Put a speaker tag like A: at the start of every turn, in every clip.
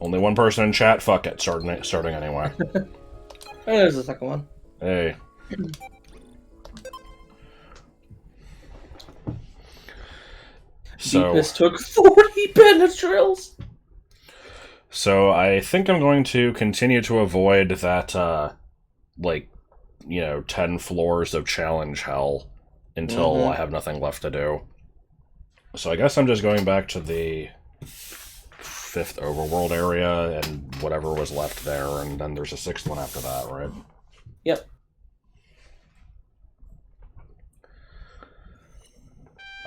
A: Only one person in chat. Fuck it. Starting anyway.
B: Oh, there's the second one.
A: Hey. So
B: Deepest took 40 penetrals.
A: So I think I'm going to continue to avoid that, 10 floors of challenge hell until I have nothing left to do. So I guess I'm just going back to the 5th overworld area and whatever was left there, and then there's a 6th one after that, right?
B: Yep.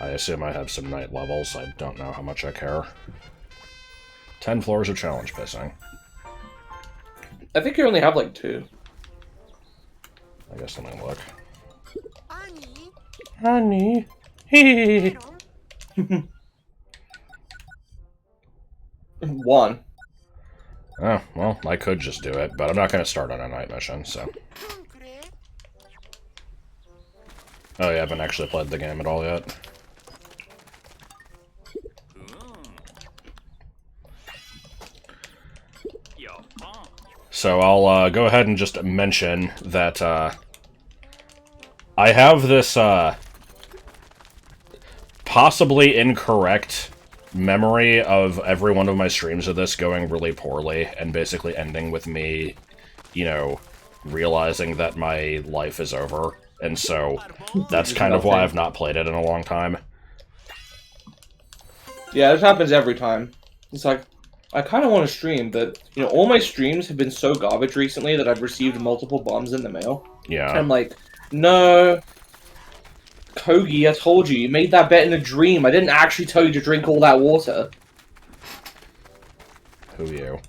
A: I assume I have some night levels. I don't know how much I care. 10 floors of challenge pissing.
B: I think you only have like 2.
A: I guess let me look.
C: Honey.
A: Honey.
B: 1.
A: Oh, well, I could just do it, but I'm not going to start on a night mission, so... Oh yeah, I haven't actually played the game at all yet. So I'll go ahead and just mention that I have this possibly incorrect memory of every one of my streams of this going really poorly and basically ending with me, realizing that my life is over. And so that's kind of why I've not played it in a long time.
B: Yeah, this happens every time. It's like, I kind of want to stream, but, all my streams have been so garbage recently that I've received multiple bombs in the mail.
A: Yeah.
B: And I'm like, no, Kogi, I told you made that bet in a dream. I didn't actually tell you to drink all that water.
A: Who you?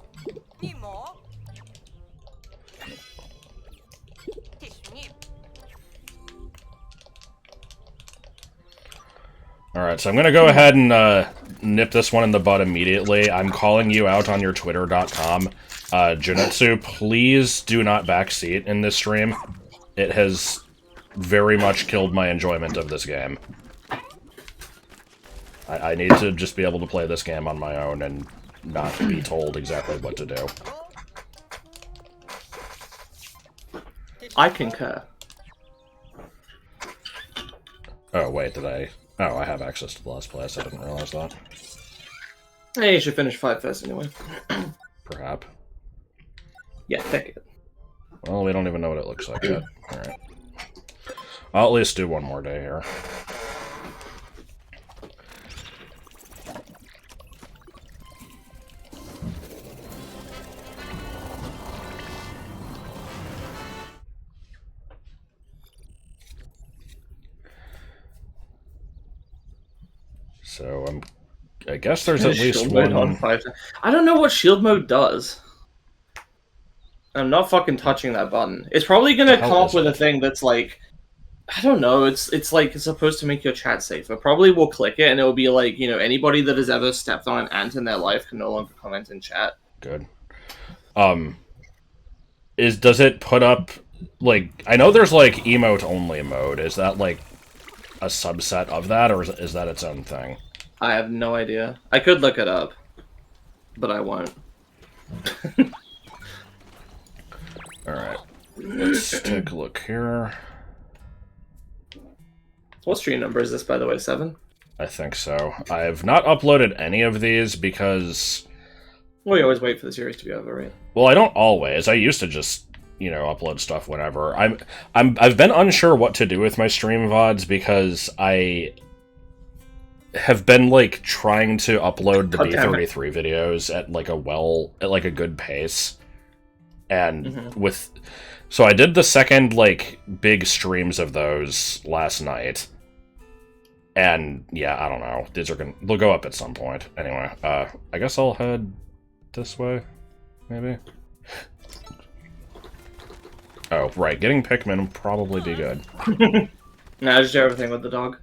A: Alright, so I'm gonna go ahead and nip this one in the bud immediately. I'm calling you out on your twitter.com. Janetsu, please do not backseat in this stream. It has very much killed my enjoyment of this game. I need to just be able to play this game on my own and not be told exactly what to do.
B: I concur.
A: Oh, wait, did I... Oh, I have access to the last place. I didn't realize that.
B: Hey, you should finish 5 first anyway.
A: Perhaps.
B: Yeah, take it.
A: Well, we don't even know what it looks like yet. Alright. I'll at least do one more day here. So, I guess there's at least
B: Shield mode
A: one...
B: on 5. I don't know what shield mode does. I'm not fucking touching that button. It's probably gonna come up with a thing that's like... I don't know, it's like it's supposed to make your chat safer. Probably we'll click it and it'll be like, anybody that has ever stepped on an ant in their life can no longer comment in chat.
A: Good. Does it put up, like... I know there's, like, emote-only mode. Is that, like, a subset of that, or is that its own thing?
B: I have no idea. I could look it up, but I won't.
A: Alright. Let's take a look here.
B: What stream number is this, by the way? 7?
A: I think so. I have not uploaded any of these because...
B: Well, you always wait for the series to be over, right?
A: Well, I don't always. I used to just, upload stuff whenever. I've been unsure what to do with my stream VODs because I have been, like, trying to upload the B33 videos at a good pace. And so I did the second, like, big streams of those last night. And, yeah, I don't know. They'll go up at some point. Anyway, I guess I'll head this way, maybe? Oh, right. Getting Pikmin would probably be good.
B: Nah, just do everything with the dog.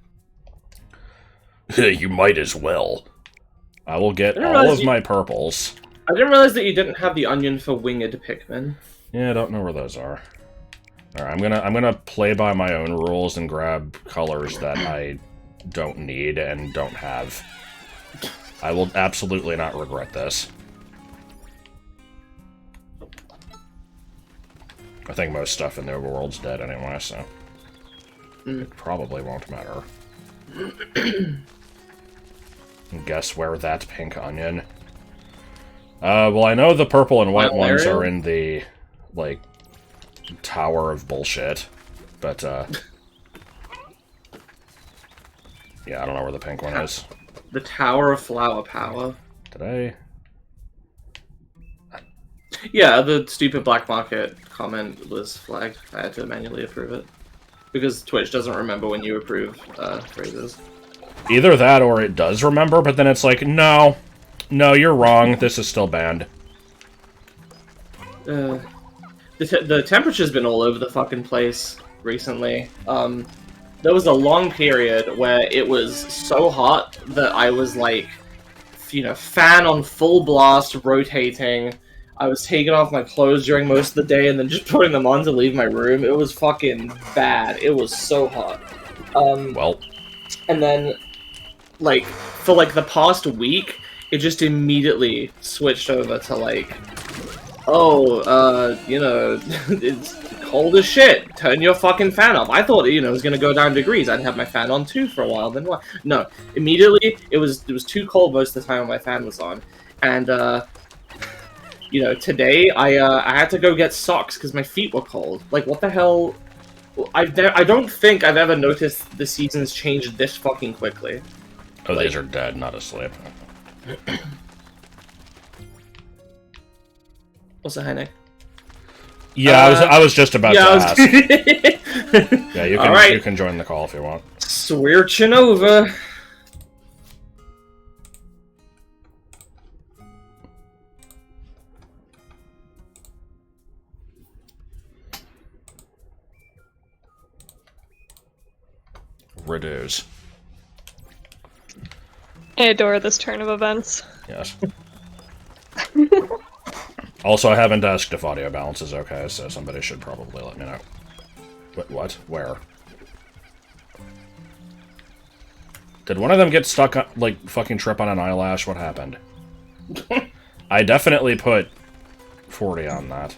A: You might as well. I will get all of my purples.
B: I didn't realize that you didn't have the onion for winged Pikmin.
A: Yeah, I don't know where those are. Alright, I'm gonna play by my own rules and grab colors that I don't need and don't have. I will absolutely not regret this. I think most stuff in the overworld's dead anyway, so it probably won't matter. Guess where that pink onion? Well, I know the purple and white ones are in the, like, tower of bullshit, but, yeah, I don't know where the pink one is.
B: The Tower of Flower Power.
A: Did I?
B: Yeah, the stupid black market comment was flagged. I had to manually approve it. Because Twitch doesn't remember when you approve phrases.
A: Either that or it does remember, but then it's like, no, you're wrong. This is still banned.
B: The temperature's been all over the fucking place recently. There was a long period where it was so hot that I was like, you know, fan on full blast, rotating. I was taking off my clothes during most of the day and then just putting them on to leave my room. It was fucking bad. It was so hot.
A: Well.
B: And then, like, for like the past week, it just immediately switched over to like, oh, you know, it's cold as shit. Turn your fucking fan off. I thought, you know, it was gonna go down degrees. I'd have my fan on too for a while. Then what? No, immediately it was too cold most of the time when my fan was on, and you know, today I had to go get socks because my feet were cold. Like, what the hell? I don't think I've ever noticed the seasons change this fucking quickly.
A: Oh, like, these are dead, not asleep.
B: What's the high neck?
A: Yeah, I was just about to ask. Yeah, you can,
B: right.
A: You can join the call if you want.
B: Switching over.
A: Reduce.
C: I adore this turn of events.
A: Yes. Also, I haven't asked if audio balance is okay, so somebody should probably let me know. What? Where? Did one of them get stuck, like, fucking trip on an eyelash? What happened? I definitely put 40 on that.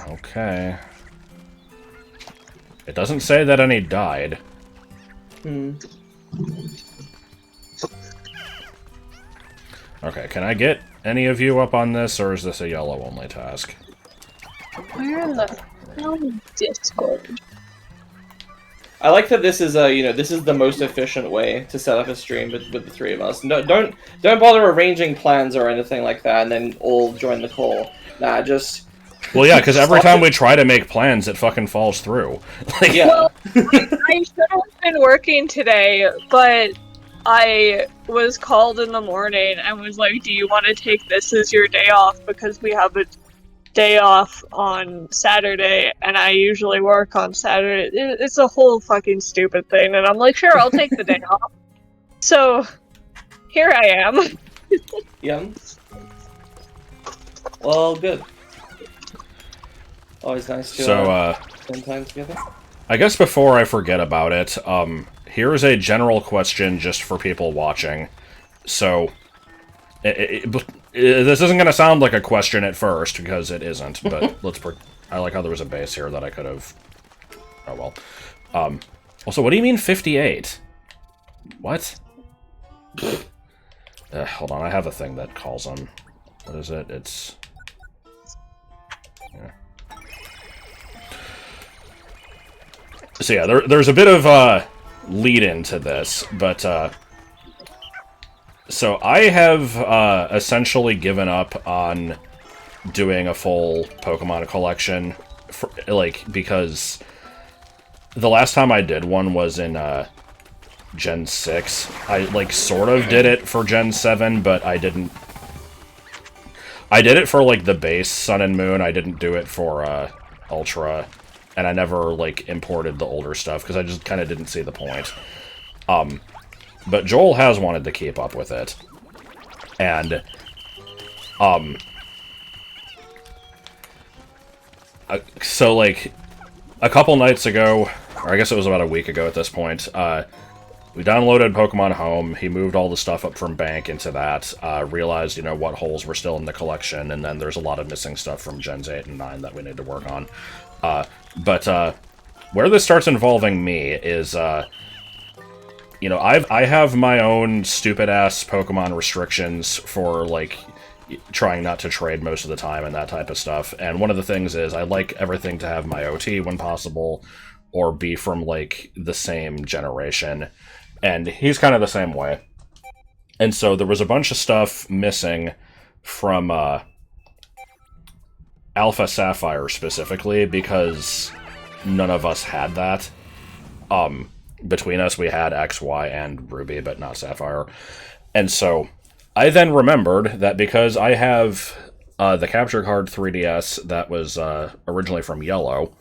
A: Okay. It doesn't say that any died. Okay, can I get any of you up on this, or is this a yellow-only task?
C: Where in the hell is Discord?
B: I like that this is you know, this is the most efficient way to set up a stream with the three of us. No, don't bother arranging plans or anything like that, and then all join the call. Nah, just.
A: Well, yeah, because every time we try to make plans, it fucking falls through. Like,
B: yeah.
C: Well, I should have been working today, but I was called in the morning and was like, do you want to take this as your day off? Because we have a day off on Saturday, and I usually work on Saturday. It's a whole fucking stupid thing, and I'm like, sure, I'll take the day off. So, here I am.
B: Yeah. Well, good. Always nice to spend time together.
A: I guess before I forget about it, here's a general question just for people watching. So, this isn't going to sound like a question at first, because it isn't, but I like how there was a base here that I could have... Oh, well. Also, what do you mean 58? What? Hold on, I have a thing that calls them. What is it? It's... Yeah. So yeah, there's a bit of lead into this, but so I have essentially given up on doing a full Pokemon collection, because the last time I did one was in Gen 6. I sort of did it for Gen 7, but I didn't. I did it for the base Sun and Moon. I didn't do it for Ultra. And I never, imported the older stuff, because I just kind of didn't see the point. But Joel has wanted to keep up with it. And, so, a couple nights ago, or I guess it was about a week ago at this point, we downloaded Pokemon Home, he moved all the stuff up from Bank into that, realized, you know, what holes were still in the collection, and then there's a lot of missing stuff from Gens 8 and 9 that we need to work on. But where this starts involving me is, you know, I have my own stupid-ass Pokemon restrictions for, like, trying not to trade most of the time and that type of stuff, and one of the things is I like everything to have my OT when possible, or be from, like, the same generation. And he's kind of the same way. And so there was a bunch of stuff missing from Alpha Sapphire specifically, because none of us had that. Between us, we had X, Y, and Ruby, but not Sapphire. And so I then remembered that because I have the Capture Card 3DS that was originally from Yellow,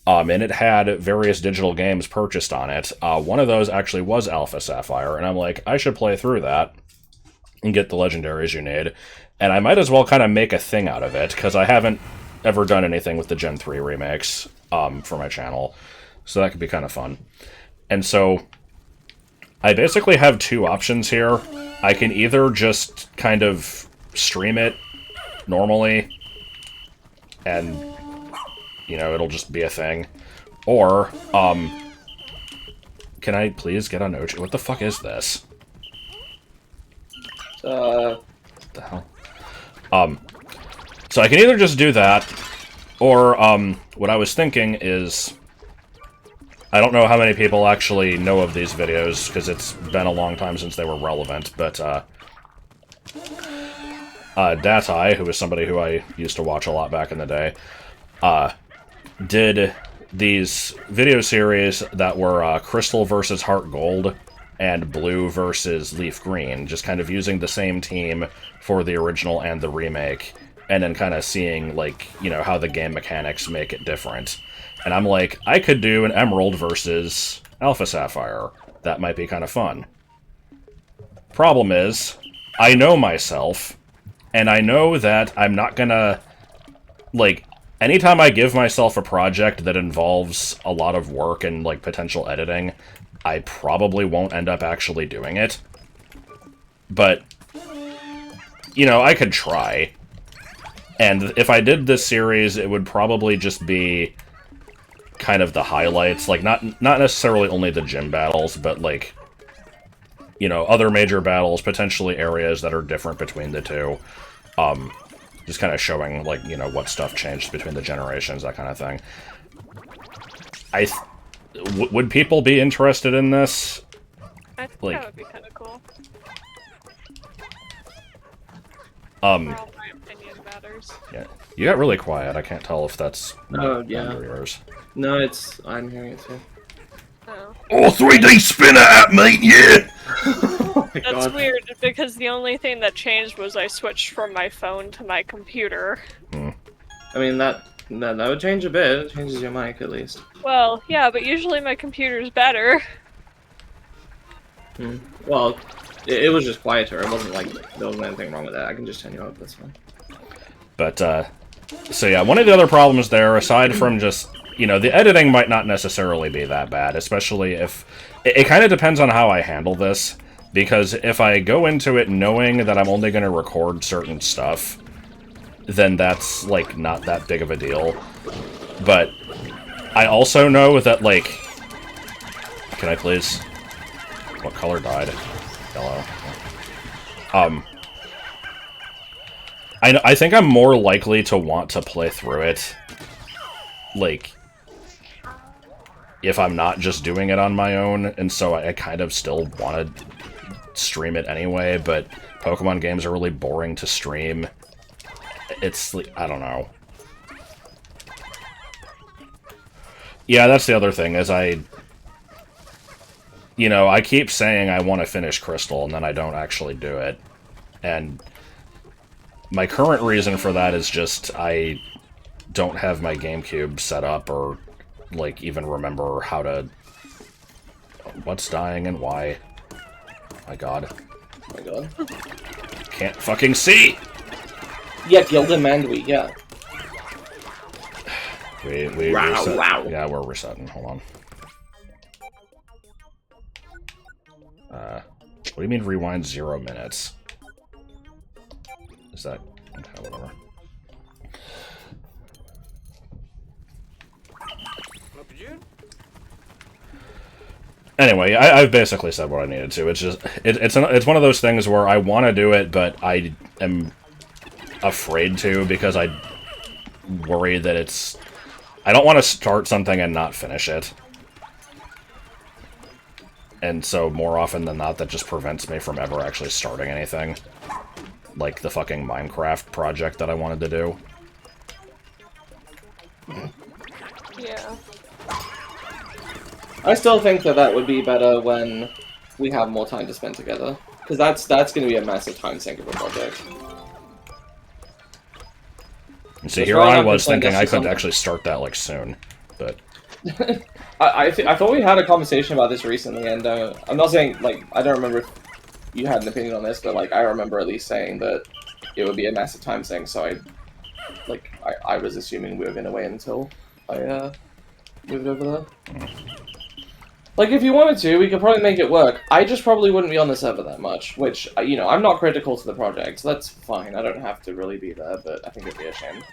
A: and it had various digital games purchased on it. One of those actually was Alpha Sapphire, and I'm like, I should play through that and get the legendaries you need. And I might as well kind of make a thing out of it, because I haven't ever done anything with the Gen 3 remakes for my channel, so that could be kind of fun. And so I basically have two options here. I can either just kind of stream it normally, and you know, it'll just be a thing. Or, can I please get on Ochi? What the fuck is this? What the hell? So I can either just do that, or, what I was thinking is, I don't know how many people actually know of these videos, because it's been a long time since they were relevant, but, Datai, who is somebody who I used to watch a lot back in the day, did these video series that were Crystal versus Heart Gold and Blue versus Leaf Green, just kind of using the same team for the original and the remake, and then kind of seeing, like, you know, how the game mechanics make it different. And I'm like, I could do an Emerald versus Alpha Sapphire. That might be kind of fun. Problem is, I know myself, and I know that I'm not gonna, like, anytime I give myself a project that involves a lot of work and, like, potential editing, I probably won't end up actually doing it. But, you know, I could try. And if I did this series, it would probably just be kind of the highlights. Like, not necessarily only the gym battles, but, like, you know, other major battles, potentially areas that are different between the two. Just kind of showing, like, you know, what stuff changed between the generations, that kind of thing. Would people be interested in this?
C: I think
A: like,
C: that would be kind of cool. For all my opinion matters.
A: Yeah. You got really quiet. I can't tell if that's
B: yeah.
A: under yours.
B: No, I'm hearing it too.
C: Oh.
A: Oh, 3D spinner at me, yeah!
B: Oh my
C: That's
B: God.
C: weird, because the only thing that changed was I switched from my phone to my computer.
B: I mean, that would change a bit. It changes your mic, at least.
C: Well, yeah, but usually my computer's better.
B: Well, it was just quieter. It wasn't like there wasn't anything wrong with that. I can just turn you up, that's fine.
A: But, so yeah, one of the other problems there, aside from just, you know, the editing might not necessarily be that bad, especially if... It kind of depends on how I handle this, because if I go into it knowing that I'm only going to record certain stuff, then that's, like, not that big of a deal. But I also know that, like... Can I please... What color died? Yellow. I think I'm more likely to want to play through it, like, if I'm not just doing it on my own, and so I kind of still want to stream it anyway, but Pokemon games are really boring to stream. It's, like, I don't know. Yeah, that's the other thing, is you know, I keep saying I want to finish Crystal, and then I don't actually do it. And my current reason for that is just I don't have my GameCube set up, or, like, even remember how to... What's dying and why? My god.
B: Oh my God.
A: Can't fucking see!
B: Yeah, Gildan Mandui, yeah.
A: We
B: Wow,
A: reset.
B: wow.
A: Yeah, we're resetting. Hold on. What do you mean rewind 0 minutes? Is that... Okay, whatever. Anyway, I've basically said what I needed to. It's just... It's one of those things where I want to do it, but I am afraid to because I worry that it's... I don't want to start something and not finish it. And so, more often than not, that just prevents me from ever actually starting anything. Like the fucking Minecraft project that I wanted to do.
C: Yeah.
B: I still think that would be better when we have more time to spend together. Because that's going to be a massive time sink of a project.
A: And see, here I was thinking I could actually start that, like, soon. But...
B: I thought we had a conversation about this recently, and I'm not saying, like, I don't remember if you had an opinion on this, but, like, I remember at least saying that it would be a massive time sink, so I was assuming we were going to wait until I moved over there. Like, if you wanted to, we could probably make it work. I just probably wouldn't be on the server that much, which, you know, I'm not critical to the project, so that's fine. I don't have to really be there, but I think it'd be a shame.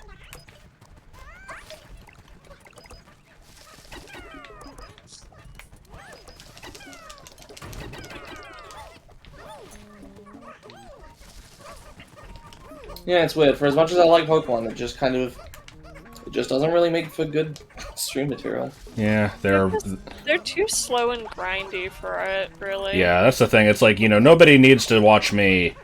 B: Yeah, it's weird. For as much as I like Pokemon, it just kind of... It just doesn't really make for good stream material.
A: Yeah,
C: They're too slow and grindy for it, really.
A: Yeah, that's the thing. It's like, you know, nobody needs to watch me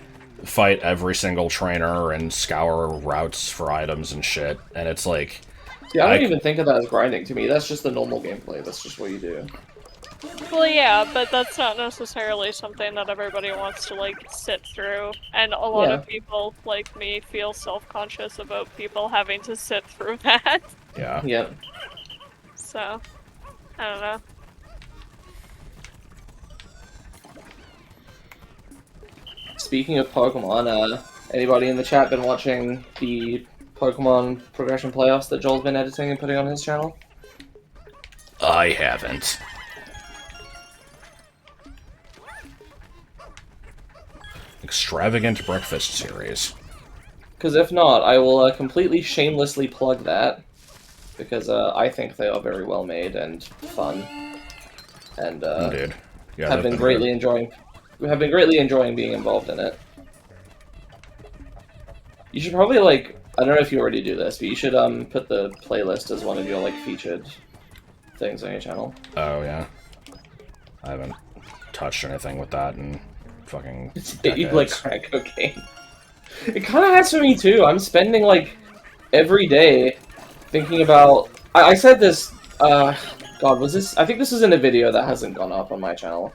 A: fight every single trainer and scour routes for items and shit. And it's like...
B: Yeah, I don't even think of that as grinding to me. That's just the normal gameplay. That's just what you do.
C: Well, yeah, but that's not necessarily something that everybody wants to, like, sit through. And a lot of people, like me, feel self-conscious about people having to sit through that.
A: Yeah.
B: Yeah.
C: So, I don't know.
B: Speaking of Pokemon, anybody in the chat been watching the Pokemon progression playoffs that Joel's been editing and putting on his channel?
A: I haven't. Extravagant Breakfast Series.
B: Because if not, I will completely shamelessly plug that. Because I think they are very well made and fun. And
A: Indeed. Yeah,
B: have been greatly enjoying being involved in it. You should probably, like, I don't know if you already do this, but you should put the playlist as one of your, like, featured things on your channel.
A: Oh, yeah. I haven't touched anything with that in fucking
B: You like crack cocaine. It kind of has for me, too. I'm spending, like, every day thinking about... I said this... God, was this... I think this is in a video that hasn't gone up on my channel.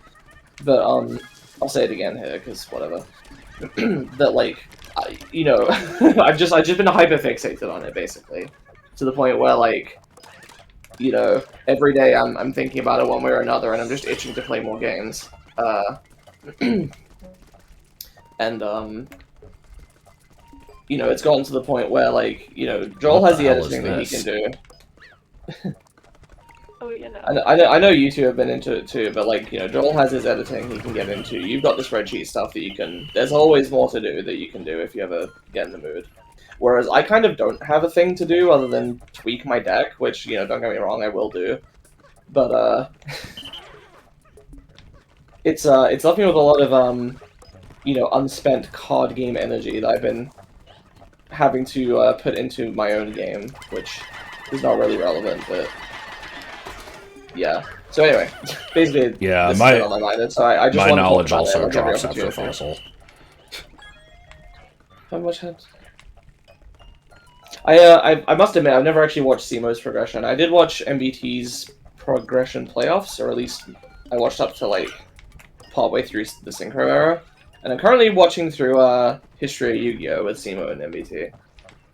B: But, I'll say it again here, because whatever. That, like... you know, I've just been hyperfixated on it, basically. To the point where, like, you know, every day I'm thinking about it one way or another, and I'm just itching to play more games. And, you know, it's gotten to the point where, like, you know, Joel has the editing that he can do.
C: Oh, you know.
B: I know you two have been into it too, but, like, you know, Joel has his editing he can get into. You've got the spreadsheet stuff that you can... There's always more to do that you can do if you ever get in the mood. Whereas I kind of don't have a thing to do other than tweak my deck, which, you know, don't get me wrong, I will do. But, it's left me with a lot of, you know, unspent card game energy that I've been having to put into my own game, which is not really relevant, but... Yeah. So anyway, basically,
A: yeah,
B: this is on my mind, so I just
A: my
B: want to
A: knowledge
B: talk about
A: also
B: it,
A: drops after Fossil.
B: How much had... I must admit, I've never actually watched Simo's progression. I did watch MBT's progression playoffs, or at least I watched up to, like, partway through the Synchro era. And I'm currently watching through History of Yu-Gi-Oh! With Simo and MBT.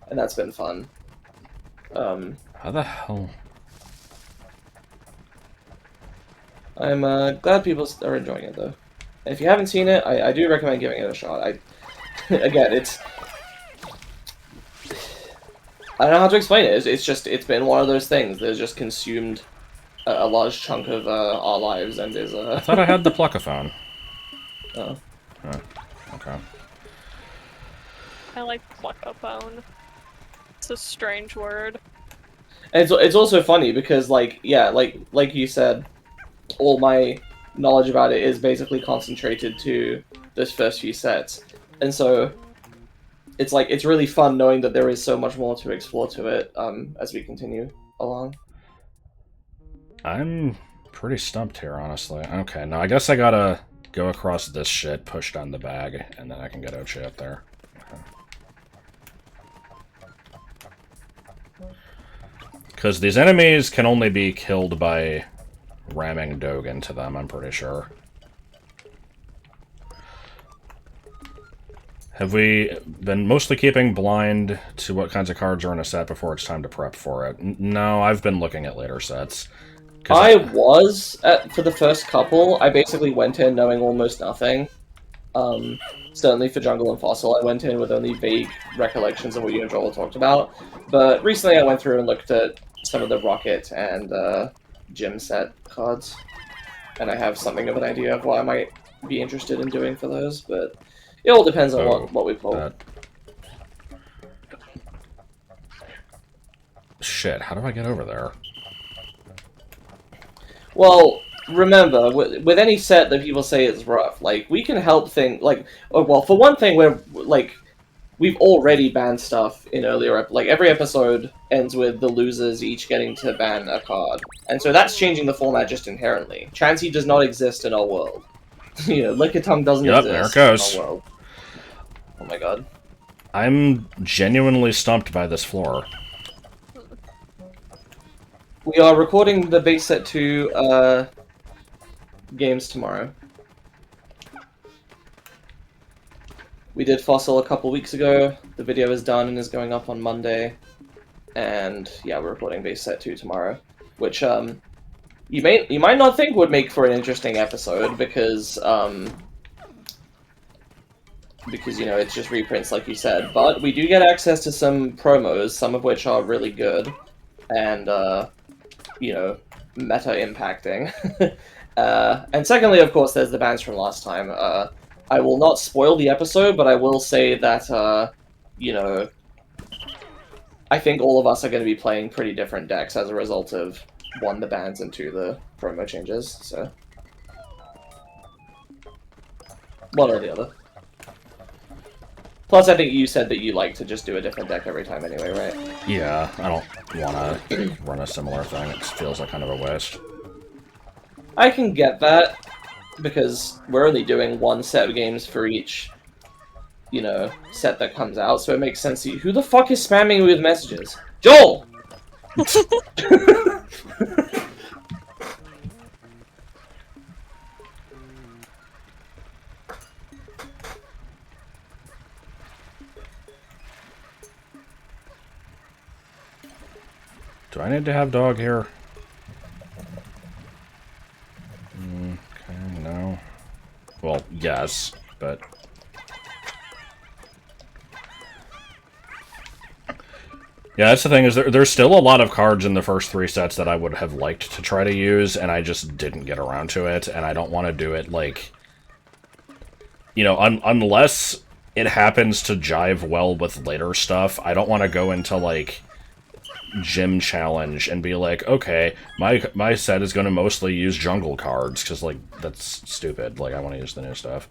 B: And that's been fun.
A: How the hell...
B: I'm glad people are enjoying it, though. And if you haven't seen it, I do recommend giving it a shot. Again, it's... I don't know how to explain it. It's been one of those things that has just consumed a large chunk of our lives and is...
A: I thought I had the Pluckathon.
B: Oh.
A: Okay.
C: I like pluck-a-bone. It's a strange word.
B: And it's also funny because, like, yeah, like you said, all my knowledge about it is basically concentrated to those first few sets. And so it's like it's really fun knowing that there is so much more to explore to it as we continue along.
A: I'm pretty stumped here, honestly. Okay, now I guess I gotta go across this shit, push down the bag, and then I can get Ochi up there. Because these enemies can only be killed by ramming Doge into them, I'm pretty sure. Have we been mostly keeping blind to what kinds of cards are in a set before it's time to prep for it? No, I've been looking at later sets.
B: For the first couple, I basically went in knowing almost nothing. Certainly for Jungle and Fossil, I went in with only vague recollections of what you and Joel talked about. But recently I went through and looked at some of the Rocket and Gym set cards. And I have something of an idea of what I might be interested in doing for those, but it all depends on what we pull.
A: Shit, how do I get over there?
B: Well, remember, with any set that people say is rough, like, we can help well, for one thing, we've already banned stuff in earlier, like, every episode ends with the losers each getting to ban a card. And so that's changing the format just inherently. Chansey does not exist in our world. You know, Lickitung doesn't exist
A: there it goes.
B: in our world. Oh my god.
A: I'm genuinely stumped by this floor.
B: We are recording the base set 2 games tomorrow. We did Fossil a couple weeks ago. The video is done and is going up on Monday. And yeah, we're recording base set 2 tomorrow, which you might not think would make for an interesting episode because you know it's just reprints like you said. But we do get access to some promos, some of which are really good, and you know, meta impacting. And secondly, of course, there's the bans from last time. I will not spoil the episode, but I will say that you know, I think all of us are going to be playing pretty different decks as a result of, 1, the bans, and 2, the promo changes, so... one or the other. Plus, I think you said that you like to just do a different deck every time anyway, right?
A: Yeah, I don't want to run a similar thing. It feels like kind of a waste.
B: I can get that, because we're only doing 1 set of games for each, you know, set that comes out, so it makes sense to you. Who the fuck is spamming me with messages? Joel!
A: Do I need to have dog here? Okay, no. Well, yes, but... yeah, that's the thing, is there's still a lot of cards in the first 3 sets that I would have liked to try to use, and I just didn't get around to it, and I don't want to do it, like... you know, unless it happens to jive well with later stuff, I don't want to go into, like... Gym challenge and be like, okay, my set is going to mostly use jungle cards, because, like, that's stupid. Like, I want to use the new stuff.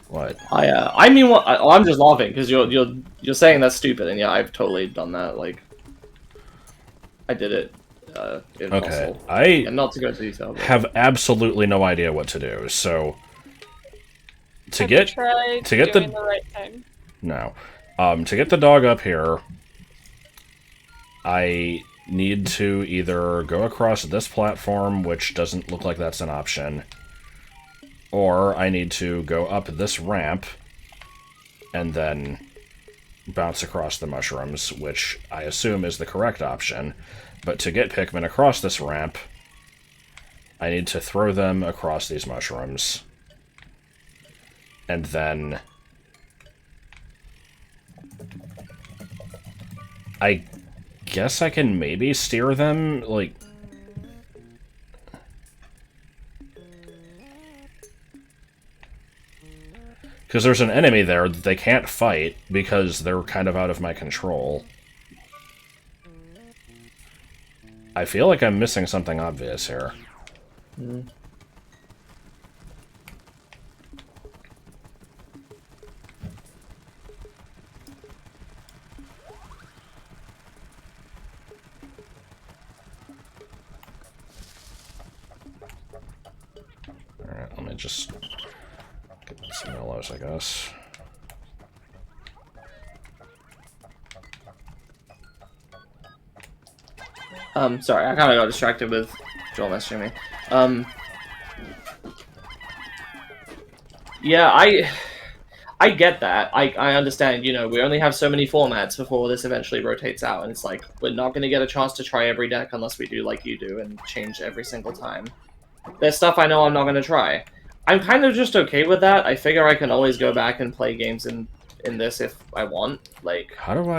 A: What?
B: I mean, I'm just laughing, because you're saying that's stupid, and yeah, I've totally done that, like... I did it, in
A: okay,
B: Fossil.
A: I
B: not to go into detail, but...
A: have absolutely no idea what to do, so... to get the
C: right thing.
A: No. To get the dog up here, I need to either go across this platform, which doesn't look like that's an option, or I need to go up this ramp and then bounce across the mushrooms, which I assume is the correct option. But to get Pikmin across this ramp, I need to throw them across these mushrooms. And then... I guess I can maybe steer them, like... Because there's an enemy there that they can't fight because they're kind of out of my control. I feel like I'm missing something obvious here.
B: Mm.
A: Alright, let me just get some yellows, I guess.
B: Sorry, I kind of got distracted with Joel messaging me. Yeah, I get that. I understand, you know, we only have so many formats before this eventually rotates out, and it's like, we're not going to get a chance to try every deck unless we do like you do and change every single time. There's stuff I know I'm not going to try. I'm kind of just okay with that. I figure I can always go back and play games in this if I want. Like,
A: How do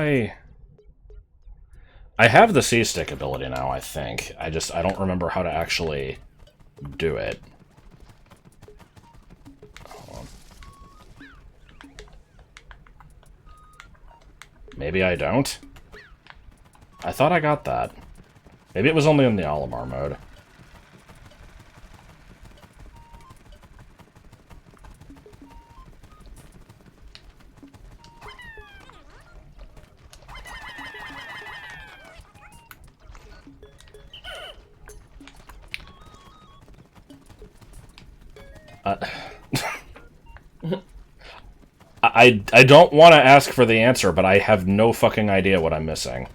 A: I have the C-stick ability now, I think. I don't remember how to actually do it. Hold on. Maybe I don't? I thought I got that. Maybe it was only in the Olimar mode. I don't want to ask for the answer, but I have no fucking idea what I'm missing.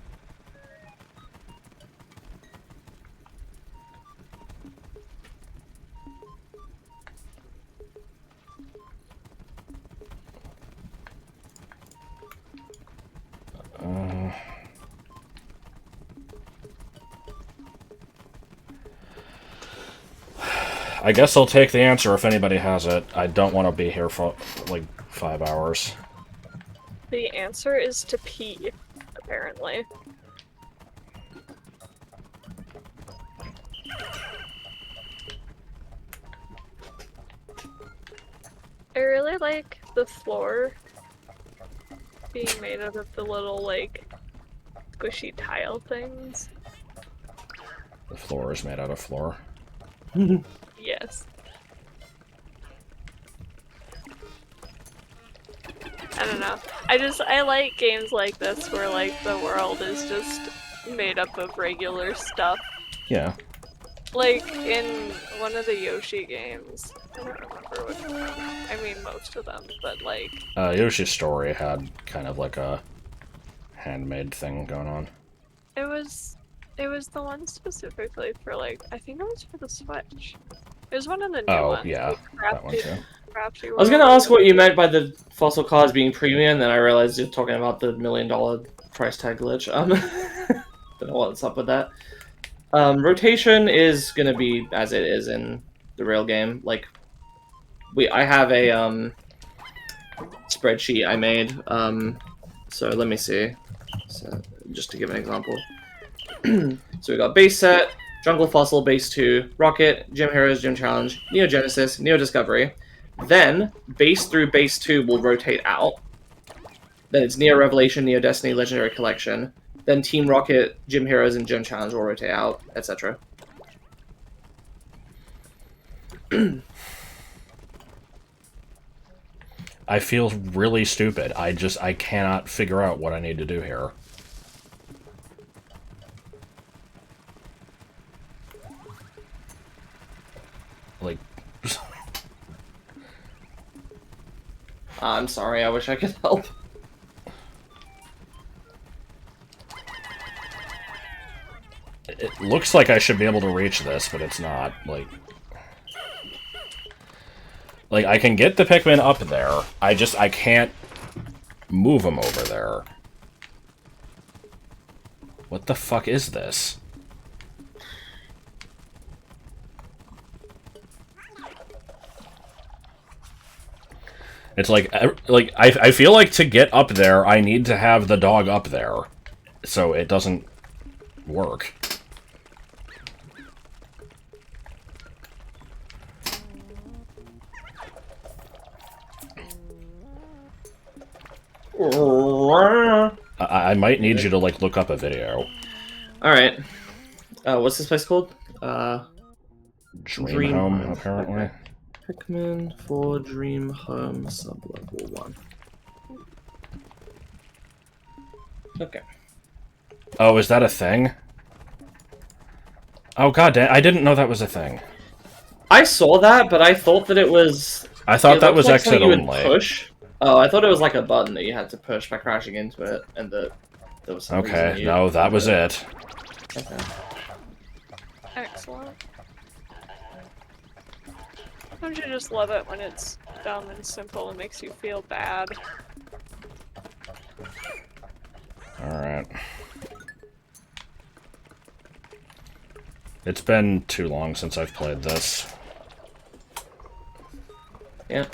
A: I guess I'll take the answer if anybody has it. I don't want to be here for, like, 5 hours.
C: The answer is to pee, apparently. I really like the floor being made out of the little, like, squishy tile things.
A: The floor is made out of floor.
C: Yes. I don't know. I like games like this where, like, the world is just made up of regular stuff.
A: Yeah.
C: Like, in one of the Yoshi games. I don't remember which one. I mean, most of them, but, like...
A: Yoshi's Story had kind of like a handmade thing going on.
C: It was the one specifically for, like, I think it was for the Switch. It was one of the new ones.
A: Oh, yeah,
C: like,
A: that one too.
C: Crafty
B: I was gonna ask what you meant by the fossil cards being premium, then I realized you're talking about the $1 million price tag glitch. Don't know what's up with that. Rotation is gonna be as it is in the real game. Like, I have a spreadsheet I made. So let me see. So just to give an example. So we got base set, Jungle Fossil, base 2, Rocket, Gym Heroes, Gym Challenge, Neo Genesis, Neo Discovery. Then, base through base 2 will rotate out. Then it's Neo Revelation, Neo Destiny, Legendary Collection. Then Team Rocket, Gym Heroes, and Gym Challenge will rotate out, etc.
A: I feel really stupid. I cannot figure out what I need to do here. Like...
B: I'm sorry, I wish I could help.
A: It looks like I should be able to reach this, but it's not. Like I can get the Pikmin up there. I can't move them over there. What the fuck is this? It's like I feel like to get up there, I need to have the dog up there, so it doesn't work. I might need you to, like, look up a video.
B: Alright. What's this place called?
A: Dream Home, apparently.
B: Pikmin 4 Dream Home Sublevel 1. Okay.
A: Oh, is that a thing? Oh, god damn, I didn't know that was a thing.
B: I saw that, but I thought that it was...
A: I thought that was exit only.
B: Push. Oh, I thought it was like a button that you had to push by crashing into it, and that there was some
A: Okay, no, that was it.
B: Okay.
C: Excellent. Don't you just love it when it's dumb and simple and makes you feel bad?
A: Alright. It's been too long since I've played this.
B: Yeah.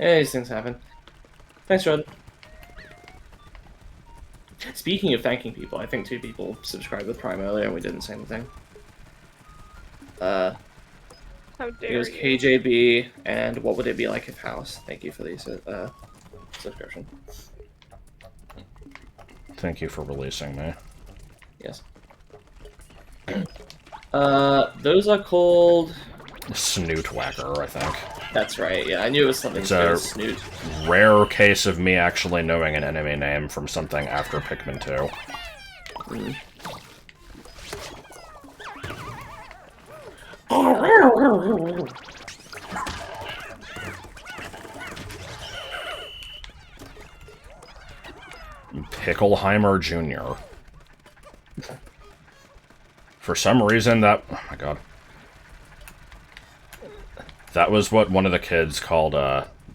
B: Yeah, these things happen. Thanks, Rod. Speaking of thanking people, I think 2 people subscribed with Prime earlier and we didn't say anything.
C: How dare
B: It was
C: you.
B: KJB and What Would It Be Like If House. Thank you for the subscription.
A: Thank you for releasing me.
B: Yes. Those are called...
A: Snoot Whacker, I think.
B: That's right, yeah, I knew it was something
A: It's
B: to do
A: a
B: with Snoot.
A: rare case of me actually knowing an enemy name from something after Pikmin 2.
B: Mm.
A: Pickleheimer Jr. For some reason that... Oh my god. That was what one of the kids called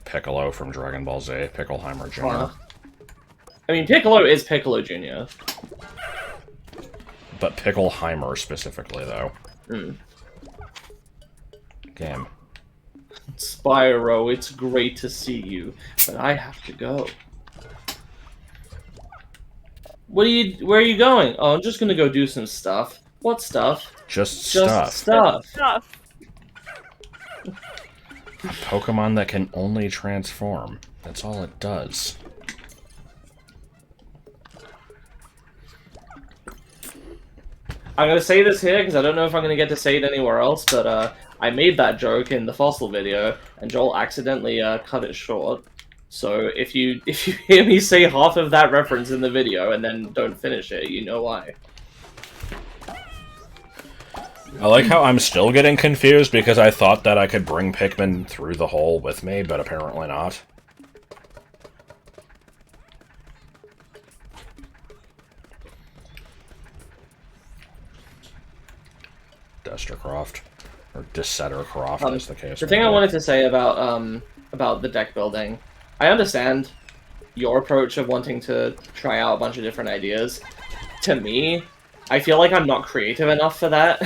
A: Piccolo from Dragon Ball Z. Pickleheimer Jr.
B: I mean, Piccolo is Piccolo Jr.
A: But Pickleheimer specifically, though.
B: Mm.
A: Game.
B: Spyro, it's great to see you, but I have to go. Where are you going? Oh, I'm just gonna go do some stuff. What stuff?
A: Just
B: Just
A: stuff.
C: Stuff.
A: A Pokemon that can only transform. That's all it does.
B: I'm gonna say this here because I don't know if I'm gonna get to say it anywhere else, but I made that joke in the fossil video, and Joel accidentally cut it short. So if you hear me say half of that reference in the video and then don't finish it, you know why.
A: I like how I'm still getting confused because I thought that I could bring Pikmin through the hole with me, but apparently not. Destercroft. Or Desettercroft, as the case.
B: The thing I wanted to say about the deck building, I understand your approach of wanting to try out a bunch of different ideas. To me, I feel like I'm not creative enough for that.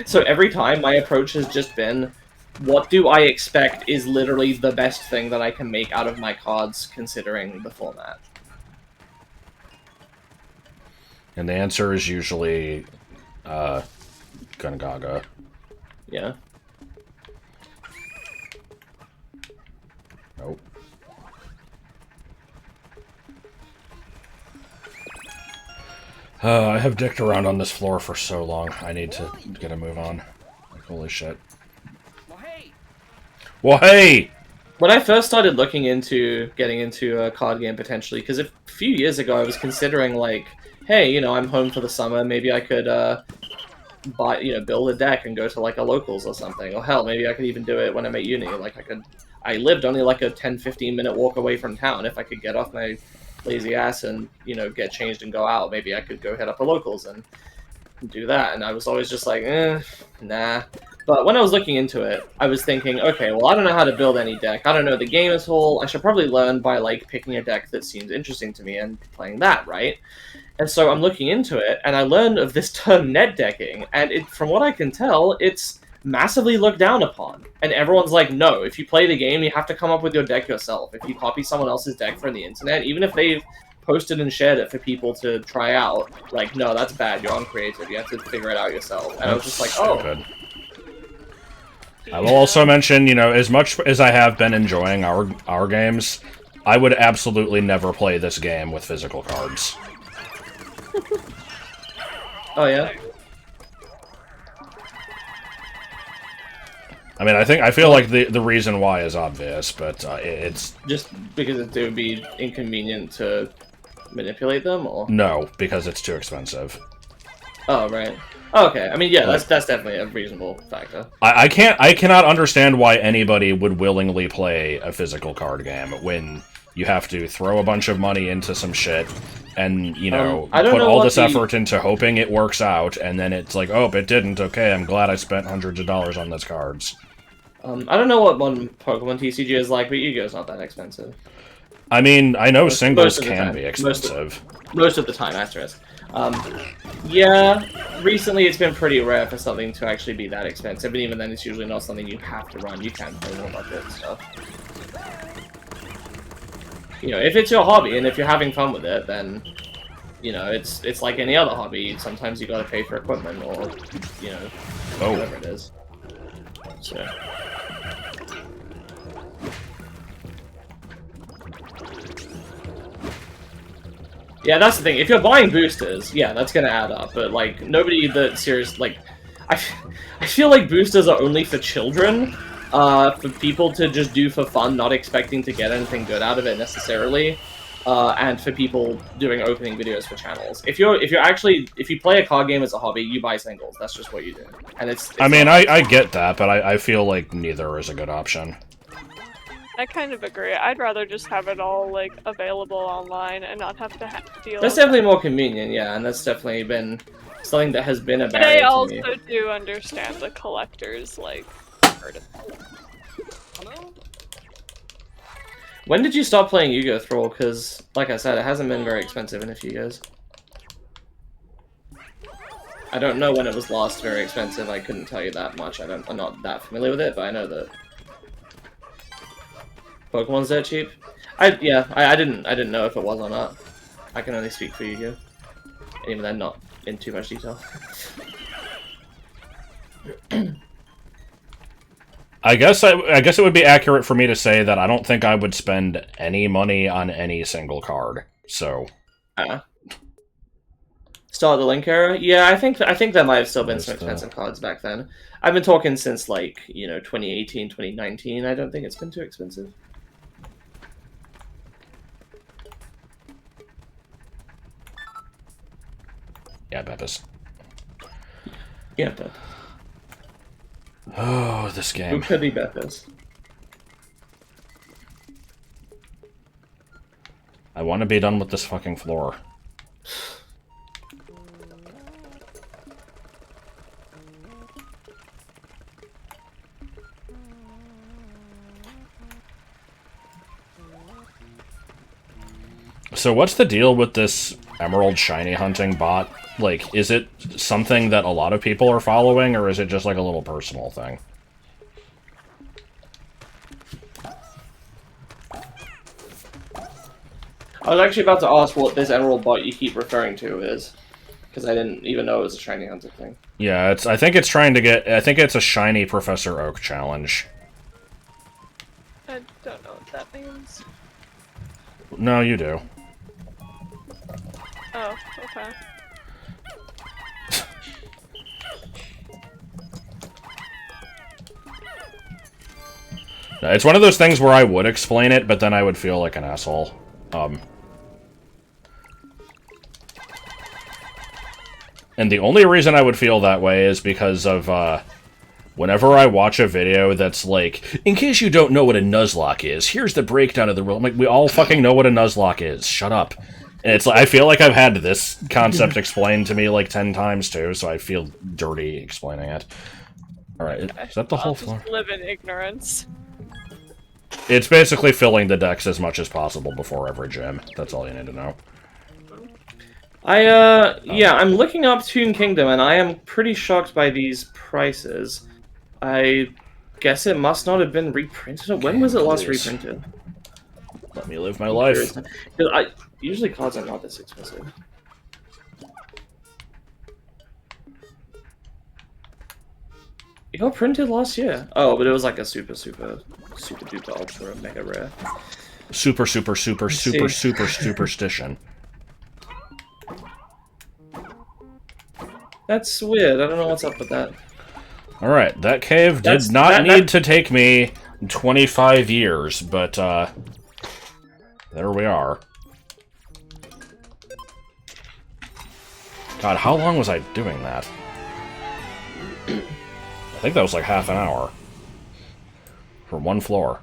B: So every time my approach has just been, what do I expect is literally the best thing that I can make out of my cards considering the format?
A: And the answer is usually Gungaga.
B: Yeah.
A: Nope. I have dicked around on this floor for so long. I need to get a move on. Like, holy shit. Well, hey!
B: When I first started looking into getting into a card game potentially, because a few years ago I was considering like, hey, you know, I'm home for the summer, maybe I could build a deck and go to like a locals or something. Or hell, maybe I could even do it when I'm at uni. Like I lived only like a 10-15 minute walk away from town. If I could get off my lazy ass and, you know, get changed and go out, maybe I could go hit up a locals and do that. And I was always just like, nah. But when I was looking into it, I was thinking, okay, well, I don't know how to build any deck. I don't know the game as whole. I should probably learn by, like, picking a deck that seems interesting to me and playing that, right? And so I'm looking into it, and I learned of this term net decking, and from what I can tell, it's massively looked down upon. And everyone's like, no, if you play the game, you have to come up with your deck yourself. If you copy someone else's deck from the internet, even if they've posted and shared it for people to try out, like, no, that's bad, you're uncreative, you have to figure it out yourself. And I was just like,
A: stupid. I will also mention, you know, as much as I have been enjoying our games, I would absolutely never play this game with physical cards.
B: Oh yeah.
A: I mean, I feel like the reason why is obvious, but it's
B: just because it would be inconvenient to manipulate them, or
A: no, because it's too expensive.
B: Oh right. Oh, okay. I mean, yeah, that's definitely a reasonable factor.
A: I cannot understand why anybody would willingly play a physical card game when you have to throw a bunch of money into some shit and, you know, put all this effort into hoping it works out, and then it's like, oh, it didn't. Okay, I'm glad I spent hundreds of dollars on those cards.
B: I don't know what one Pokemon TCG is like, but Yu-Gi-Oh's not that expensive.
A: I mean, I know singles can be expensive.
B: Most of the time, asterisk. Yeah, recently it's been pretty rare for something to actually be that expensive, and even then it's usually not something you have to run. You can play more budget stuff. You know, if it's your hobby and if you're having fun with it, then, you know, it's like any other hobby. Sometimes you gotta pay for equipment or, you know, whatever it is. So... Yeah, that's the thing. If you're buying boosters, yeah, that's gonna add up. But, like, nobody that serious, like... I feel like boosters are only for children, for people to just do for fun, not expecting to get anything good out of it necessarily, and for people doing opening videos for channels. If you play a card game as a hobby, you buy singles. That's just what you do. And it's
A: I mean, I get that, but I feel like neither is a good option.
C: I kind of agree. I'd rather just have it all, like, available online and not have to deal.
B: That's definitely more convenient, yeah, and that's definitely been something that has been a barrier to me.
C: But I also do understand the collectors, like, part of it.
B: When did you stop playing Yu-Gi-Oh! Thrall? Because, like I said, it hasn't been very expensive in a few years. I don't know when it was last very expensive. I couldn't tell you that much. I'm not that familiar with it, but I know that Pokemon's that cheap. I didn't know if it was or not. I can only speak for Yu-Gi-Oh! And even then, not in too much detail.
A: I guess it would be accurate for me to say that I don't think I would spend any money on any single card. So,
B: Start the Link era? Yeah, I think there might have still been some expensive cards back then. I've been talking since, like, you know, 2018, 2019. I don't think it's been too expensive.
A: Yeah, Beppis.
B: Yeah, Beppis.
A: Oh, this game.
B: Who could be Beppis?
A: I want to be done with this fucking floor. So what's the deal with this Emerald Shiny hunting bot? Like, is it something that a lot of people are following, or is it just like a little personal thing?
B: I was actually about to ask what this Emerald bot you keep referring to is, because I didn't even know it was a shiny hunting thing.
A: Yeah, I think it's trying to get... I think it's a shiny Professor Oak challenge.
C: I don't know what that means.
A: No, you do.
C: Oh, okay.
A: It's one of those things where I would explain it, but then I would feel like an asshole. And the only reason I would feel that way is because of, whenever I watch a video that's like, in case you don't know what a Nuzlocke is, here's the breakdown of the rule. I'm like, we all fucking know what a Nuzlocke is. Shut up. And it's like, I feel like I've had this concept explained to me like 10 times too, so I feel dirty explaining it. Alright, is that the whole floor?
C: Just live in ignorance.
A: It's basically filling the decks as much as possible before every gym. That's all you need to know.
B: Yeah, I'm looking up Toon Kingdom, and I am pretty shocked by these prices. I guess it must not have been reprinted. When was it last reprinted?
A: Let me live my life.
B: Usually cards are not this expensive. It got printed last year. Oh, but it was like a super duper ultra mega rare.
A: super superstition.
B: That's weird. I don't know what's up with that.
A: Alright, that cave did not need to take me 25 years, but, there we are. God, how long was I doing that? I think that was like half an hour. For one floor.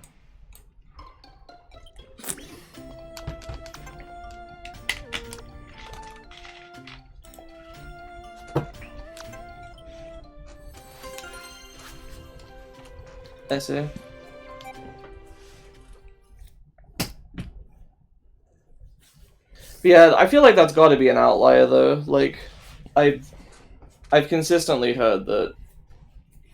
B: I see. Yeah, I feel like that's got to be an outlier though. Like, I've consistently heard that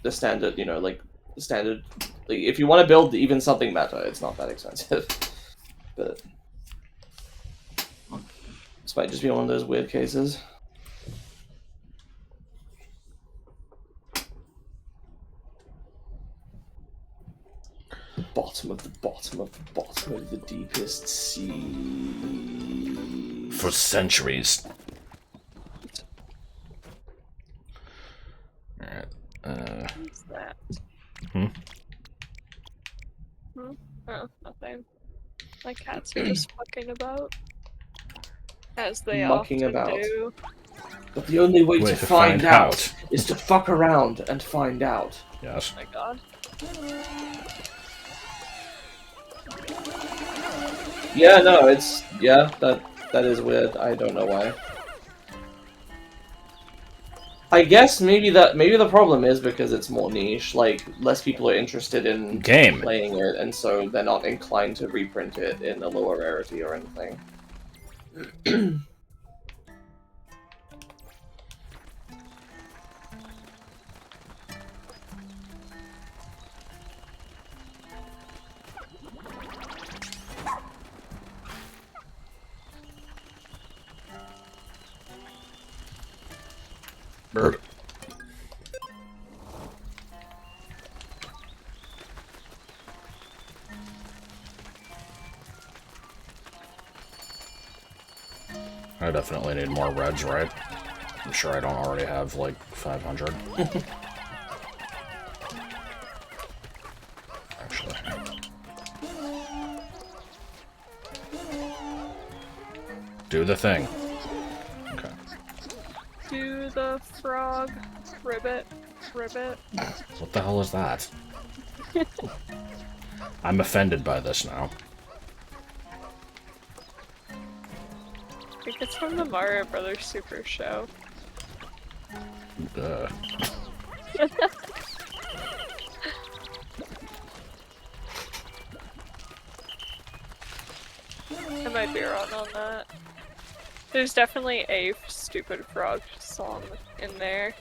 B: the standard, you know, like the standard, like if you want to build even something meta, it's not that expensive. But this might just be one of those weird cases. The bottom of the bottom of the bottom of the deepest sea.
A: For centuries. Alright.
C: What's that? Oh, nothing. My cats are just fucking about. As they
B: Mucking
C: often
B: about.
C: do.
B: But the only way to find out
A: out
B: is to fuck around and find out.
A: Yes.
C: Oh my god.
B: Yeah, no, it's that is weird. I don't know why. I guess maybe the problem is because it's more niche. Like less people are interested in playing it, and so they're not inclined to reprint it in a lower rarity or anything.
A: Bird. I definitely need more reds, right? I'm sure I don't already have like 500. Actually. Do the thing. Okay.
C: Do the frog. Ribbit. Ribbit.
A: What the hell is that? I'm offended by this now.
C: I think it's from the Mario Brothers Super Show. I might be wrong on that. There's definitely a stupid frog song in there.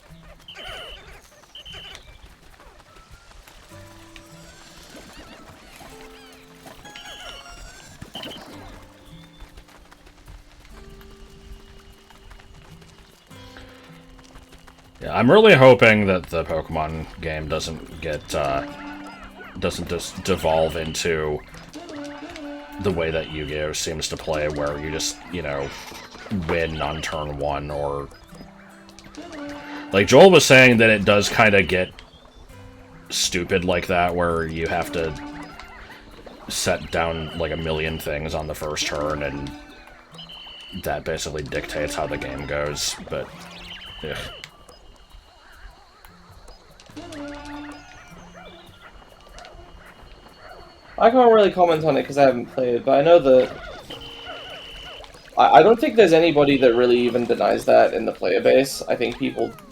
A: Yeah, I'm really hoping that the Pokemon game doesn't get, doesn't just devolve into the way that Yu-Gi-Oh! Seems to play, where you just, you know, win on turn 1, or... Like, Joel was saying that it does kind of get stupid like that, where you have to set down, like, 1,000,000 things on the first turn, and that basically dictates how the game goes, but... yeah.
B: I can't really comment on it because I haven't played, but I know that... I don't think there's anybody that really even denies that in the player base. I think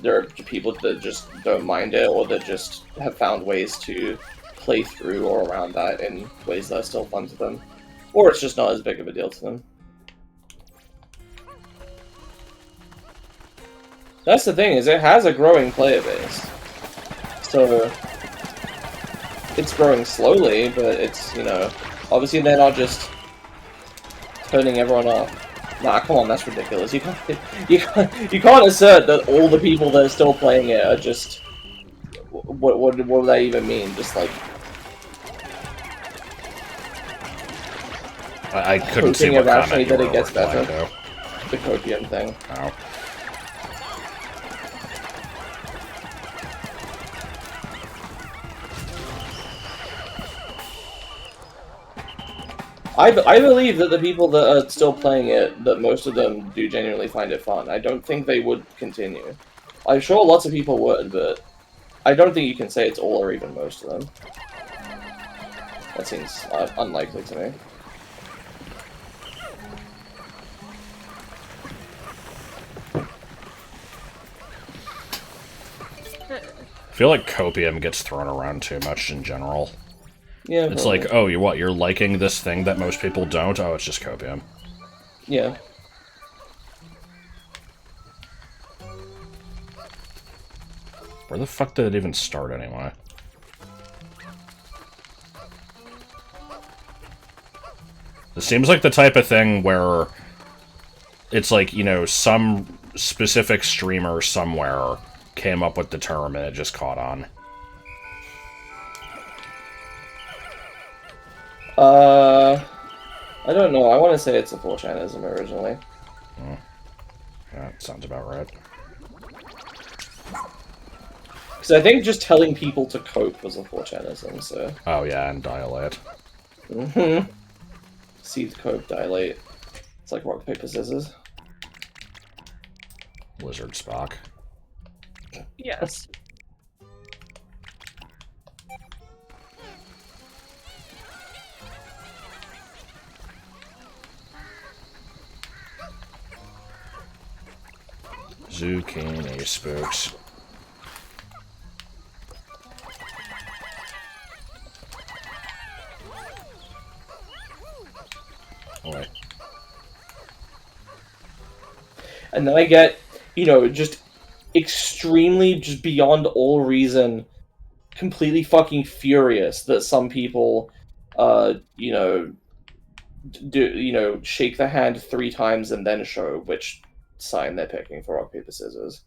B: there are people that just don't mind it, or that just have found ways to play through or around that in ways that are still fun to them. Or it's just not as big of a deal to them. That's the thing, is it has a growing player base. So... it's growing slowly, but it's, you know, obviously they're not just turning everyone off. Nah, come on, that's ridiculous. You can't assert that all the people that are still playing it are just... What would that even mean? Just like...
A: I couldn't see
B: hoping
A: what
B: irrationally
A: comment you
B: that
A: were
B: it gets better.
A: replying to.
B: The copium thing.
A: Oh.
B: I believe that the people that are still playing it, that most of them do genuinely find it fun. I don't think they would continue. I'm sure lots of people would, but I don't think you can say it's all or even most of them. That seems unlikely to me.
A: I feel like copium gets thrown around too much in general.
B: Yeah,
A: It's
B: probably.
A: like, oh, you're liking this thing that most people don't? Oh, it's just copium.
B: Yeah.
A: Where the fuck did it even start anyway? This seems like the type of thing where it's like, you know, some specific streamer somewhere came up with the term and it just caught on.
B: I don't know. I want to say it's a 4chanism originally.
A: Oh. Yeah, sounds about right.
B: Because I think just telling people to cope was a 4chanism, so...
A: Oh yeah, and dilate.
B: Mm-hmm. Seed, cope, dilate. It's like rock, paper, scissors.
A: Lizard Spock.
C: Yes.
A: Zucchini spooks. Oh, wait.
B: And then I get, you know, just extremely, just beyond all reason, completely fucking furious that some people, you know, shake the hand 3 times and then show which sign they're picking for rock, paper, scissors.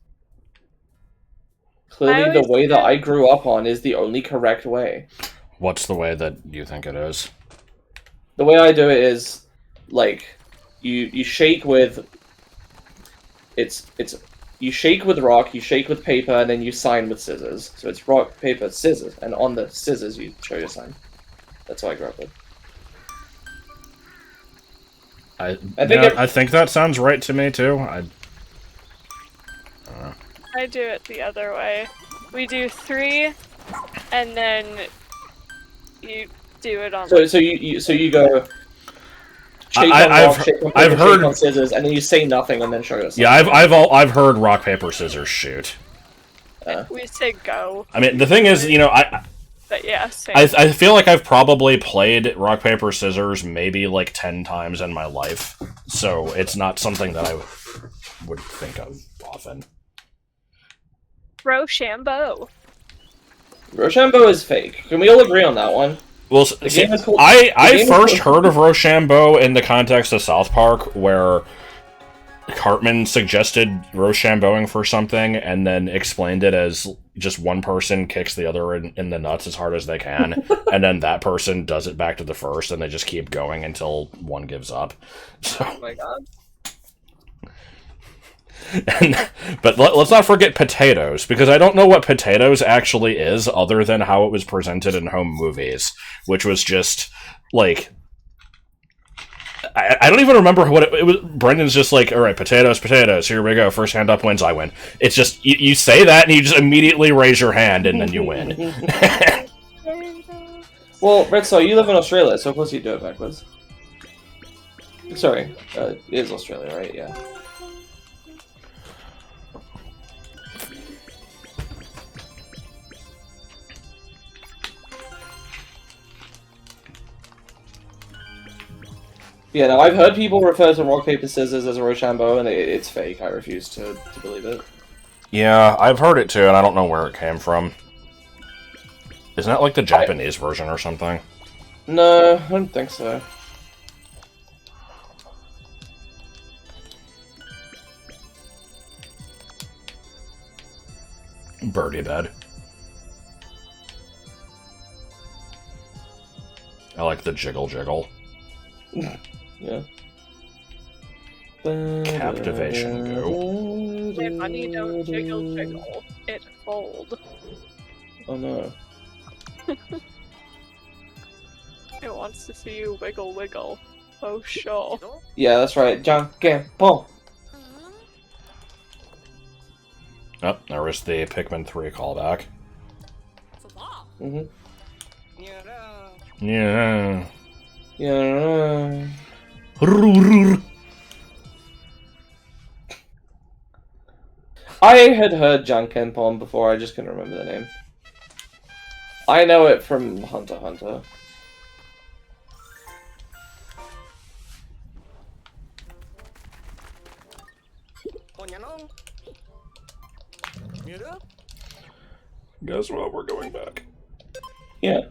B: Clearly, the way that I grew up on is the only correct way.
A: What's the way that you think it is?
B: The way I do it is, like, you shake with... You shake with rock, you shake with paper, and then you sign with scissors. So it's rock, paper, scissors, and on the scissors you show your sign. That's what I grew up with.
A: I think that sounds right to me too. I don't know.
C: I do it the other way. We do 3, and then you do it on.
B: So you go. Shake on rock, shake on paper,
A: I've heard
B: shake on scissors, and then you say nothing, and then show your sign.
A: Yeah, I've heard rock paper scissors shoot.
C: We say go.
A: I mean, the thing is, you know,
C: But yeah, same.
A: I feel like I've probably played rock paper scissors maybe like 10 times in my life, so it's not something that I would think of often.
C: Rochambeau.
B: Rochambeau is fake. Can we all agree on that one?
A: Well, see, I first heard of Rochambeau in the context of South Park, where Cartman suggested Rochambeauing for something, and then explained it as just one person kicks the other in the nuts as hard as they can, and then that person does it back to the first, and they just keep going until one gives up. So,
C: oh my god.
A: But let's not forget potatoes, because I don't know what potatoes actually is, other than how it was presented in home movies, which was just, like... I don't even remember what it was. Brendan's just like, alright, potatoes, here we go, first hand up wins, I win. It's just, you say that, and you just immediately raise your hand, and then you win.
B: Well, Red Star, you live in Australia, so of course you do it backwards. Sorry, it is Australia, right? Yeah. Yeah, no, I've heard people refer to rock, paper, scissors as a Rochambeau, and it's fake. I refuse to believe it.
A: Yeah, I've heard it too, and I don't know where it came from. Isn't that like the Japanese version or something?
B: No, I don't think so.
A: Birdie bed. I like the jiggle jiggle.
B: Yeah.
A: Captivation go.
C: My money don't jiggle jiggle. It fold.
B: Oh no.
C: It wants to see you wiggle wiggle. Oh sure.
B: Yeah, that's right. Jankenpon.
A: Oh, there was the Pikmin 3 callback.
B: Mm-hmm.
A: Yeah.
B: Yeah. I had heard Jankenpon before, I just couldn't remember the name. I know it from Hunter x Hunter.
A: Guess what? We're going back.
B: Yeah.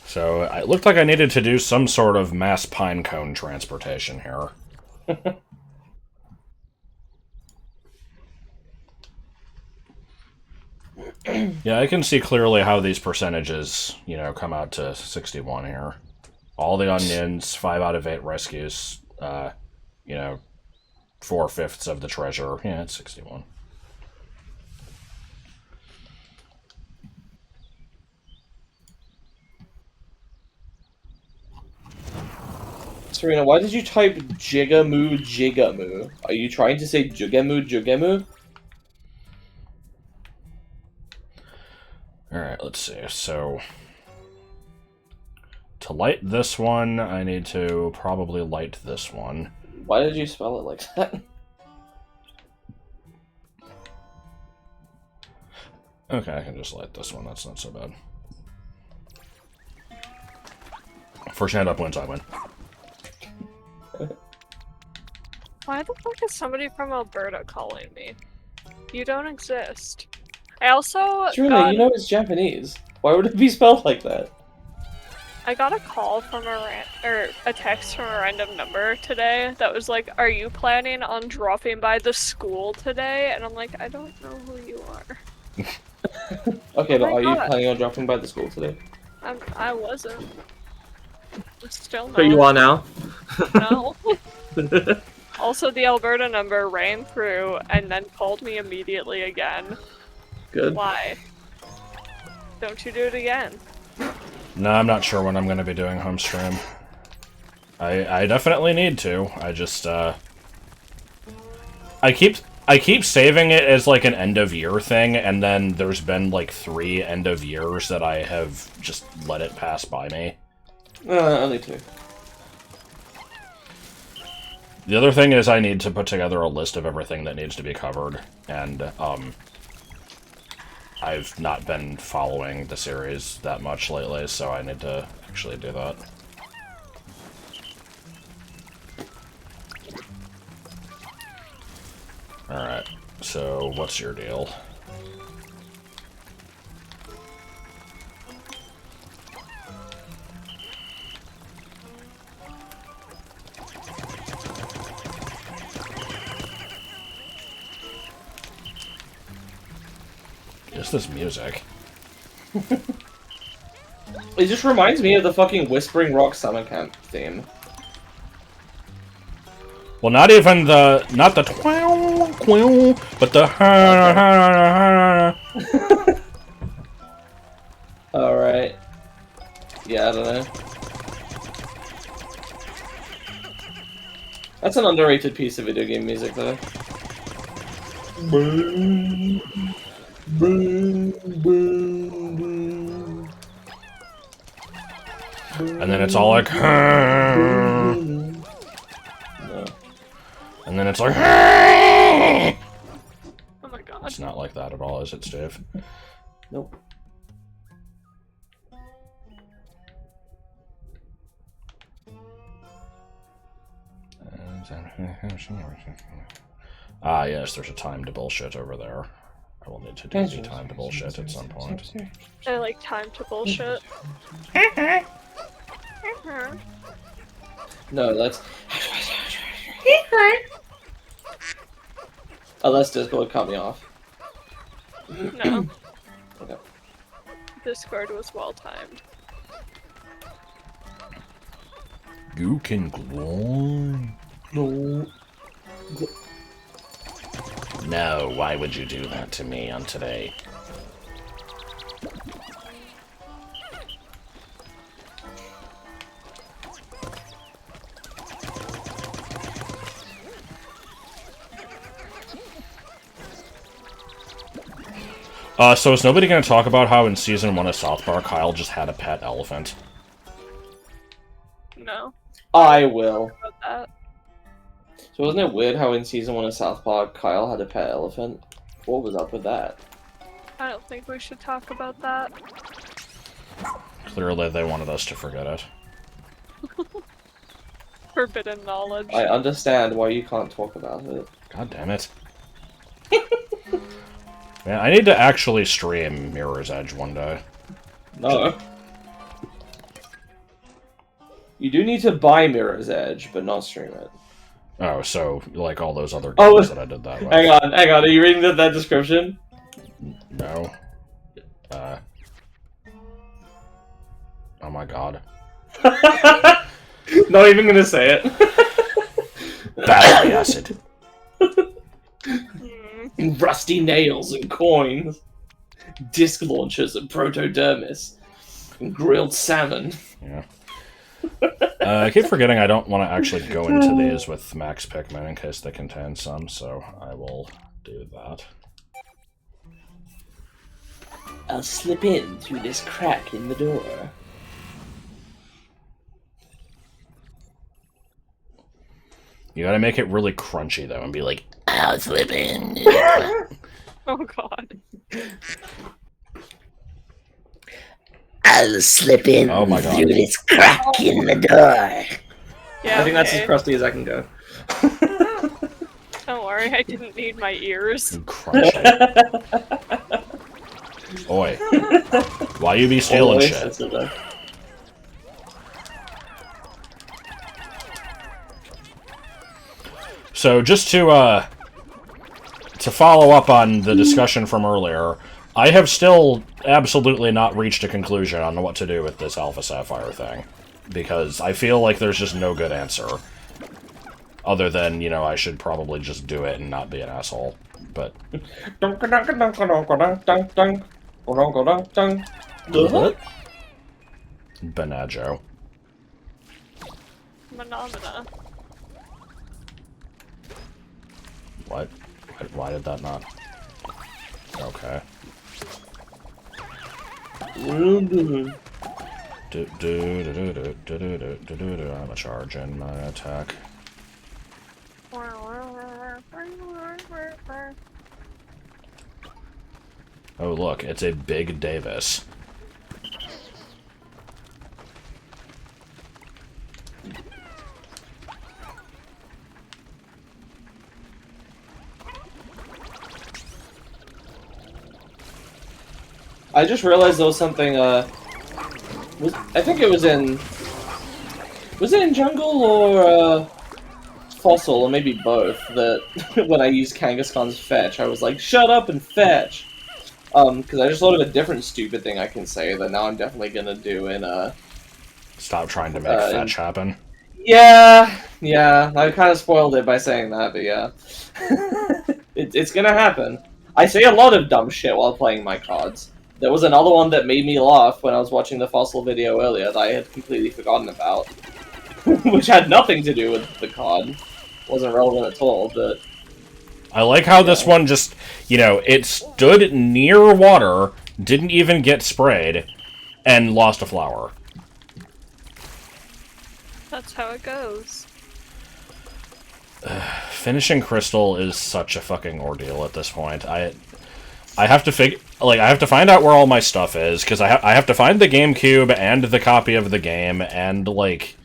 A: So it looked like I needed to do some sort of mass pinecone transportation here. Yeah, I can see clearly how these percentages, come out to 61 here. All the onions, 5 out of 8 rescues, 4/5 of the treasure. Yeah, it's 61.
B: Serena, why did you type Jigamoo Jigamoo? Are you trying to say Jugemu Jugemu?
A: Alright, let's see. So, to light this one, I need to probably light this one.
B: Why did you spell it like that?
A: Okay, I can just light this one. That's not so bad. First hand up wins, I win.
C: Why the fuck is somebody from Alberta calling me? You don't exist. I also
B: Serena, you know it's Japanese. Why would it be spelled like that?
C: I got a call from a text from a random number today that was like, "Are you planning on dropping by the school today?" And I'm like, "I don't know who you are."
B: Okay, but
C: my
B: are you
C: God.
B: planning on dropping by the school today?
C: I wasn't. Still not.
B: But you are now.
C: No. Also, the Alberta number ran through and then called me immediately again.
B: Good.
C: Why? Don't you do it again?
A: No, I'm not sure when I'm going to be doing home stream. I definitely need to. I just, I keep saving it as, like, an end-of-year thing, and then there's been, like, 3 end-of-years that I have just let it pass by me.
B: Only 2.
A: The other thing is I need to put together a list of everything that needs to be covered, and, I've not been following the series that much lately, so I need to actually do that. Alright, so what's your deal? Just this music.
B: It just reminds me of the fucking Whispering Rock Summer Camp theme.
A: Well, not the twang, twang, but the
B: Alright. Yeah, I don't know. That's an underrated piece of video game music, though. Boom, boom, boom, boom.
A: And then it's all like,
B: No.
A: and then it's like,
C: Oh my god.
A: it's not like that at all, is it, Steve?
B: Nope.
A: Ah, yes, there's a time to bullshit over there. I will need to do the time to bullshit at some point.
C: I like time to bullshit.
B: No, that's... Unless Discord cut me off.
C: No.
B: Okay.
C: Discord was well timed.
A: You can glide.
B: No.
A: No, why would you do that to me on today? So is nobody going to talk about how in Season 1 of South Park, Kyle just had a pet elephant?
C: No.
B: I will.
C: About that.
B: So wasn't it weird how in Season 1 of South Park, Kyle had a pet elephant? What was up with that?
C: I don't think we should talk about that.
A: Clearly they wanted us to forget it.
C: Forbidden knowledge.
B: I understand why you can't talk about it.
A: God damn it. Man, I need to actually stream Mirror's Edge one day.
B: No. You do need to buy Mirror's Edge, but not stream it.
A: Oh, so, like all those other
B: Oh,
A: games that I did that with.
B: Hang on. Are you reading that description?
A: No. Oh my god.
B: Not even gonna say it.
A: Battery acid.
B: Rusty nails and coins. Disc launchers and protodermis. And grilled salmon.
A: Yeah. I keep forgetting I don't want to actually go into these with Max Pikmin in case they contain some, so I will do that.
B: I'll slip in through this crack in the door.
A: You gotta make it really crunchy, though, and be like, I'll slip in.
C: Oh god.
D: I'll slip in
A: Oh my God.
D: through this crack in the door.
C: Yeah,
B: I think that's
C: okay.
B: as crusty as I can go.
C: Don't worry, I didn't need my ears.
A: Crunchy. Oi. Why you be stealing
B: Always
A: shit?
B: sensitive.
A: So just to follow up on the discussion from earlier, I have still absolutely not reached a conclusion on what to do with this Alpha Sapphire thing. Because I feel like there's just no good answer. Other than, you know, I should probably just do it and not be an asshole. But... Benajo.
C: Phenomena.
A: What? Why did that not? Okay. I'm a charge in my attack. Oh look, it's a big Davis.
B: I just realized there was something, I think it was in... Was it in Jungle or, Fossil, or maybe both, that when I used Kangaskhan's fetch, I was like, shut up and fetch! Because I just thought of a different stupid thing I can say that now I'm definitely gonna do in,
A: Stop trying to make fetch happen.
B: Yeah, I kind of spoiled it by saying that, but yeah. It's gonna happen. I say a lot of dumb shit while playing my cards. There was another one that made me laugh when I was watching the Fossil video earlier that I had completely forgotten about. Which had nothing to do with the card. Wasn't relevant at all, but...
A: I like how this one just, you know, it stood near water, didn't even get sprayed, and lost a flower.
C: That's how it goes.
A: Finishing Crystal is such a fucking ordeal at this point. I have to I have to find out where all my stuff is, because I have to find the GameCube and the copy of the game and, like,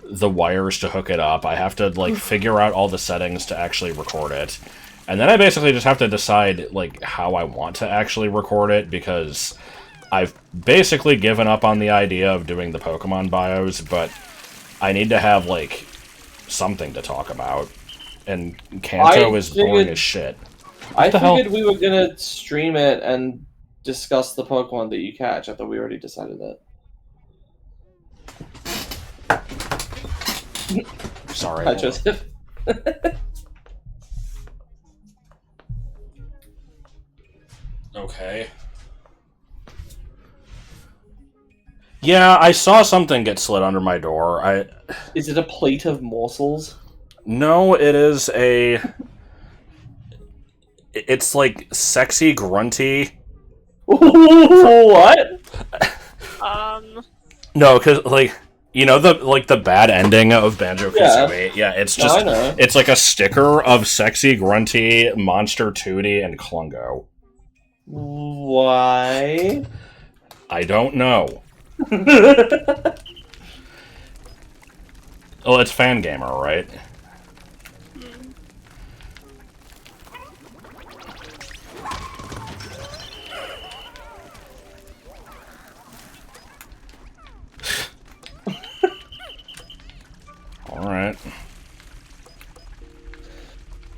A: the wires to hook it up. I have to, like, figure out all the settings to actually record it. And then I basically just have to decide, like, how I want to actually record it, because I've basically given up on the idea of doing the Pokemon bios, but I need to have, like, something to talk about. And Kanto is boring as shit.
B: I
A: the hell?
B: figured we were gonna stream it and discuss the Pokemon that you catch. I thought we already decided that.
A: Sorry.
B: Hi, Joseph.
A: Okay. Yeah, I saw something get slid under my door.
B: Is it a plate of morsels?
A: No, it is a... It's like sexy grunty.
B: What?
A: No, because like the bad ending of Banjo-Kazooie. Yeah, it's just
B: I know.
A: it's like a sticker of sexy grunty, Monster Tootie, and Klungo.
B: Why?
A: I don't know. Well, it's Fangamer, right? Alright.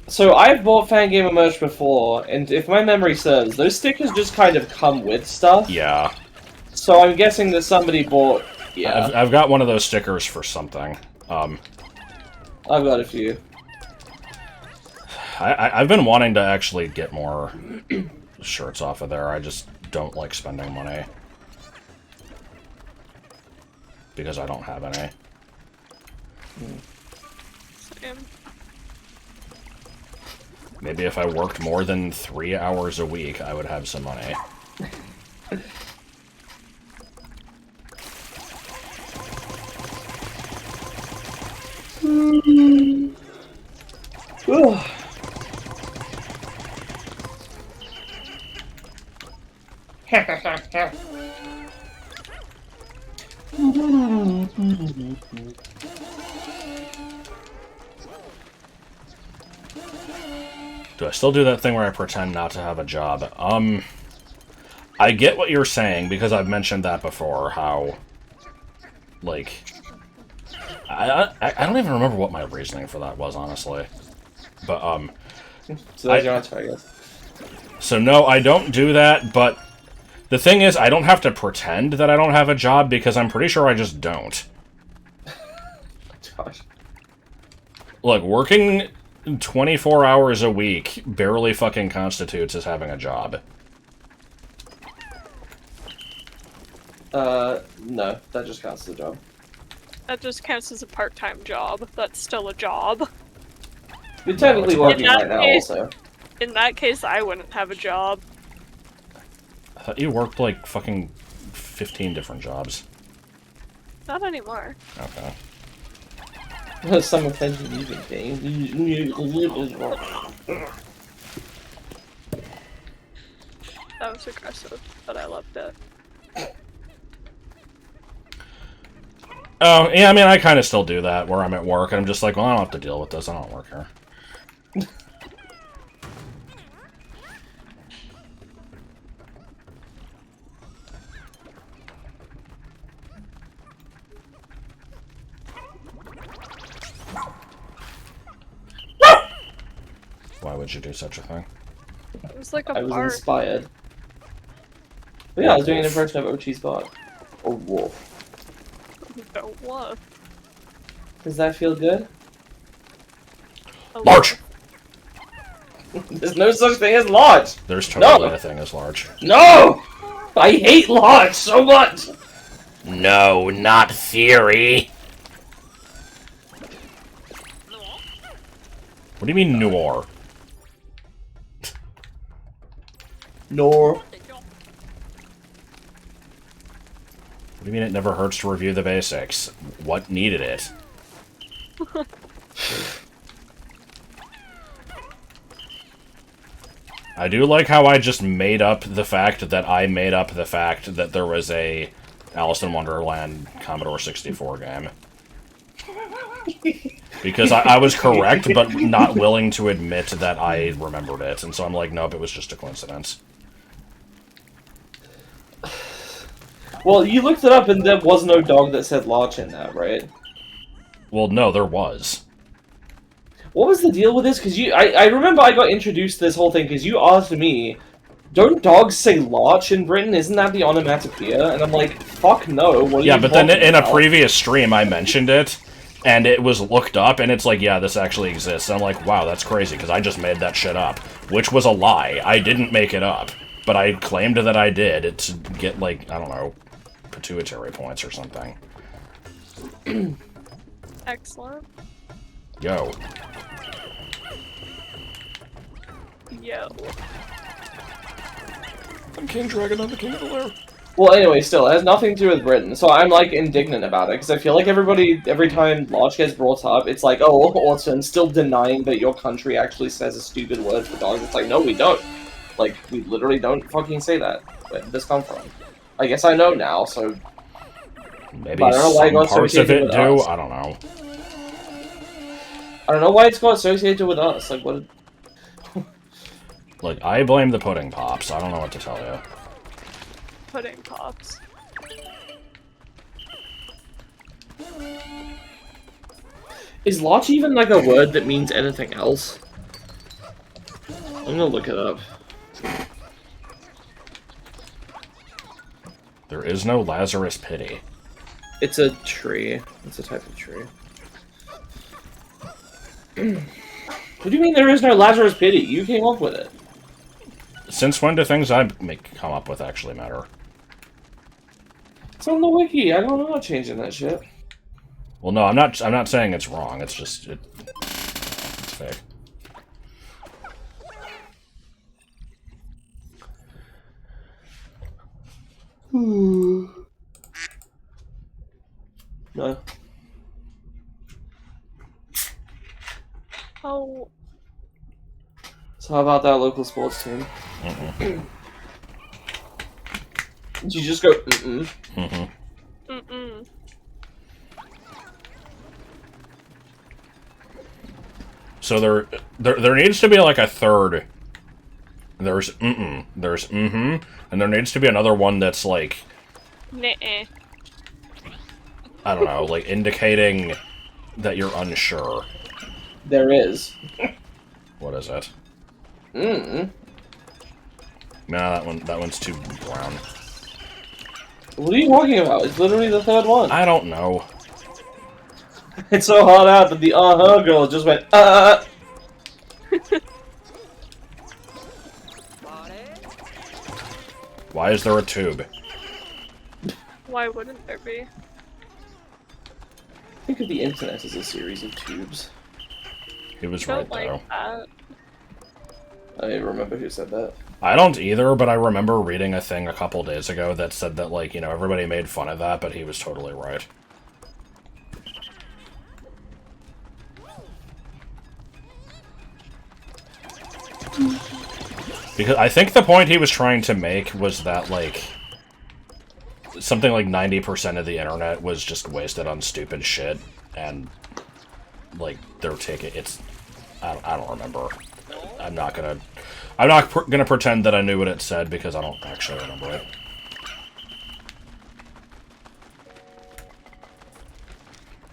B: So I've bought Fangamer merch before, and if my memory serves, those stickers just kind of come with stuff.
A: Yeah.
B: So I'm guessing that somebody bought... Yeah.
A: I've got one of those stickers for something.
B: I've got a few.
A: I've been wanting to actually get more shirts off of there. I just don't like spending money. Because I don't have any.
C: Same.
A: Maybe if I worked more than 3 hours a week, I would have some money. Do I still do that thing where I pretend not to have a job? I get what you're saying, because I've mentioned that before, how, like... I don't even remember what my reasoning for that was, honestly. But,
B: So that's your answer, I guess.
A: So no, I don't do that, but the thing is, I don't have to pretend that I don't have a job, because I'm pretty sure I just don't.
B: Gosh.
A: Look, working 24 hours a week barely fucking constitutes as having a job.
B: No, that just counts as a job.
C: That just counts as a part-time job. That's still a job.
B: You're technically
A: No,
B: working
C: In that
B: right now,
C: case-
B: also.
C: In that case, I wouldn't have a job.
A: I thought you worked like fucking 15 different jobs.
C: Not anymore.
A: Okay.
B: Some offensive even thing.
C: That was aggressive, but I loved it.
A: Oh, yeah, I mean, I kind of still do that where I'm at work, and I'm just like, well, I don't have to deal with this, I don't work here. Why would you do such a thing?
C: It was like a
B: I was
C: bark.
B: inspired. But yeah, I was doing an impression of Ochi's bark. Or wolf.
C: The wolf.
B: Does that feel good?
C: A
A: Large!
B: There's no such thing as large!
A: There's totally
B: No!
A: a thing as large.
B: No! I hate large so much!
A: No, not theory! What do you mean, noir?
B: Nor.
A: What do you mean it never hurts to review the basics? What needed it? I do like how I just made up the fact that I made up the fact that there was a Alice in Wonderland Commodore 64 game. Because I was correct, but not willing to admit that I remembered it, and so I'm like, nope, it was just a coincidence.
B: Well, you looked it up and there was no dog that said large in that, right?
A: Well, no, there was.
B: What was the deal with this? Because I remember I got introduced to this whole thing because you asked me, don't dogs say larch in Britain? Isn't that the onomatopoeia? And I'm like, fuck no, what are
A: Yeah,
B: you
A: but then
B: talking
A: in a
B: about?
A: previous stream I mentioned it, And it was looked up, and it's like, yeah, this actually exists. And I'm like, wow, that's crazy, because I just made that shit up. Which was a lie. I didn't make it up. But I claimed that I did to get, like, I don't know, pituitary points or something.
C: Excellent.
A: Yo.
C: Yo.
A: I'm King Dragon, I'm the king of the lair.
B: Well, anyway, still, it has nothing to do with Britain, so I'm, like, indignant about it, because I feel like everybody, every time Lodge gets brought up, it's like, oh, Orton, still denying that your country actually says a stupid word for dogs. It's like, no, we don't. Like, we literally don't fucking say that. Where did this come from? I guess I know now, so...
A: Maybe some parts of it do,
B: us.
A: I don't know.
B: I don't know why it's got associated with us, like, what...
A: Like, I blame the pudding pops, I don't know what to tell you.
C: Pudding pops.
B: Is Lodge even, like, a word that means anything else? I'm gonna look it up.
A: There is no Lazarus Pity.
B: It's a tree. It's a type of tree. What do you mean there is no Lazarus Pity? You came up with it.
A: Since when do things I come up with actually matter?
B: It's on the wiki. I don't know about changing that shit.
A: Well, no, I'm not saying it's wrong. It's just it's fake.
B: No.
C: Oh.
B: So how about that local sports team? Did you just go mm-mm?
C: Mm-mm.
A: So there needs to be like a third. There's mm-mm, there's mm-hmm, and there needs to be another one that's like,
C: Nuh-uh.
A: I don't know, like indicating that you're unsure.
B: There is.
A: What is it?
B: Mm-mm.
A: Nah, that one's too brown.
B: What are you talking about? It's literally the third one.
A: I don't know.
B: It's so hard out that the uh-huh girl just went,
A: Why is there a tube?
C: Why wouldn't there be?
B: Think of the internet as a series of tubes.
A: He was
C: I
A: right
C: don't like
A: though.
C: that.
B: I don't even remember who said that.
A: I don't either, but I remember reading a thing a couple days ago that said that, like, you know, everybody made fun of that, but he was totally right. Because I think the point he was trying to make was that, like, something like 90% of the internet was just wasted on stupid shit, and, like, they're taking it's... I don't remember. I'm not gonna pretend that I knew what it said, because I don't actually remember it.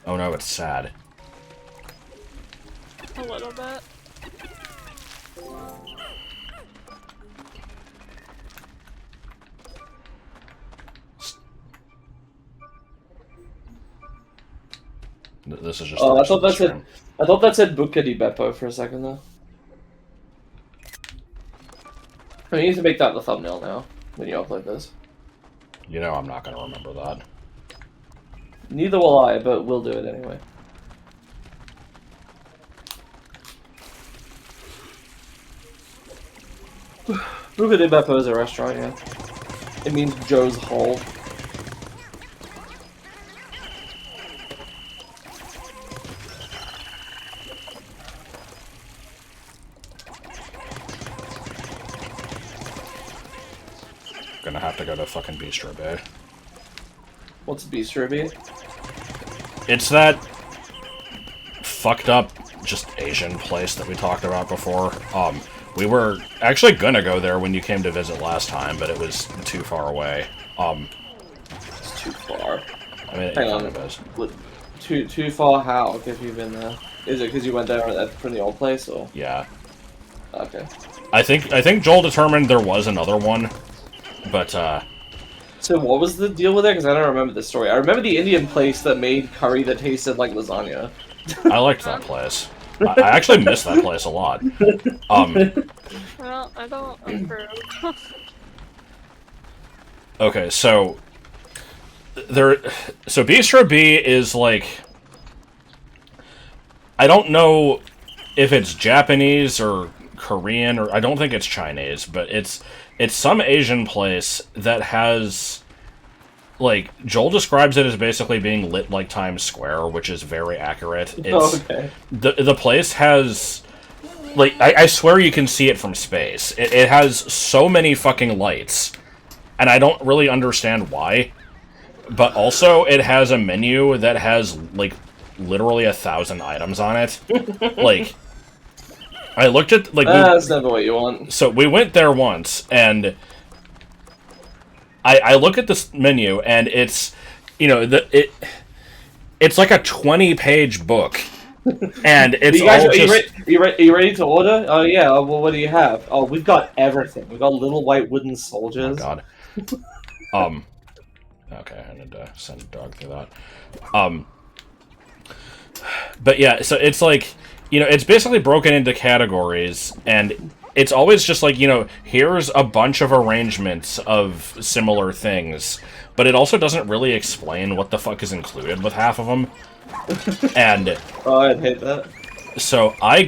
A: Oh no, it's sad.
C: A little bit.
A: This is just.
B: Oh, I thought that said Buca di Beppo for a second though. I need to make that the thumbnail now when you upload this.
A: You know I'm not gonna remember that.
B: Neither will I, but we'll do it anyway. Buca di Beppo is a restaurant, yeah. It means Joe's Hole.
A: Gonna have to go to fucking Bistro Bay.
B: What's Bistro Bay?
A: It's that fucked up, just Asian place that we talked about before. We were actually gonna go there when you came to visit last time, but it was too far away.
B: It's too far.
A: I mean,
B: Hang on.
A: it is.
B: Too far how, if you've been there? Is it because you went there from the old place, or?
A: Yeah.
B: Okay.
A: I think Joel determined there was another one, but,
B: So what was the deal with it? Because I don't remember the story. I remember the Indian place that made curry that tasted like lasagna.
A: I liked that place. I actually miss that place a lot.
C: Well, I don't approve.
A: Okay, so Bistro B is like, I don't know if it's Japanese or Korean, or I don't think it's Chinese, but it's some Asian place that has, like, Joel describes it as basically being lit like Times Square, which is very accurate. It's,
B: okay.
A: The place has, like, I swear you can see it from space. It has so many fucking lights, and I don't really understand why. But also, it has a menu that has, like, literally 1,000 items on it. Like, I looked at, like...
B: That's never what you want.
A: So, we went there once, and I look at this menu, and it's, you know, it's like a 20-page book. And it's all just...
B: Are you ready to order? Oh, yeah. Well, what do you have? Oh, we've got everything. We've got little white wooden soldiers.
A: Oh, God. Okay, I need to send a dog through that. But yeah, so it's like, you know, it's basically broken into categories, and it's always just like, you know, here's a bunch of arrangements of similar things, but it also doesn't really explain what the fuck is included with half of them. And...
B: Oh, I'd hate that.
A: So I'm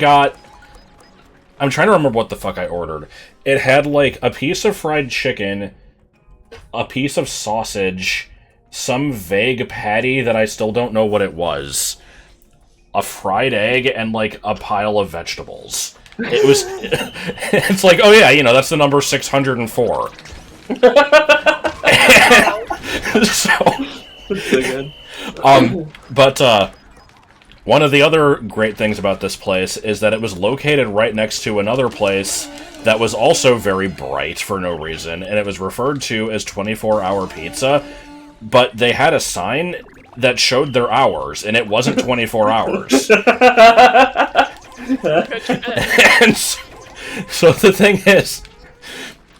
A: trying to remember what the fuck I ordered. It had, like, a piece of fried chicken, a piece of sausage, some vague patty that I still don't know what it was, a fried egg, and, like, a pile of vegetables. It was... It's like, oh yeah, you know, that's the number 604. So...
B: That's so good.
A: But, one of the other great things about this place is that it was located right next to another place that was also very bright for no reason, and it was referred to as 24-hour pizza, but they had a sign that showed their hours, and it wasn't 24 hours. And so the thing is,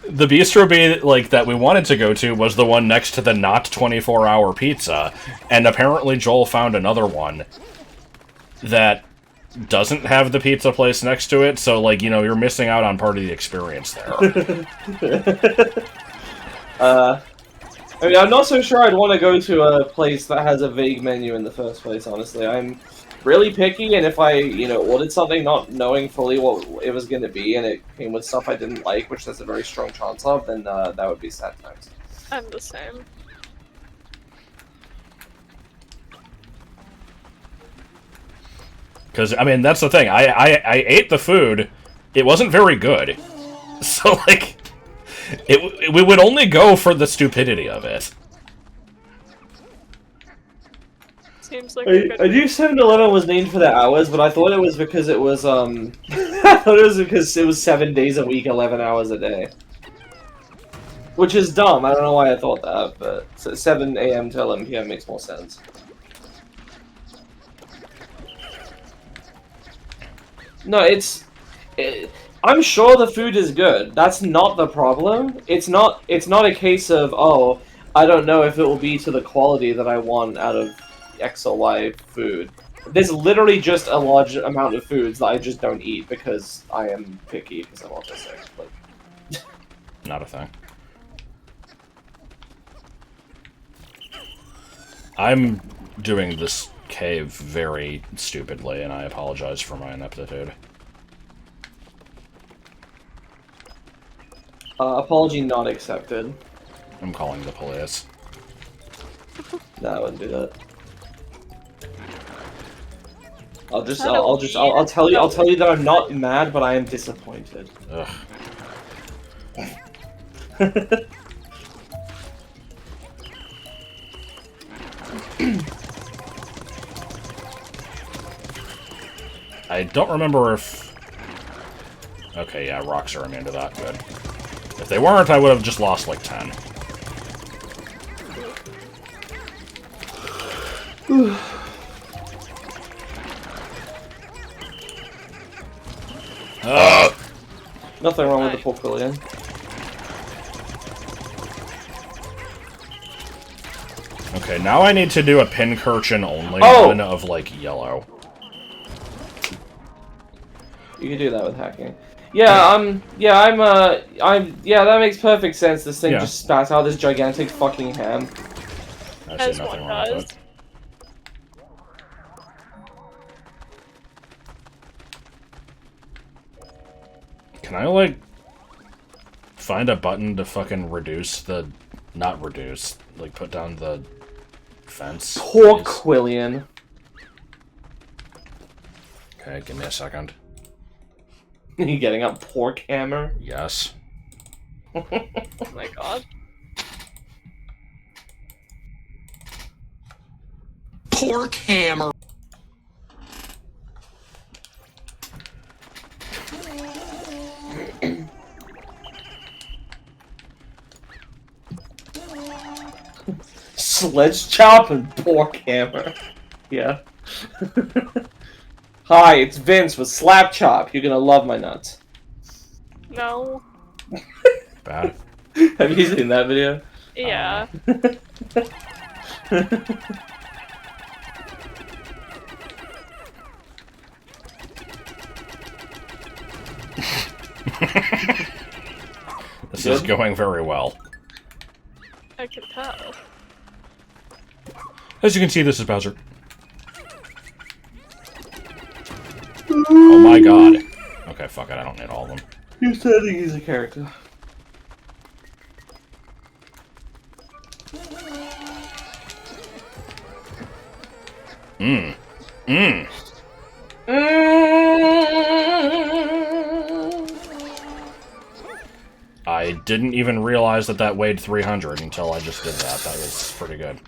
A: the Bistro B, like, that we wanted to go to was the one next to the not 24-hour pizza, and apparently Joel found another one that doesn't have the pizza place next to it, so, like, you know, you're missing out on part of the experience there.
B: I mean, I'm not so sure I'd want to go to a place that has a vague menu in the first place, honestly. I'm really picky, and if I, you know, ordered something not knowing fully what it was going to be, and it came with stuff I didn't like, which there's a very strong chance of, then that would be sad times.
C: I'm the same.
A: Because, I mean, that's the thing. I ate the food. It wasn't very good. So, like, we would only go for the stupidity of it.
C: Seems like
B: I knew 7-Eleven was named for their hours, but I thought it was because it was, I thought it was because it was 7 days a week, 11 hours a day. Which is dumb. I don't know why I thought that, but 7 a.m. to 11 p.m. makes more sense. No, I'm sure the food is good. That's not the problem. It's not a case of, oh, I don't know if it will be to the quality that I want out of X or Y food. There's literally just a large amount of foods that I just don't eat because I am picky because I'm autistic. Like,
A: not a thing. I'm doing this cave very stupidly, and I apologize for my ineptitude.
B: Apology not accepted.
A: I'm calling the police.
B: No, I wouldn't do that. I'll tell you that I'm not mad, but I am disappointed.
A: Ugh. I don't remember if... Okay, yeah, rocks are immune to that. Good. If they weren't, I would have just lost, like, 10.
B: Nothing wrong with the portfolio.
A: Okay, now I need to do a pincurchin only one of, like, yellow.
B: You can do that with hacking. Yeah, yeah, that makes perfect sense. This thing just spat out this gigantic fucking ham.
A: I see nothing wrong with it. Can I, like, find a button to fucking reduce the... Not reduce, like, put down the fence?
B: Poor Quillian.
A: Okay, give me a second.
B: You getting up pork hammer?
A: Yes.
C: Oh my god.
D: Pork hammer.
B: Sledge chop and pork hammer. Yeah. Hi, it's Vince with Slap Chop. You're gonna love my nuts.
C: No.
A: Bad.
B: Have you seen that video?
C: Yeah.
A: This is going very well.
C: I can tell.
A: As you can see, this is Bowser. Oh my god. Okay, fuck it, I don't need all of them.
B: You said he's a character.
A: I didn't even realize that that weighed 300 until I just did that. That was pretty good.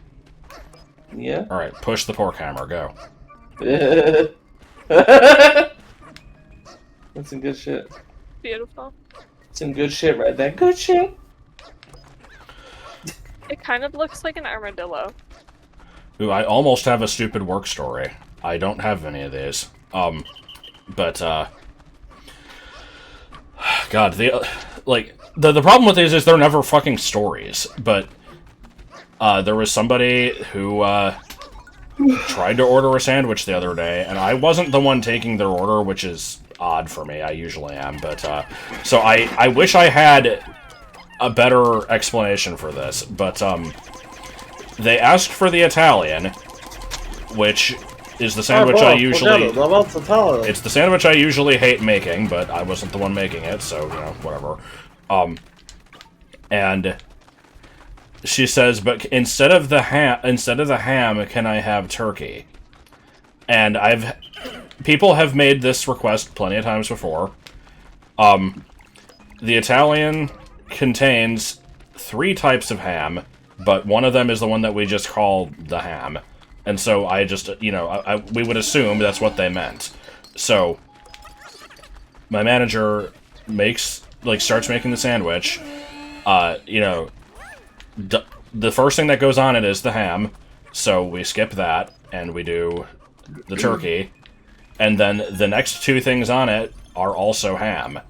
B: Yeah.
A: Alright, push the pork hammer, go.
B: That's some good shit.
C: Beautiful.
B: Some good shit right there. Good shit.
C: It kind of looks like an armadillo.
A: Ooh, I almost have a stupid work story. I don't have any of these. God, the problem with these is they're never fucking stories, but, there was somebody who, tried to order a sandwich the other day, and I wasn't the one taking their order, which is odd for me. I usually am, but, so I wish I had a better explanation for this, but, they asked for the Italian, which is the sandwich I usually... It's the sandwich I usually hate making, but I wasn't the one making it, so, you know, whatever. And she says, but instead of the ham, can I have turkey? And people have made this request plenty of times before. The Italian contains 3 types of ham, but one of them is the one that we just call the ham. And so I just, you know, we would assume that's what they meant. So, my manager starts making the sandwich. You know, the first thing that goes on it is the ham, so we skip that, and we do the turkey. And then the next 2 things on it are also ham.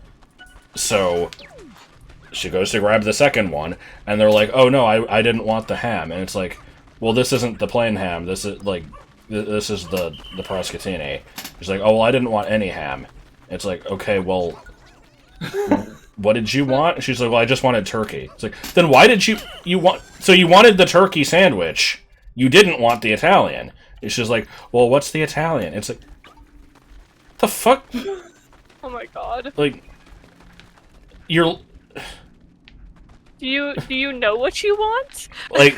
A: So, she goes to grab the second one, and they're like, oh no, I didn't want the ham. And it's like, well, this isn't the plain ham, this is, like, this is the prosciutto. She's like, oh, well, I didn't want any ham. It's like, okay, well, what did you want? She's like, well, I just wanted turkey. It's like, then why did you want... So you wanted the turkey sandwich, you didn't want the Italian. And she's like, well, what's the Italian? It's like, the fuck?
C: Oh my god.
A: Like, you're...
C: Do you know what you want?
A: Like...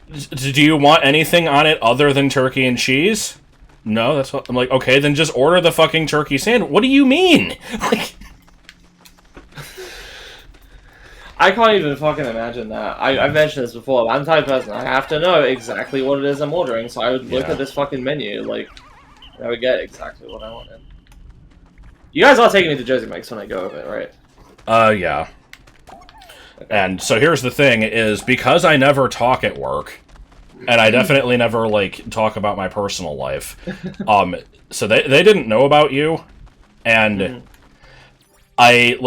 A: Do you want anything on it other than turkey and cheese? No, that's what... I'm like, okay, then just order the fucking turkey sandwich. What do you mean? Like...
B: I can't even fucking imagine that. I've mentioned this before, but I'm the type of person, I have to know exactly what it is I'm ordering, so I would look at this fucking menu, like, and I would get exactly what I wanted. You guys are taking me to Jersey Mike's when I go over it, right?
A: Yeah. And so here's the thing, is because I never talk at work, and I definitely never, like, talk about my personal life, so they didn't know about you, and I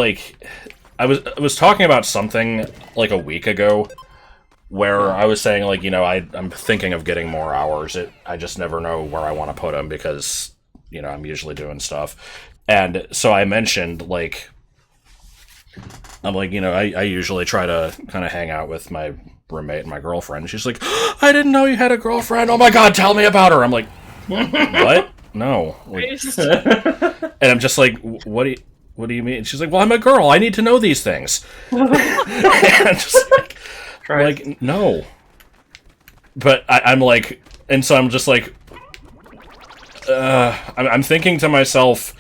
A: was talking about something, like, a week ago, where I was saying, like, I'm thinking of getting more hours. I just never know where I want to put them because, I'm usually doing stuff. And so I mentioned, like, I'm like, I usually try to kind of hang out with my roommate and my girlfriend. She's like, I didn't know you had a girlfriend. Oh my god, tell me about her. I'm like, what? No. Like, and I'm just like, what do you mean? She's like, well, I'm a girl. I need to know these things. And I'm just like, no. But I'm like, and so I'm just like, I'm thinking to myself,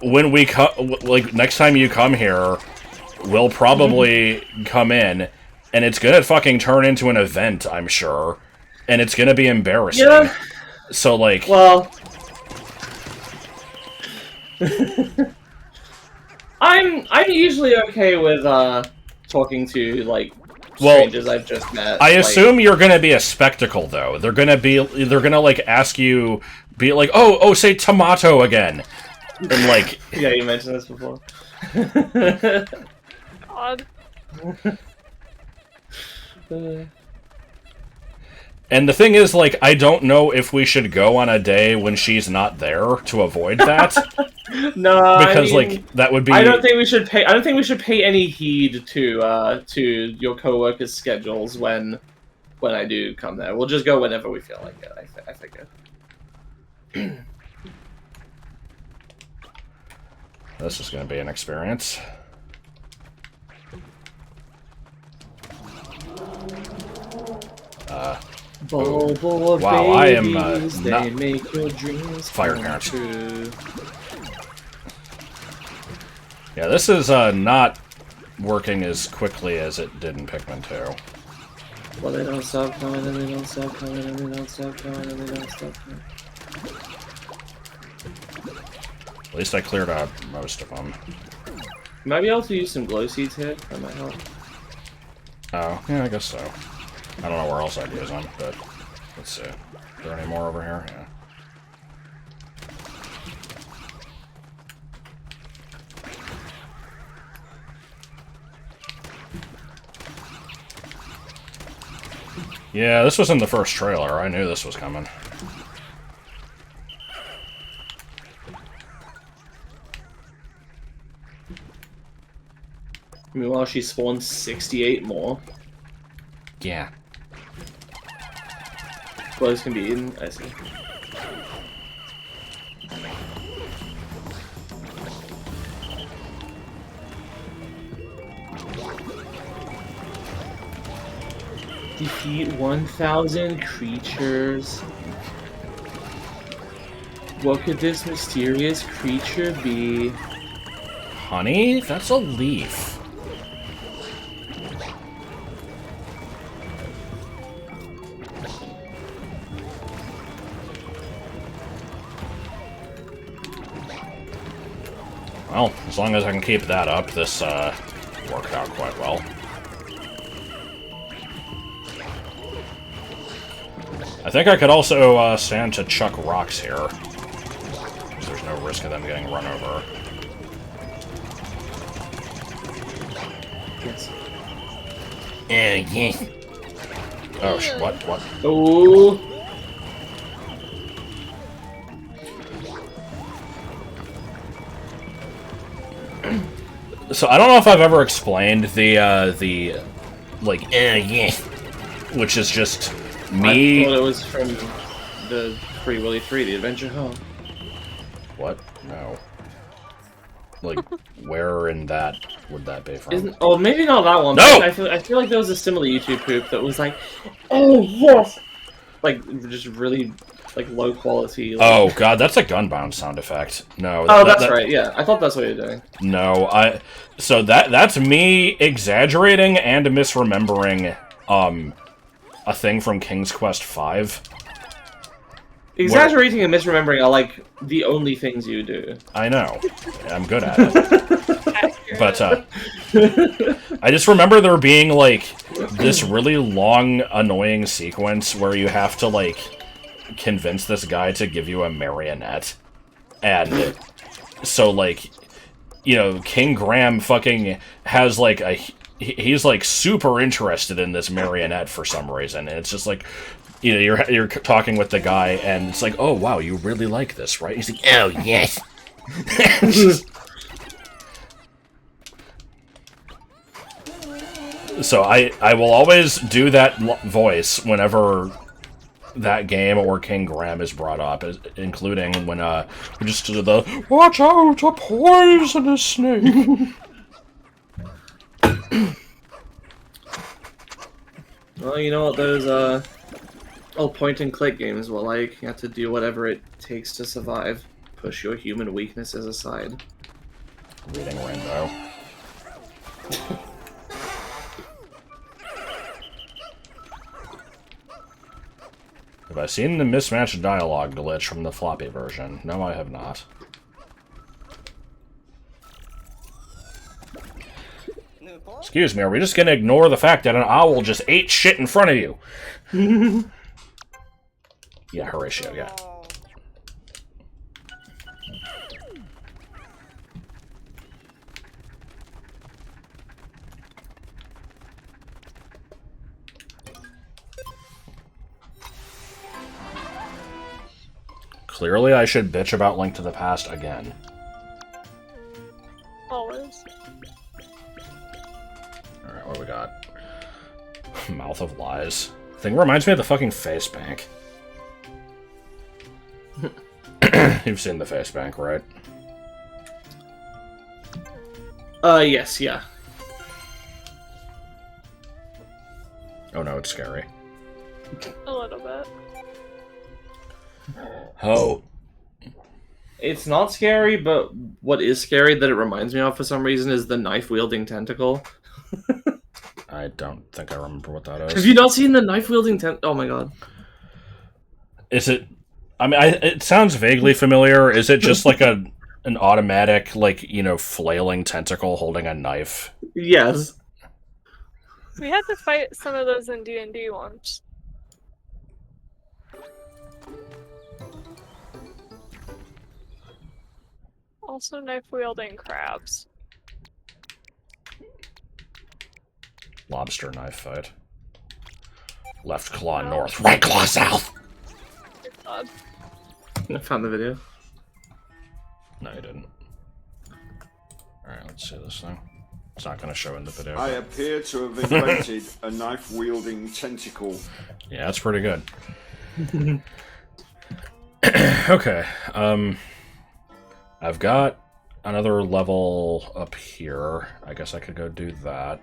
A: when we like next time you come here, we'll probably come in, and it's gonna fucking turn into an event, I'm sure, and it's gonna be embarrassing.
B: Yeah.
A: So like,
B: well, I'm usually okay with talking to like strangers I've just met.
A: I assume you're gonna be a spectacle though. They're gonna like ask you, be like, oh, say tomato again. And like,
B: yeah, you mentioned this before.
C: God.
A: And the thing is, like, I don't know if we should go on a day when she's not there to avoid that.
B: No,
A: because like that would be.
B: I don't think we should pay any heed to your coworkers' schedules when I do come there. We'll just go whenever we feel like it. I figure.
A: This is going to be an experience.
B: Wow,
A: I am
B: they make your dreams
A: fired,
B: come
A: parents.
B: true.
A: Yeah, this is not working as quickly as it did in Pikmin 2.
B: Well, they don't stop coming, and they don't stop coming, and they don't stop coming, and they don't stop coming.
A: At least I cleared out most of them.
B: You might be able to use some glow seeds here. That might help.
A: Oh, yeah, I guess so. I don't know where else I'd use them, but let's see. Is there any more over here? Yeah. Yeah, this was in the first trailer. I knew this was coming.
B: Meanwhile, she spawned 68 more.
A: Yeah.
B: Clothes can be eaten. I see. Defeat 1,000 creatures. What could this mysterious creature be?
A: Honey? That's a leaf. Well, as long as I can keep that up, this worked out quite well. I think I could also stand to chuck rocks here. Because there's no risk of them getting run over.
B: Yes.
A: Yeah. Oh, what?
B: Oh.
A: So I don't know if I've ever explained the like which is just me.
B: I thought it was from the Free Willy 3, the Adventure Home.
A: What? No. Like, where in that would that be from?
B: Oh, maybe not that one.
A: No!
B: But I feel like there was a similar YouTube poop that was like, oh yes, like just really like low quality. Like...
A: Oh god, that's a gunbound sound effect. No.
B: Oh, that's right. Yeah, I thought that's what you're doing.
A: No, so that's me exaggerating and misremembering a thing from King's Quest V.
B: Exaggerating and misremembering are like the only things you do.
A: I know. I'm good at it. But I just remember there being like this really long, annoying sequence where you have to like convince this guy to give you a marionette. And so like, King Graham fucking has like he's like super interested in this marionette for some reason, and it's just like, you know, you're talking with the guy, and it's like, oh wow, you really like this, right? He's like, oh yes. So I will always do that voice whenever that game or King Graham is brought up, including when we just do the "Watch out, a poisonous snake."
B: Well, you know what those old point-and-click games were like. You have to do whatever it takes to survive. Push your human weaknesses aside.
A: Reading Rainbow. Have I seen the mismatched dialogue glitch from the floppy version? No, I have not. Excuse me, are we just gonna ignore the fact that an owl just ate shit in front of you? Yeah, Horatio, yeah. Clearly, I should bitch about Link to the Past again.
C: Always.
A: Alright, what do we got? Mouth of Lies. Thing reminds me of the fucking Face Bank. You've seen the Face Bank, right?
B: Yes, yeah.
A: Oh no, it's scary.
C: A little bit.
A: Oh.
B: It's not scary, but what is scary that it reminds me of for some reason is the knife-wielding tentacle.
A: I don't think I remember what that
B: Have
A: is.
B: you not seen the knife-wielding tentacle? Oh my god.
A: Is it... I mean, it sounds vaguely familiar. Is it just like an automatic, like, you know, flailing tentacle holding a knife?
B: Yes.
C: We had to fight some of those in D&D once. Also knife-wielding crabs.
A: Lobster knife fight. Left claw
C: No.
A: north, right claw south!
C: God.
B: I found the video.
A: No, you didn't. Alright, let's see this thing. It's not going to show in the video.
E: I appear to have invented a knife-wielding tentacle.
A: Yeah, that's pretty good. Okay, I've got another level up here. I guess I could go do that.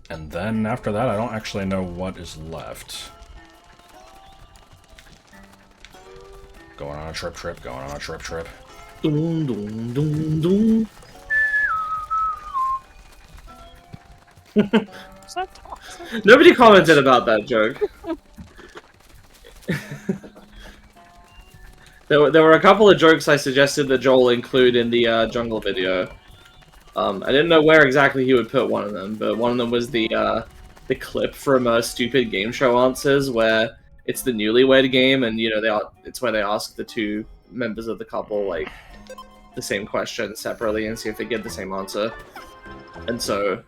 A: And then after that, I don't actually know what is left. Going on a trip, going on a trip.
B: Dun, dun, dun, dun.
C: Is that toxic?
B: Nobody commented about that joke. There were a couple of jokes I suggested that Joel include in the jungle video. I didn't know where exactly he would put one of them, but one of them was the clip from Stupid Game Show Answers, where it's the Newlywed Game, and you know it's where they ask the two members of the couple like the same question separately and see if they get the same answer. And so,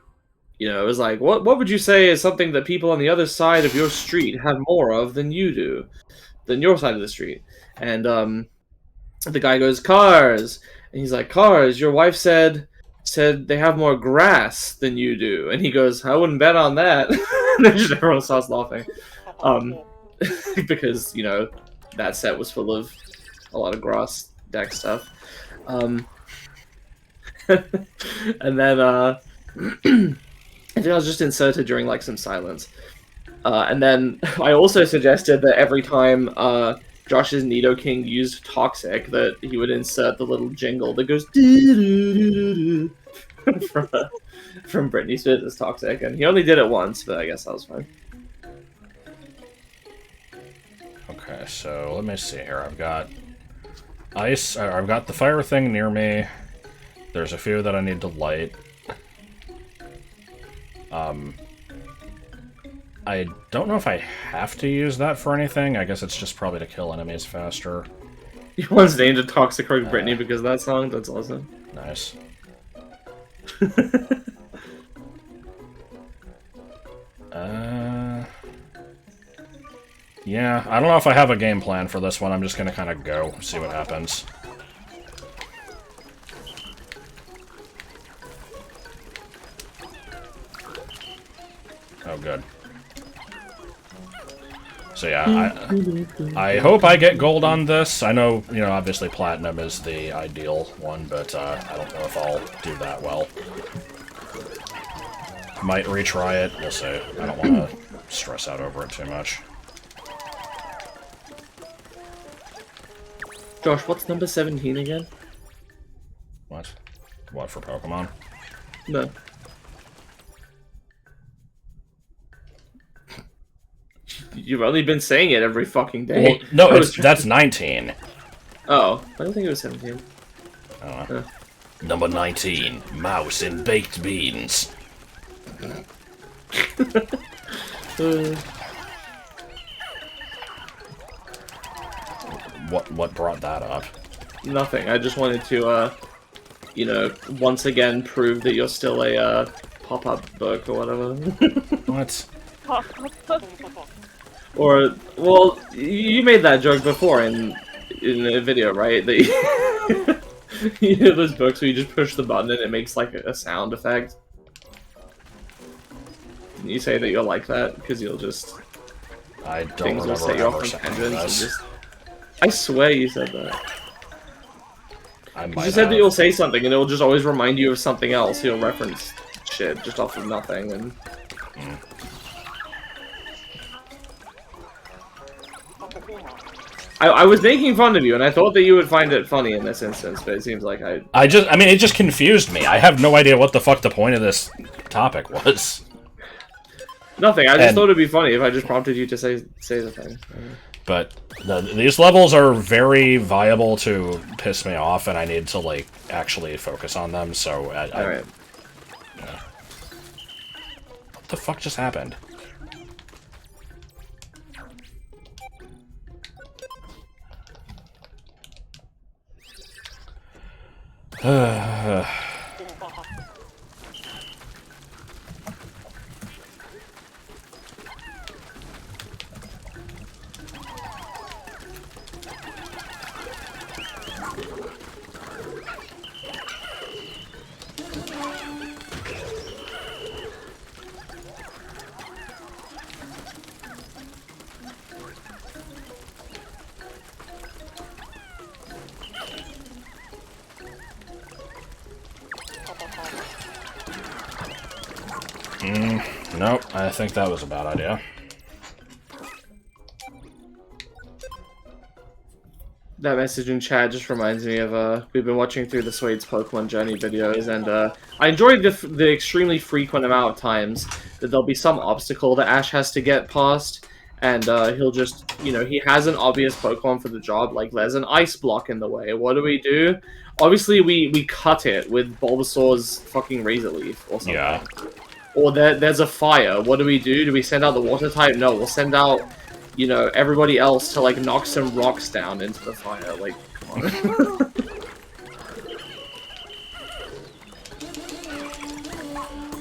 B: you know, it was like, what would you say is something that people on the other side of your street have more of than you do, than your side of the street? And the guy goes, cars, and he's like, cars. Your wife said they have more grass than you do, and he goes, I wouldn't bet on that. And then just everyone starts laughing, because you know that set was full of a lot of grass deck stuff. And then I think I was just inserted during like some silence, and then I also suggested that every time Josh's Nidoking used Toxic, that he would insert the little jingle that goes from Britney Spears' Toxic, and he only did it once, but I guess that was fine.
A: Okay, so let me see here. I've got ice. I've got the fire thing near me. There's a few that I need to light. I don't know if I have to use that for anything. I guess it's just probably to kill enemies faster.
B: He once named a Toxic Rogue Britney because of that song. That's awesome.
A: Nice. Yeah, I don't know if I have a game plan for this one. I'm just gonna kind of go, see what happens. Oh, good. So yeah, I hope I get gold on this. I know, you know, obviously platinum is the ideal one, but I don't know if I'll do that well. Might retry it. We'll see. I don't want to stress out over it too much.
B: Josh, what's number 17 again?
A: What? What for Pokemon?
B: No. You've only been saying it every fucking day.
A: Well, no, that's 19.
B: Oh, I don't think it was 17.
A: I don't know. Number 19, mouse and baked beans. What brought that up?
B: Nothing. I just wanted to, you know, once again prove that you're still a pop-up book or whatever.
A: What?
B: Or, well, you made that joke before in a video, right? That you know those books where you just push the button and it makes like a sound effect. You say that you're like that because you'll just
A: I don't
B: things will
A: remember
B: set you off
A: ever
B: on
A: saying
B: tangents.
A: this.
B: I swear you said that.
A: I
B: You
A: might
B: just said
A: have.
B: that you'll say something and it'll just always remind you of something else. You'll reference shit just off of nothing and. I was making fun of you, and I thought that you would find it funny in this instance, but it seems like I
A: mean, it just confused me. I have no idea what the fuck the point of this topic was.
B: Nothing. I just thought it'd be funny if I just prompted you to say the thing.
A: But these levels are very viable to piss me off, and I need to, like, actually focus on them, so
B: Alright.
A: Yeah. What the fuck just happened? Nope, I think that was a bad idea.
B: That message in chat just reminds me of, we've been watching through the Swade's Pokemon Journey videos, and, I enjoyed the extremely frequent amount of times that there'll be some obstacle that Ash has to get past, and, he'll just, you know, he has an obvious Pokemon for the job, like, there's an ice block in the way. What do? Obviously, we cut it with Bulbasaur's fucking Razor Leaf, or something.
A: Yeah.
B: Or there's a fire. What do? Do we send out the water type? No, we'll send out, you know, everybody else to, like, knock some rocks down into the fire. Like, come on.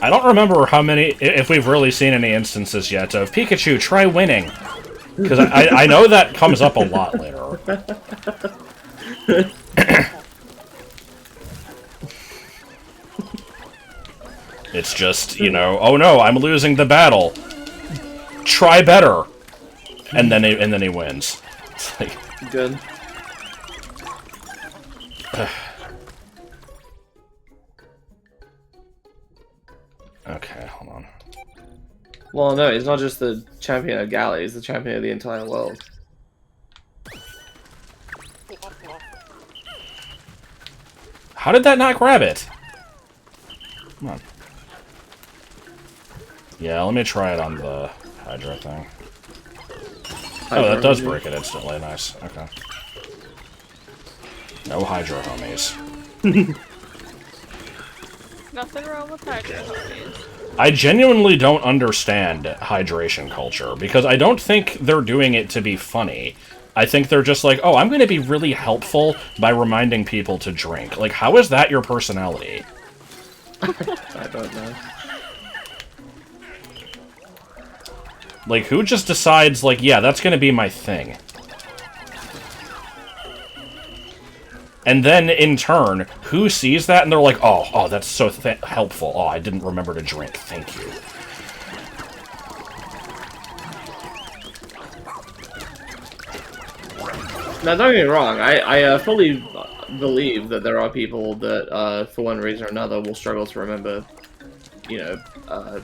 A: I don't remember how many, if we've really seen any instances yet of Pikachu, try winning. Because I know that comes up a lot later. It's just, you know, oh no, I'm losing the battle. Try better. And then he wins. It's like,
B: Good.
A: okay, hold on.
B: Well, no, he's not just the champion of Galar, he's the champion of the entire world.
A: How did that not grab it? Come on. Yeah, let me try it on the Hydra thing. Oh, that does break it instantly. Nice. Okay. No Hydra homies.
C: Nothing wrong with Hydra homies.
A: I genuinely don't understand hydration culture, because I don't think they're doing it to be funny. I think they're just like, oh, I'm going to be really helpful by reminding people to drink. Like, how is that your personality?
B: I don't know.
A: Like, who just decides, like, yeah, that's gonna be my thing? And then, in turn, who sees that and they're like, oh, that's so helpful. Oh, I didn't remember to drink. Thank you.
B: Now, don't get me wrong. I fully believe that there are people that, for one reason or another, will struggle to remember, you know,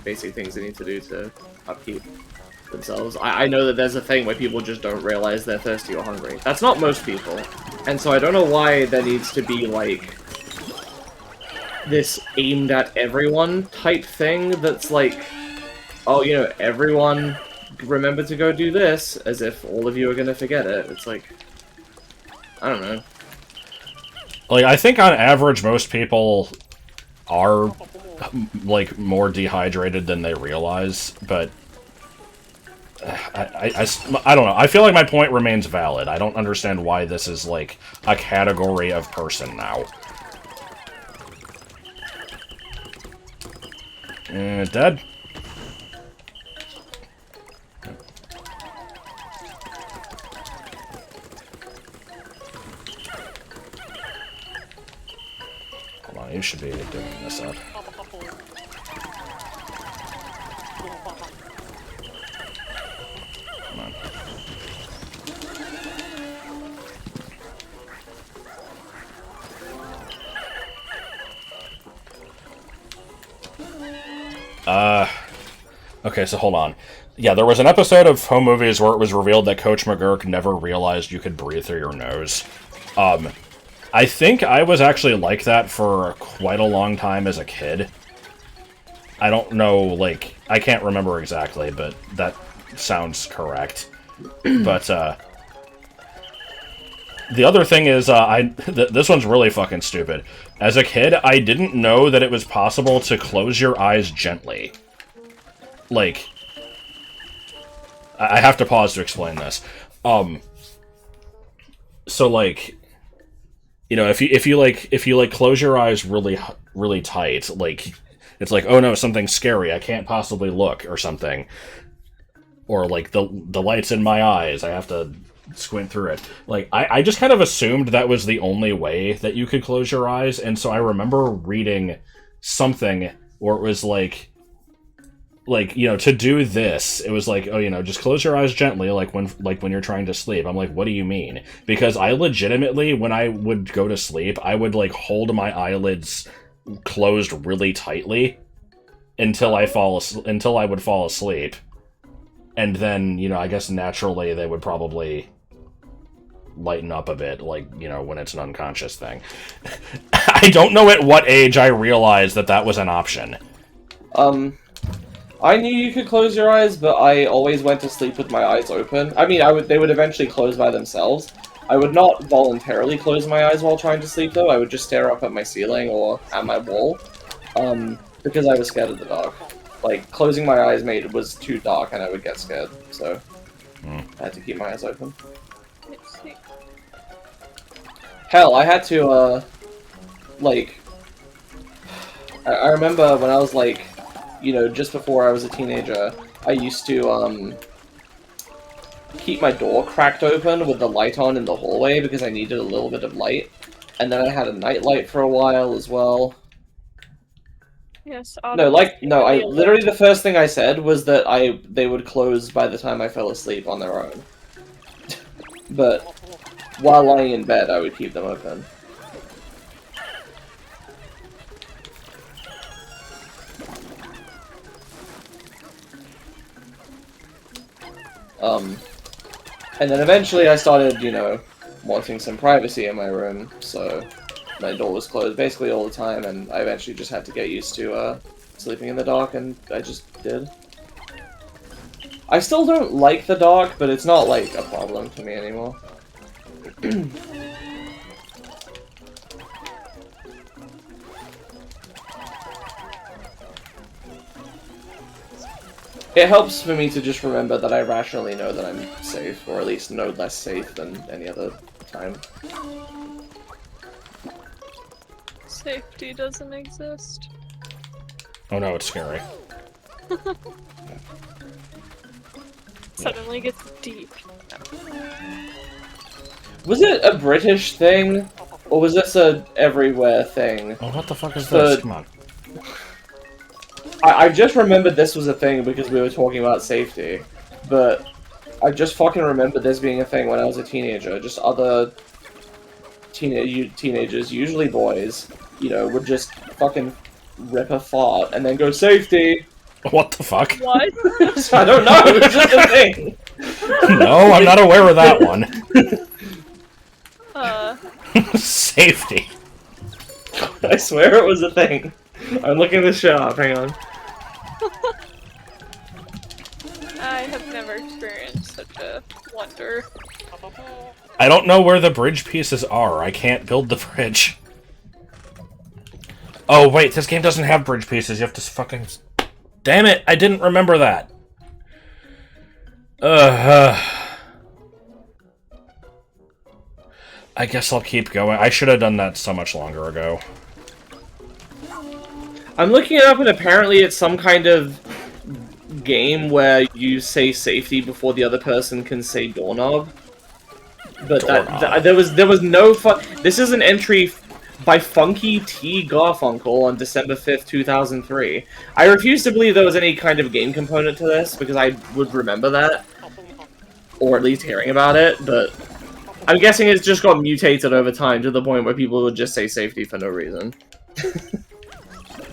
B: basic things they need to do to upkeep themselves. I know that there's a thing where people just don't realize they're thirsty or hungry. That's not most people. And so I don't know why there needs to be, like, this aimed at everyone type thing that's like, oh, you know, everyone remember to go do this, as if all of you are gonna forget it. It's like, I don't know.
A: Like, I think on average most people are, like, more dehydrated than they realize, but I don't know. I feel like my point remains valid. I don't understand why this is, like, a category of person now. Dead? Hold on, you should be doing this up. Come on. Okay, so hold on. Yeah, there was an episode of Home Movies where it was revealed that Coach McGurk never realized you could breathe through your nose. I think I was actually like that for quite a long time as a kid. I don't know, like, I can't remember exactly, but that sounds correct. But, the other thing is, this one's really fucking stupid. As a kid, I didn't know that it was possible to close your eyes gently. Like, I have to pause to explain this. So, like, you know, if you close your eyes really tight, like, it's like, oh no, something's scary, I can't possibly look, or something. Or, like, the light's in my eyes, I have to squint through it. Like, I just kind of assumed that was the only way that you could close your eyes, and so I remember reading something where it was like, you know, to do this, it was like, oh, you know, just close your eyes gently, like when you're trying to sleep. I'm like, what do you mean? Because I legitimately, when I would go to sleep, I would, like, hold my eyelids closed really tightly until I would fall asleep. And then, you know, I guess naturally they would probably lighten up a bit, like, you know, when it's an unconscious thing. I don't know at what age I realized that that was an option.
B: I knew you could close your eyes, but I always went to sleep with my eyes open. I mean, they would eventually close by themselves. I would not voluntarily close my eyes while trying to sleep, though. I would just stare up at my ceiling or at my wall, because I was scared of the dark. Like, closing my eyes was too dark and I would get scared, so I had to keep my eyes open. Hell, I had to, like, I remember when I was, like, you know, just before I was a teenager, I used to, keep my door cracked open with the light on in the hallway because I needed a little bit of light. And then I had a nightlight for a while as well.
C: Yes.
B: Literally the first thing I said was that they would close by the time I fell asleep on their own. But while lying in bed, I would keep them open. And then eventually I started, you know, wanting some privacy in my room, so my door was closed basically all the time, and I eventually just had to get used to, sleeping in the dark, and I just did. I still don't like the dark, but it's not, like, a problem for me anymore. It helps for me to just remember that I rationally know that I'm safe, or at least no less safe than any other time.
C: Safety doesn't exist.
A: Oh no, it's scary.
C: Suddenly gets deep.
B: Was it a British thing, or was this a everywhere thing?
A: Oh, what the fuck is this?
B: But-
A: Come on.
B: I just remembered this was a thing because we were talking about safety, but I just fucking remembered this being a thing when I was a teenager. Just other teenagers, usually boys, you know, would just fucking rip a fart and then go safety.
A: What the fuck?
C: What?
B: I don't know. It was just a thing.
A: No, I'm not aware of that one. Safety.
B: I swear it was a thing. I'm looking this shit up. Hang on.
C: I have never experienced such a wonder.
A: I don't know where the bridge pieces are. I can't build the bridge. Oh, wait, this game doesn't have bridge pieces. You have to fucking... Damn it, I didn't remember that. I guess I'll keep going. I should have done that so much longer ago.
B: I'm looking it up, and apparently it's some kind of game where you say safety before the other person can say doorknob. But there was no fun. This is an entry by Funky T. Garfunkel on December 5th, 2003. I refuse to believe there was any kind of game component to this, because I would remember that. Or at least hearing about it, but I'm guessing it's just got mutated over time to the point where people would just say safety for no reason.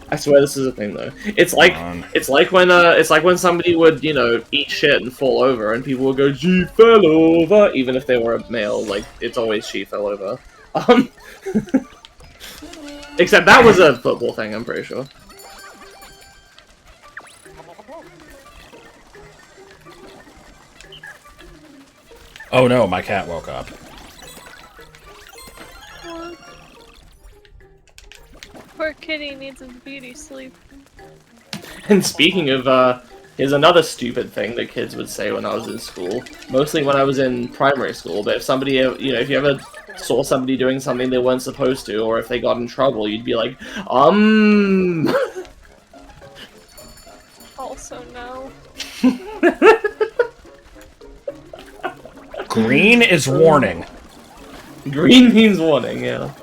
B: I swear this is a thing though. It's like when somebody would, you know, eat shit and fall over and people would go, "She fell over," even if they were a male, like it's always "she fell over." Except that was a football thing, I'm pretty sure.
A: Oh no, my cat woke up.
C: Poor kitty needs his beauty sleep.
B: And speaking of, here's another stupid thing that kids would say when I was in school. Mostly when I was in primary school, but if somebody, you know, if you ever saw somebody doing something they weren't supposed to, or if they got in trouble, you'd be like,
C: Also, no.
A: Green is warning.
B: Green means warning, yeah.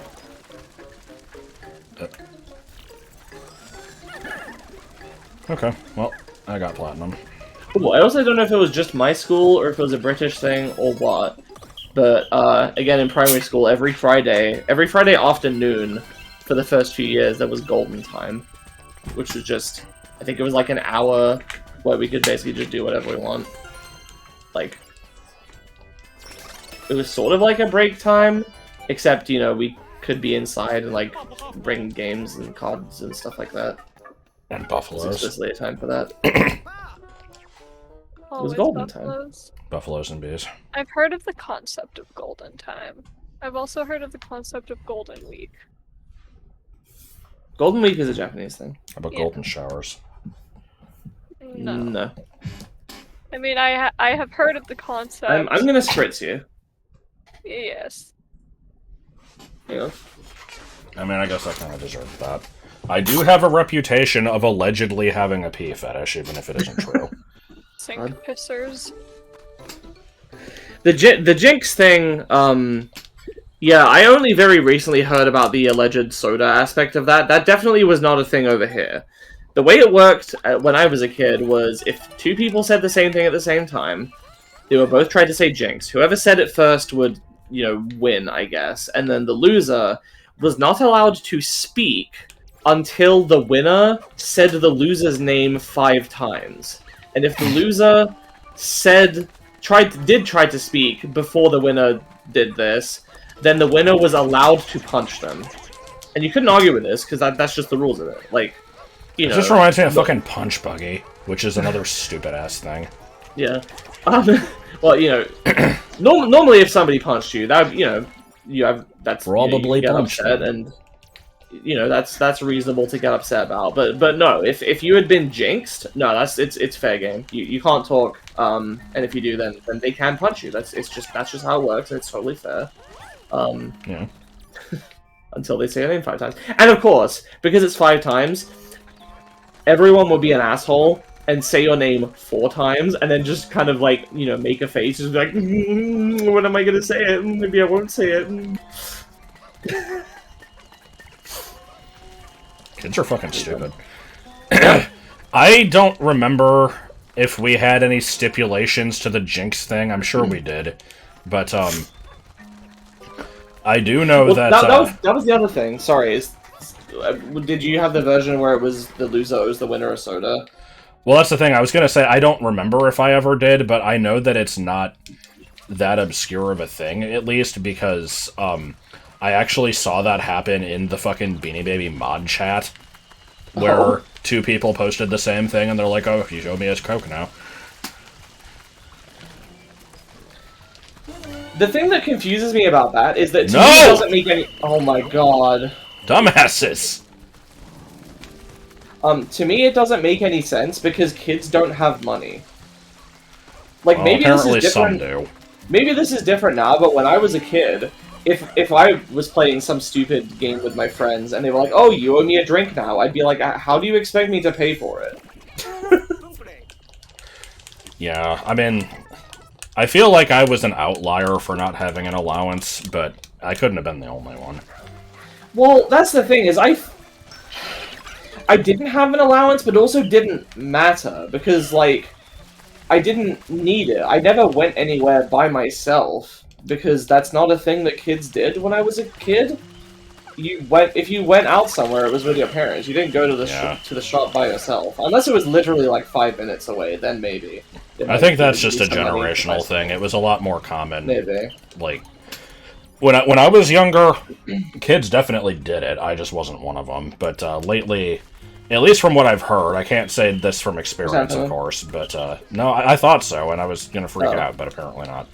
A: Okay, well, I got platinum.
B: Ooh, I also don't know if it was just my school, or if it was a British thing, or what. But, again, in primary school, every Friday afternoon, for the first few years, there was golden time. Which was just, I think it was like an hour where we could basically just do whatever we want. Like, it was sort of like a break time, except, you know, we could be inside and, like, bring games and cards and stuff like that.
A: And
B: There's
A: buffaloes.
B: explicitly a time for that. It was golden time.
A: Buffaloes and bees.
C: I've heard of the concept of golden time. I've also heard of the concept of golden week.
B: Golden Week is a Japanese thing.
A: How about
C: Yeah.
A: golden showers?
C: No. I mean, I have heard of the concept.
B: I'm gonna spritz you.
C: Yes.
B: Hang on.
A: I mean, I guess I kind of deserve that. I do have a reputation of allegedly having a pee fetish, even if it isn't true.
C: Sink pissers.
B: The Jinx thing, yeah, I only very recently heard about the alleged soda aspect of that. That definitely was not a thing over here. The way it worked when I was a kid was if two people said the same thing at the same time, they were both trying to say Jinx. Whoever said it first would, you know, win, I guess. And then the loser was not allowed to speak until the winner said the loser's name 5 times. And if the loser did try to speak before the winner did this, then the winner was allowed to punch them. And you couldn't argue with this, because that's just the rules of it. Like, you know...
A: This reminds me of fucking Punch Buggy, which is another stupid-ass thing.
B: Yeah. Well, you know, normally if somebody punched you, that, you know, you have... That's...
A: Probably
B: you get
A: punched
B: upset,
A: them.
B: and... You know, that's reasonable to get upset about. But no, if you had been jinxed, no, it's fair game. You can't talk, and if you do, then they can punch you. That's just how it works, and it's totally fair.
A: Yeah.
B: Until they say your name 5 times. And of course, because it's 5 times, everyone would be an asshole and say your name 4 times, and then just kind of like, you know, make a face, just be like, when am I gonna say it? Maybe I won't say it.
A: Kids are fucking stupid. I don't remember if we had any stipulations to the Jinx thing. I'm sure we did. But, I do know that
B: was the other thing. Sorry, did you have the version where it was the loser owes the winner a soda?
A: Well, that's the thing. I was going to say, I don't remember if I ever did, but I know that it's not that obscure of a thing, at least, because, I actually saw that happen in the fucking Beanie Baby mod chat, where 2 people posted the same thing, and they're like, oh, you showed me a Coke now.
B: The thing that confuses me about that is that to me it doesn't make any... Oh my god.
A: Dumbasses!
B: To me it doesn't make any sense because kids don't have money. Like,
A: well,
B: maybe this is different...
A: some do.
B: Maybe this is different now, but when I was a kid, if I was playing some stupid game with my friends and they were like, oh, you owe me a drink now, I'd be like, how do you expect me to pay for it?
A: Yeah, I mean, I feel like I was an outlier for not having an allowance, but I couldn't have been the only one.
B: Well, that's the thing, is I didn't have an allowance, but also didn't matter, because, like, I didn't need it. I never went anywhere by myself, because that's not a thing that kids did when I was a kid. If you went out somewhere, it was with your parents. You didn't go to the shop by yourself. Unless it was literally, like, 5 minutes away, then maybe.
A: I think that's just a generational thing. It was a lot more common.
B: Maybe.
A: Like, when I was younger, kids definitely did it. I just wasn't one of them. But lately, at least from what I've heard, I can't say this from experience, of course, but no, I thought so, and I was gonna freak out, but apparently not.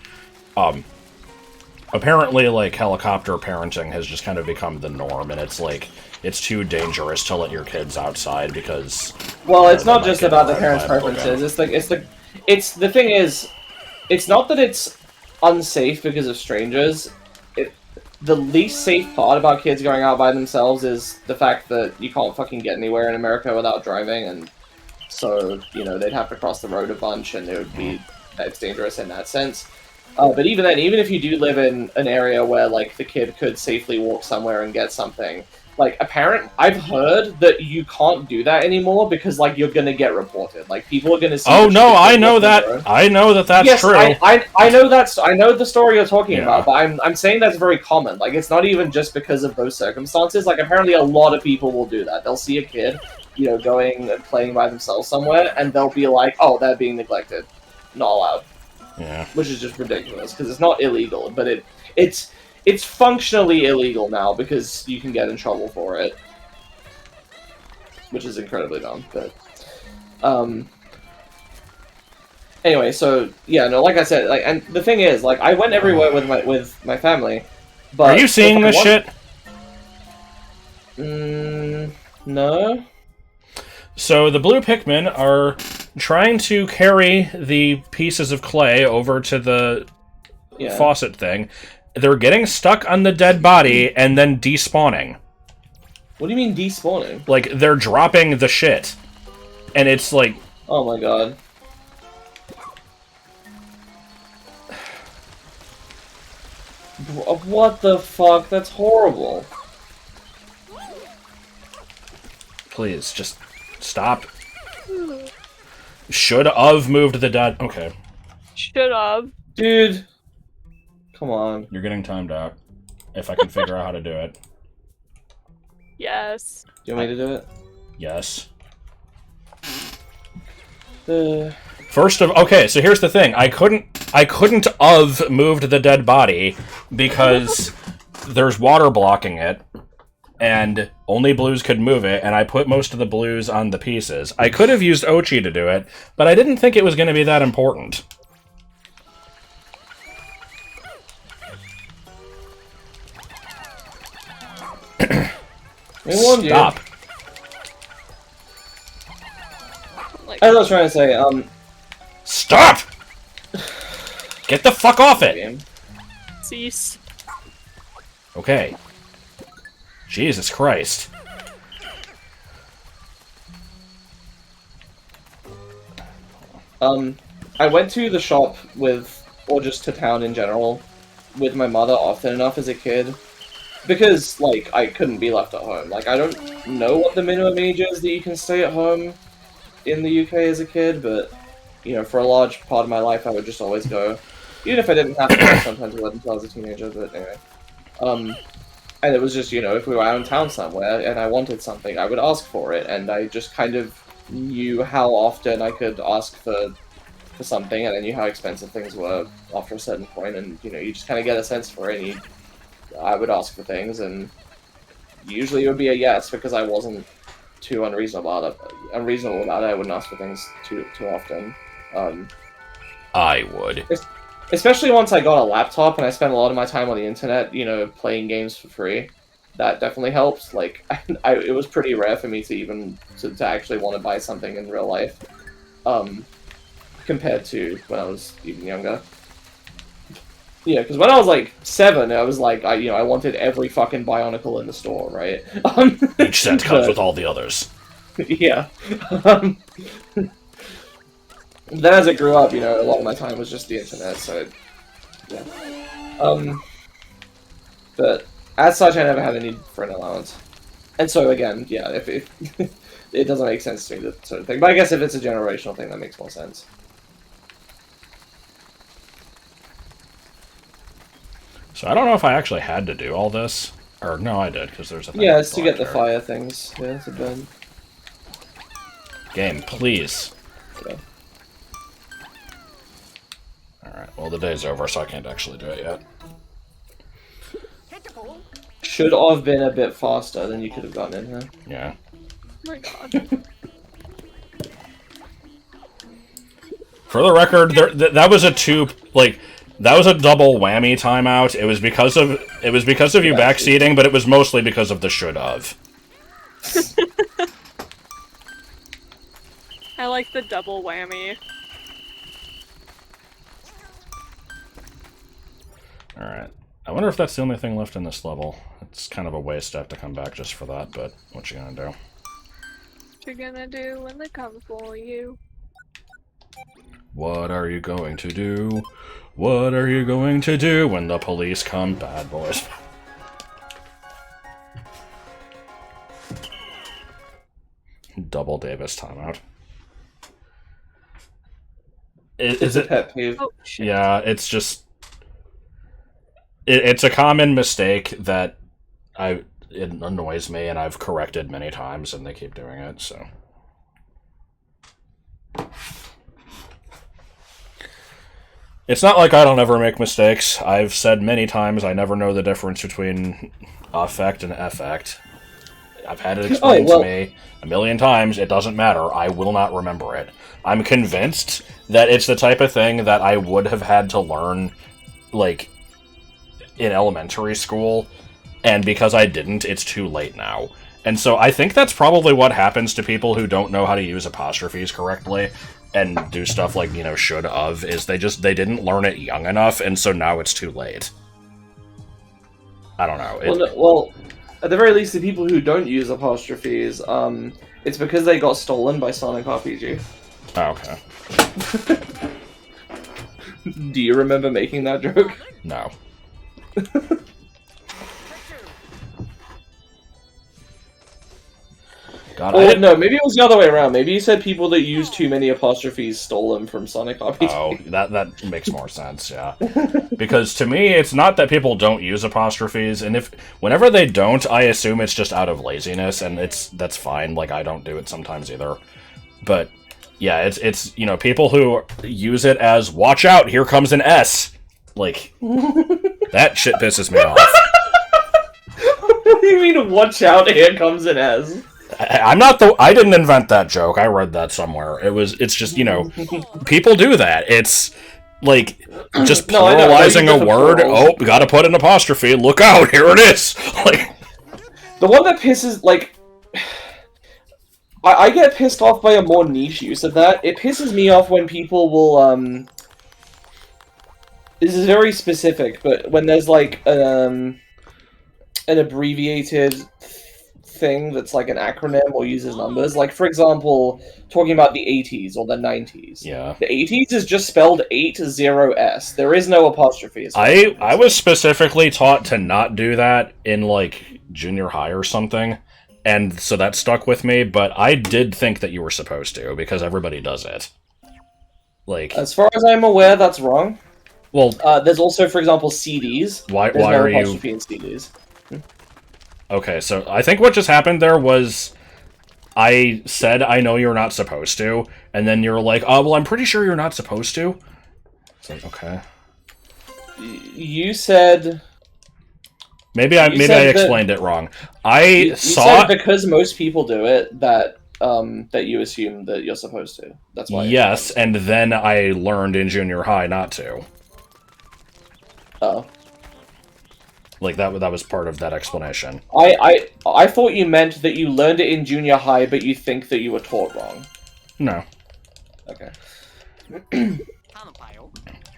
A: Apparently, like, helicopter parenting has just kind of become the norm, and it's like, it's too dangerous to let your kids outside because...
B: Well, it's not just about the parents' preferences, it's the thing is, it's not that it's unsafe because of strangers. The least safe part about kids going out by themselves is the fact that you can't fucking get anywhere in America without driving, and so, you know, they'd have to cross the road a bunch, and it would be... That's dangerous in that sense. But even then, even if you do live in an area where, like, the kid could safely walk somewhere and get something, like, I've heard that you can't do that anymore because, like, you're gonna get reported. Like, people are gonna see...
A: Oh, no, I know that. I know that that's true.
B: I know that's... I know the story you're talking about, but I'm saying that's very common. Like, it's not even just because of those circumstances. Like, apparently a lot of people will do that. They'll see a kid, you know, going and playing by themselves somewhere, and they'll be like, oh, they're being neglected. Not allowed.
A: Yeah.
B: Which is just ridiculous, because it's not illegal, but it's functionally illegal now, because you can get in trouble for it. Which is incredibly dumb, but... Anyway, so, yeah, no, like I said, like, and the thing is, like, I went everywhere with my family, but...
A: Are you seeing this shit?
B: No?
A: So, the blue Pikmin are trying to carry the pieces of clay over to the faucet thing. They're getting stuck on the dead body and then despawning.
B: What do you mean despawning?
A: Like, they're dropping the shit. And it's like...
B: Oh my god. What the fuck? That's horrible.
A: Please, just stop. Should have moved the dead... Okay.
C: Should have.
B: Dude. Come on.
A: You're getting timed out. If I can figure out how to do it.
C: Yes.
B: Do you want me to do it?
A: Yes. First of... Okay, so here's the thing. I couldn't have moved the dead body because there's water blocking it. And only blues could move it, and I put most of the blues on the pieces. I could have used Ochi to do it, but I didn't think it was going to be that important. Stop.
B: As I was trying to say,
A: Stop! Get the fuck off it!
C: Cease.
A: Okay. Jesus Christ.
B: I went to the shop or just to town in general, with my mother often enough as a kid, because, like, I couldn't be left at home. Like, I don't know what the minimum age is that you can stay at home in the UK as a kid, but, you know, for a large part of my life, I would just always go. Even if I didn't have to, I sometimes would until I was a teenager, but anyway. And it was just, you know, if we were out in town somewhere and I wanted something, I would ask for it, and I just kind of knew how often I could ask for something, and I knew how expensive things were after a certain point, and, you know, you just kind of get a sense for it, and I would ask for things, and usually it would be a yes, because I wasn't too unreasonable about it. I wouldn't ask for things too often.
A: I would.
B: Especially once I got a laptop and I spent a lot of my time on the internet, you know, playing games for free. That definitely helped. Like, it was pretty rare for me to even to actually want to buy something in real life, compared to when I was even younger. Yeah, because when I was like 7, I was like, I wanted every fucking Bionicle in the store, right?
A: Each set comes with all the others.
B: Yeah. Then as I grew up, you know, a lot of my time was just the internet, so yeah. But as such, I never had a need for an allowance. And so again, yeah, if it doesn't make sense to me, that sort of thing. But I guess if it's a generational thing, that makes more sense.
A: So I don't know if I actually had to do all this. Or, no, I did, because there's a thing.
B: Yeah, it's to get the fire things. Yeah, it's a bit.
A: Game, please.
B: Yeah.
A: Alright, well, the day's over, so I can't actually do it yet.
B: Should have been a bit faster than you could have gotten in here.
A: Yeah.
C: Oh my god.
A: For the record, that was that was a double whammy timeout. It was because of you backseating, but it was mostly because of the should have.
C: I like the double whammy.
A: Alright. I wonder if that's the only thing left in this level. It's kind of a waste to have to come back just for that, but what you gonna do?
C: What you gonna do when they come for you?
A: What are you going to do? What are you going to do when the police come, bad boys? Double Davis timeout. Is it?
B: Pet peeve.
C: Oh, shit.
A: Yeah, it's just... It's a common mistake that it annoys me, and I've corrected many times, and they keep doing it, so... It's not like I don't ever make mistakes. I've said many times I never know the difference between affect and effect. I've had it explained to me a million times. It doesn't matter. I will not remember it. I'm convinced that it's the type of thing that I would have had to learn, like, in elementary school, and because I didn't, it's too late now. And so I think that's probably what happens to people who don't know how to use apostrophes correctly and do stuff like, you know, should of, is they didn't learn it young enough, and so now it's too late. I don't know.
B: Well, at the very least, the people who don't use apostrophes, it's because they got stolen by Sonic RPG.
A: Oh, okay.
B: Do you remember making that joke?
A: No. God,
B: Or, no, maybe it was the other way around. Maybe you said people that use too many apostrophes stole them from Sonic RPG.
A: Oh, that makes more sense, yeah. Because to me, it's not that people don't use apostrophes, and whenever they don't, I assume it's just out of laziness, and that's fine. Like, I don't do it sometimes either. But yeah, it's you know, people who use it as "watch out, here comes an S." Like, that shit pisses me off.
B: What do you mean, watch out, here comes an S?
A: I didn't invent that joke. I read that somewhere. It's just, you know, people do that. It's like just pluralizing a word. Oh, we gotta put an apostrophe. Look out, here it is. Like,
B: the one that pisses, like, I get pissed off by a more niche use of that. It pisses me off when people will, this is very specific, but when there's like, an abbreviated thing that's like an acronym or uses numbers. Like, for example, talking about the 80s or the 90s.
A: Yeah.
B: The 80s is just spelled 80s. There is no apostrophe.
A: I was specifically taught to not do that in, like, junior high or something, and so that stuck with me, but I did think that you were supposed to, because everybody does it. Like...
B: As far as I'm aware, that's wrong.
A: Well...
B: there's also, for example, CDs.
A: Why
B: no
A: are you...
B: apostrophe in CDs.
A: Okay, so I think what just happened there was I said I know you're not supposed to, and then you're like, oh, well, I'm pretty sure you're not supposed to. It's like, okay.
B: You said...
A: Maybe I explained it wrong. You
B: said because most people do it, that you assume that you're supposed to. That's why.
A: Yes, and then I learned in junior high not to.
B: Oh.
A: Like, that was part of that explanation.
B: I thought you meant that you learned it in junior high, but you think that you were taught wrong.
A: No.
B: Okay.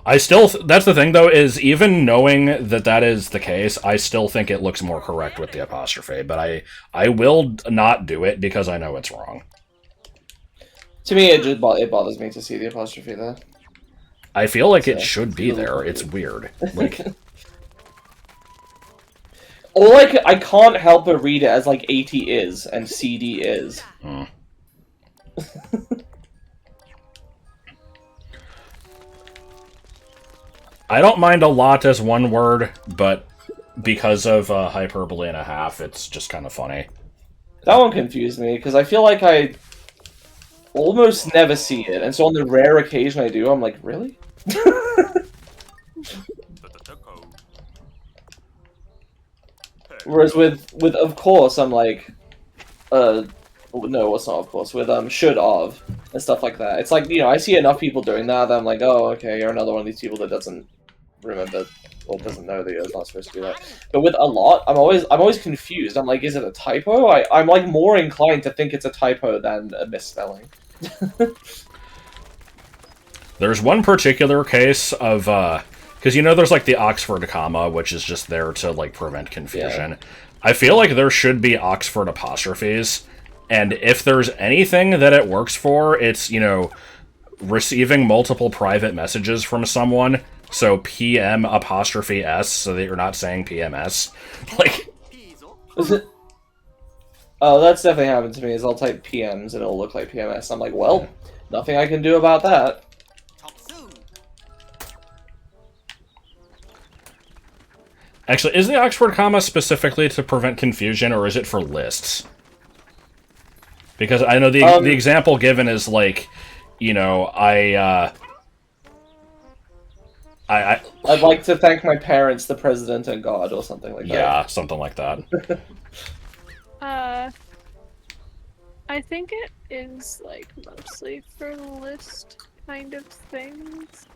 A: I still... that's the thing, though, is even knowing that is the case, I still think it looks more correct with the apostrophe, but I will not do it because I know it's wrong.
B: To me, it bothers me to see the apostrophe there.
A: I feel like it should be there. It's weird. Like...
B: Or, like, I can't help but read it as, like, 80 is and CD is.
A: Hmm. I don't mind a lot as one word, but because of hyperbole and a half, it's just kind of funny.
B: That one confused me, because I feel like I almost never see it, and so on the rare occasion I do, I'm like, really? Whereas with of course, I'm like, no, it's not of course, with should of, and stuff like that. It's like, you know, I see enough people doing that I'm like, oh, okay, you're another one of these people that doesn't remember or doesn't know that you're not supposed to do that. But with a lot, I'm always confused. I'm like, is it a typo? I'm like more inclined to think it's a typo than a misspelling.
A: There's one particular case of, because you know there's like the Oxford comma, which is just there to like prevent confusion. Yeah. I feel like there should be Oxford apostrophes, and if there's anything that it works for, it's, you know, receiving multiple private messages from someone, so PM apostrophe S, so that you're not saying PMS. Like...
B: Oh, that's definitely happened to me, is I'll type PMs and it'll look like PMS. I'm like, well, nothing I can do about that.
A: Actually, is the Oxford comma specifically to prevent confusion, or is it for lists? Because I know the example given is like, you know, I'd
B: like to thank my parents, the president, and God, or something like that.
A: Yeah, something like that.
C: I think it is, like, mostly for list kind of things.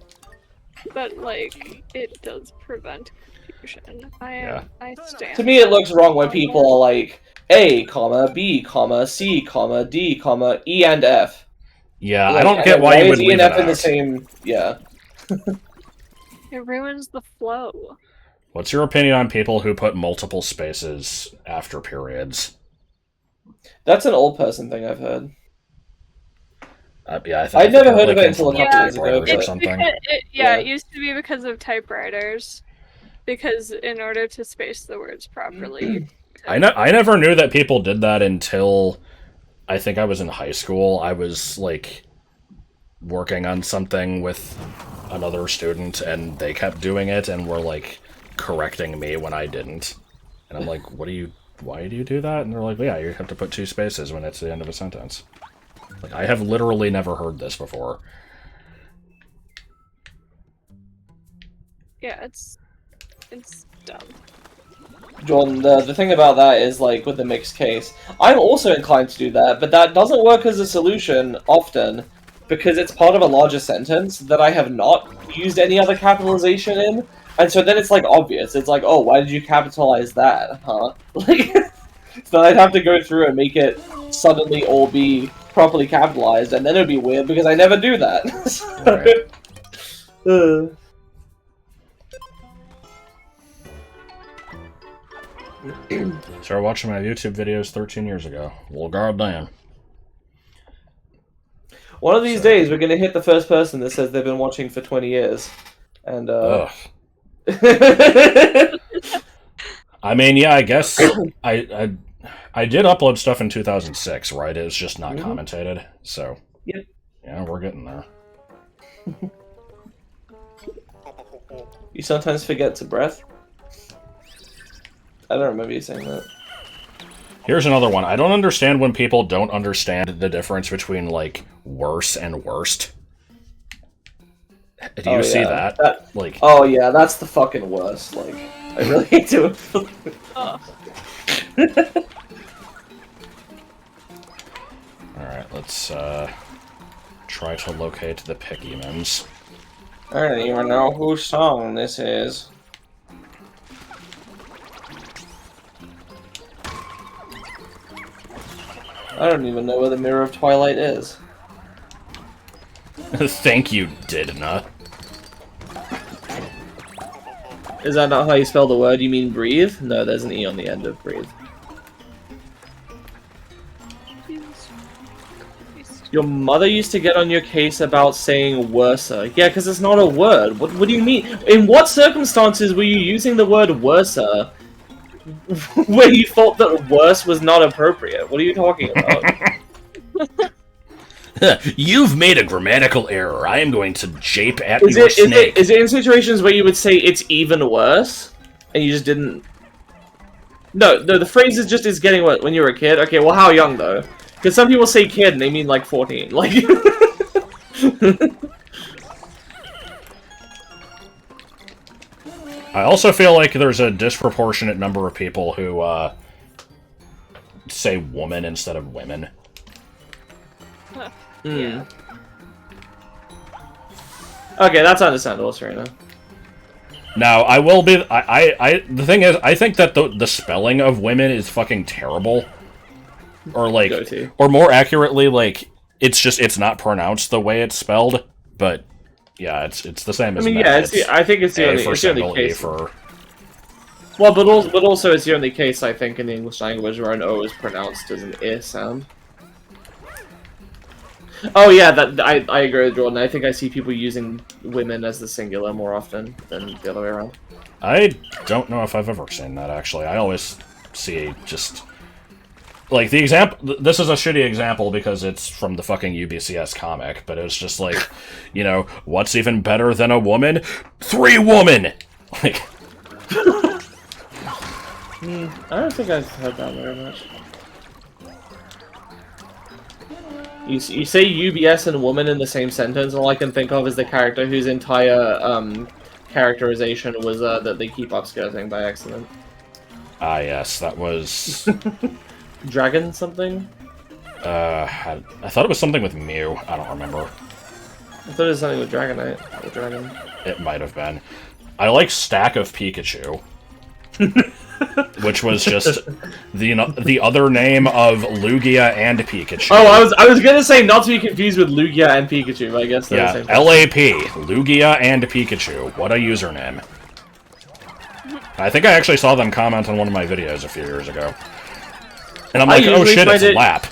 C: But, like, it does prevent confusion. I stand.
B: To me, it looks wrong when people are like, A, comma, B, comma, C, comma, D, comma, E and F.
A: Yeah,
B: like,
A: I don't get why you would leave
B: E and F
A: it
B: in the
A: out.
B: same... Yeah.
C: It ruins the flow.
A: What's your opinion on people who put multiple spaces after periods?
B: That's an old person thing I've heard.
A: Yeah, I'd
B: never heard of it until a couple years ago.
A: Or something.
C: It used to be because of typewriters. Because in order to space the words properly...
A: I never knew that people did that until I think I was in high school. I was, like, working on something with another student, and they kept doing it, and were, like, correcting me when I didn't. And I'm like, why do you do that? And they're like, yeah, you have to put 2 spaces when it's the end of a sentence. Like, I have literally never heard this before.
C: Yeah, it's dumb.
B: Jordan, the thing about that is, like, with the mixed case, I'm also inclined to do that, but that doesn't work as a solution often, because it's part of a larger sentence that I have not used any other capitalization in, and so then it's, like, obvious. It's like, oh, why did you capitalize that, huh? Like, so I'd have to go through and make it suddenly all be properly capitalized, and then it'd be weird, because I never do that. So,
A: Right. Started watching my YouTube videos 13 years ago. Well, goddamn.
B: One of these days, we're gonna hit the first person that says they've been watching for 20 years. And,
A: Ugh. I mean, yeah, I guess I did upload stuff in 2006, right? It was just not commentated, so...
B: Yep.
A: Yeah, we're getting there.
B: You sometimes forget to breath? I don't remember you saying that.
A: Here's another one. I don't understand when people don't understand the difference between, like, worse and worst. Do you see that? Like,
B: oh yeah, that's the fucking worst. Like, I really hate to.
A: Alright, let's try to locate the Pikmins.
B: I don't even know whose song this is. I don't even know where the Mirror of Twilight is.
A: Thank you, Didna.
B: Is that not how you spell the word? You mean breathe? No, there's an E on the end of breathe. Your mother used to get on your case about saying worser. Yeah, because it's not a word. What do you mean? In what circumstances were you using the word worser where you thought that worse was not appropriate? What are you talking about?
A: You've made a grammatical error. I am going to jape at your snake.
B: Is it in situations where you would say it's even worse, and you just didn't? No, the phrase is just "is getting worse" when you were a kid. Okay, well, how young though? Because some people say kid and they mean like 14. Like.
A: I also feel like there's a disproportionate number of people who say woman instead of women.
B: Yeah. Okay, that's understandable, Serena.
A: Now, I will be... the thing is, I think that the spelling of women is fucking terrible. Or, like... Or more accurately, like, it's not pronounced the way it's spelled, but... Yeah, it's the same as men.
B: Yeah, I think it's the only case. Well, but also it's the only case, I think, in the English language where an O is pronounced as an I sound. Oh yeah, I agree with Jordan. I think I see people using women as the singular more often than the other way around.
A: I don't know if I've ever seen that, actually. I always see just... Like, the example... This is a shitty example because it's from the fucking UBCS comic, but it's just like, you know, what's even better than a woman? 3 woman! Like...
B: I don't think I've heard that very much. You say UBS and woman in the same sentence, all I can think of is the character whose entire characterization was that they keep upskirting by accident.
A: Ah, yes, that was...
B: Dragon something?
A: I thought it was something with Mew. I don't remember.
B: I thought it was something with Dragonite. With Dragon.
A: It might have been. I like Stack of Pikachu. Which was just the other name of Lugia and Pikachu.
B: Oh, I was gonna say not to be confused with Lugia and Pikachu, but I guess they're the same thing.
A: LAP, Lugia and Pikachu. What a username. I think I actually saw them comment on one of my videos a few years ago. And I'm like, oh shit, it's lap.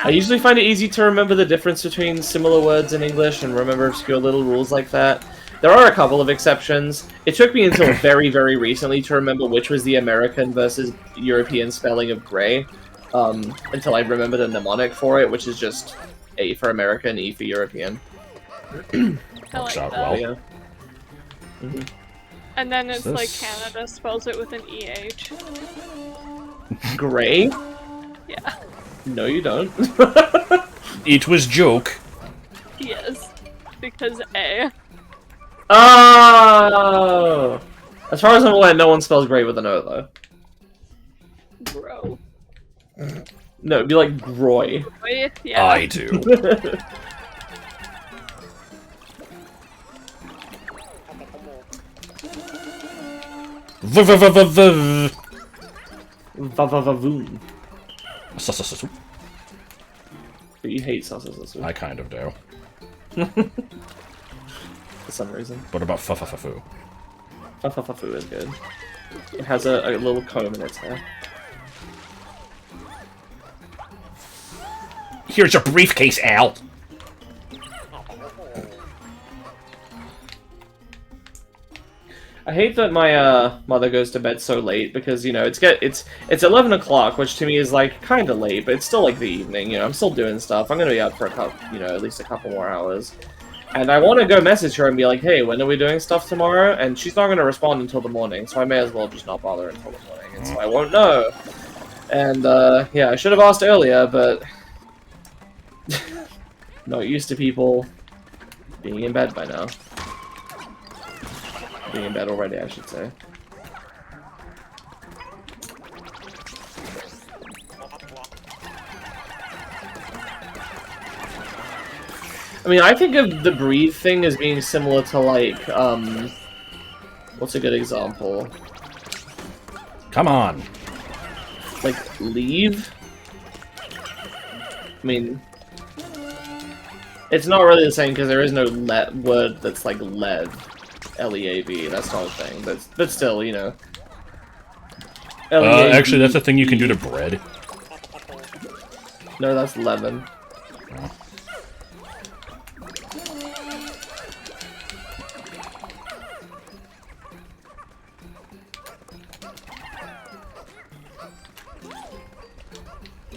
B: I usually find it easy to remember the difference between similar words in English and remember obscure little rules like that. There are a couple of exceptions. It took me until very, very recently to remember which was the American versus European spelling of gray, until I remembered a mnemonic for it, which is just A for American, E for European.
A: Works out well.
B: Yeah.
C: And then it's like Canada spells it with an EH.
B: Gray?
C: Yeah.
B: No, you don't.
A: It was joke.
C: Yes. Because A.
B: Oh! As far as I'm aware, no one spells gray with an O, though.
C: Bro.
B: No, it'd be like Groy.
C: Yeah.
A: I do.
B: Vavavavoom. But you hate sasasasu.
A: I kind of do.
B: For some reason.
A: What about fufafafu?
B: Fufu is good. It has a little comb in its hair.
A: Here's your briefcase, Al.
B: I hate that my mother goes to bed so late because you know it's 11 o'clock, which to me is like kind of late, but it's still like the evening. You know, I'm still doing stuff. I'm gonna be up for at least a couple more hours, and I want to go message her and be like, hey, when are we doing stuff tomorrow? And she's not gonna respond until the morning, so I may as well just not bother until the morning, and so I won't know. And yeah, I should have asked earlier, but not used to people being in bed by now. Being in bed already, I should say. I mean, I think of the breathe thing as being similar to, like, what's a good example?
A: Come on.
B: Like, leave? I mean, it's not really the same because there is no word that's like lev. L-E-A-V, that's not a thing, but still, you know.
A: Actually, that's a thing you can do to bread.
B: No, that's lemon.
A: Oh.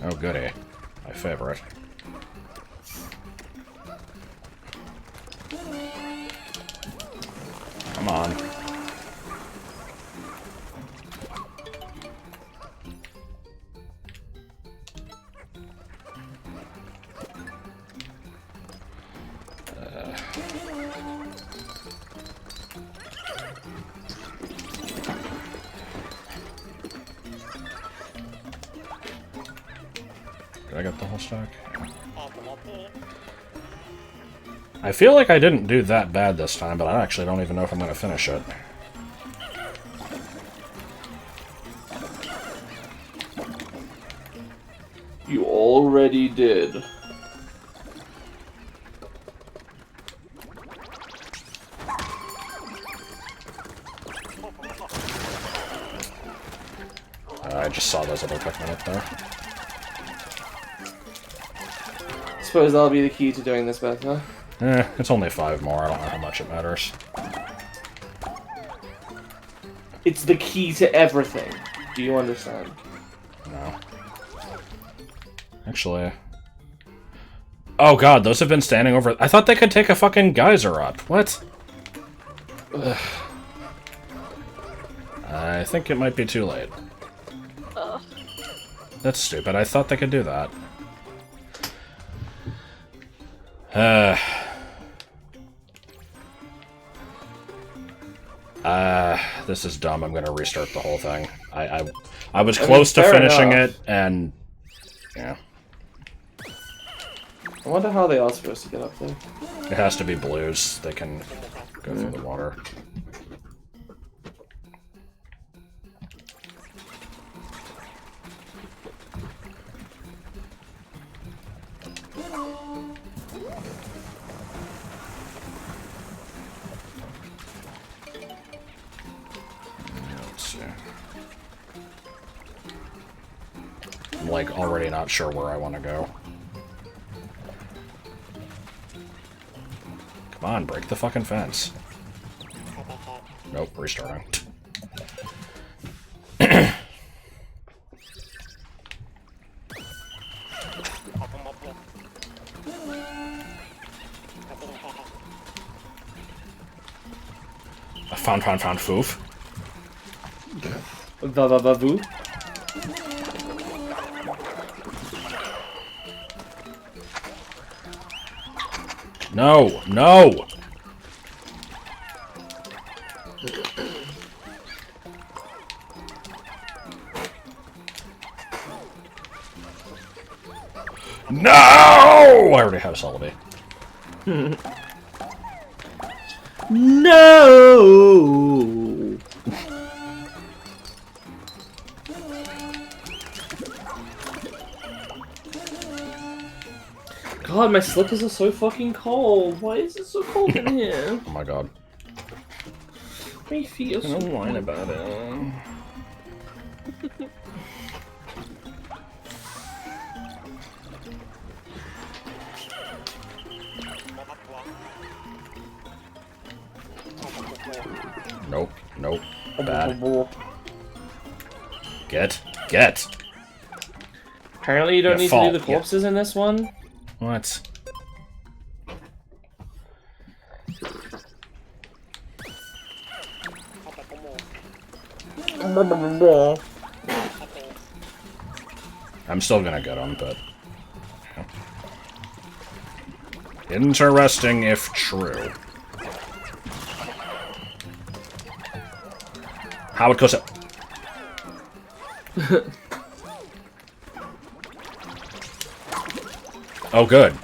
A: Oh, goody. My favorite. Come on. Did I get the whole stack? I feel like I didn't do that bad this time, but I actually don't even know if I'm going to finish it.
B: You already did.
A: I just saw those other Pikmin up there.
B: Suppose that'll be the key to doing this better.
A: It's only 5 more. I don't know how much it matters.
B: It's the key to everything. Do you understand?
A: No. Actually... Oh god, those have been standing over... I thought they could take a fucking geyser up. What? Ugh. I think it might be too late. That's stupid. I thought they could do that. This is dumb. I'm gonna restart the whole thing. I was close to finishing it, and... Yeah.
B: I wonder how they are supposed to get up there.
A: It has to be blues. They can go through the water. Let's see. I'm like already not sure where I want to go. Come on, break the fucking fence. Nope, restarting. Found foof.
B: Vavavavoo.
A: No, no! No! I already have Celebi.
B: No! God, my slippers are so fucking cold. Why is it so cold in here?
A: Oh my god.
B: me feel so
A: Don't whine about it. Nope, nope. Bad. Get.
B: Apparently you don't
A: Yeah,
B: need
A: fall,
B: to do the corpses in this one.
A: What? I'm still gonna get them, but... Interesting if true. How it goes up. Oh, good.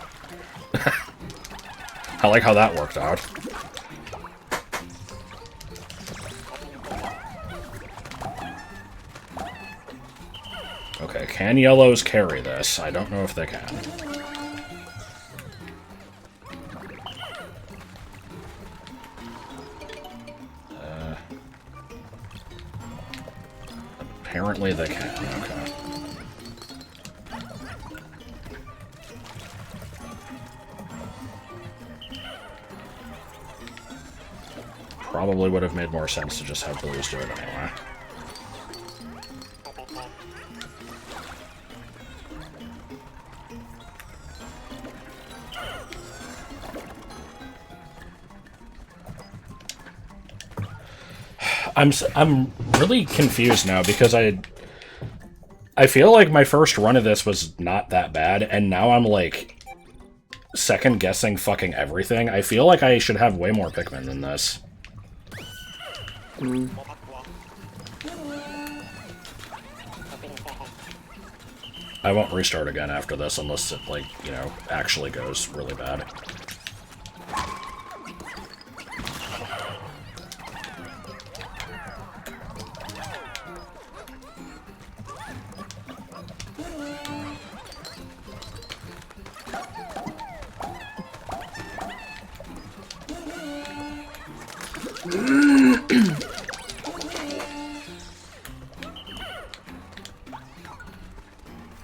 A: I like how that worked out. Okay, can yellows carry this? I don't know if they can. Apparently they can, okay. Probably would have made more sense to just have blues do it anyway. I'm really confused now because I feel like my first run of this was not that bad, and now I'm like second guessing fucking everything. I feel like I should have way more Pikmin than this. I won't restart again after this unless it, like, you know, actually goes really bad.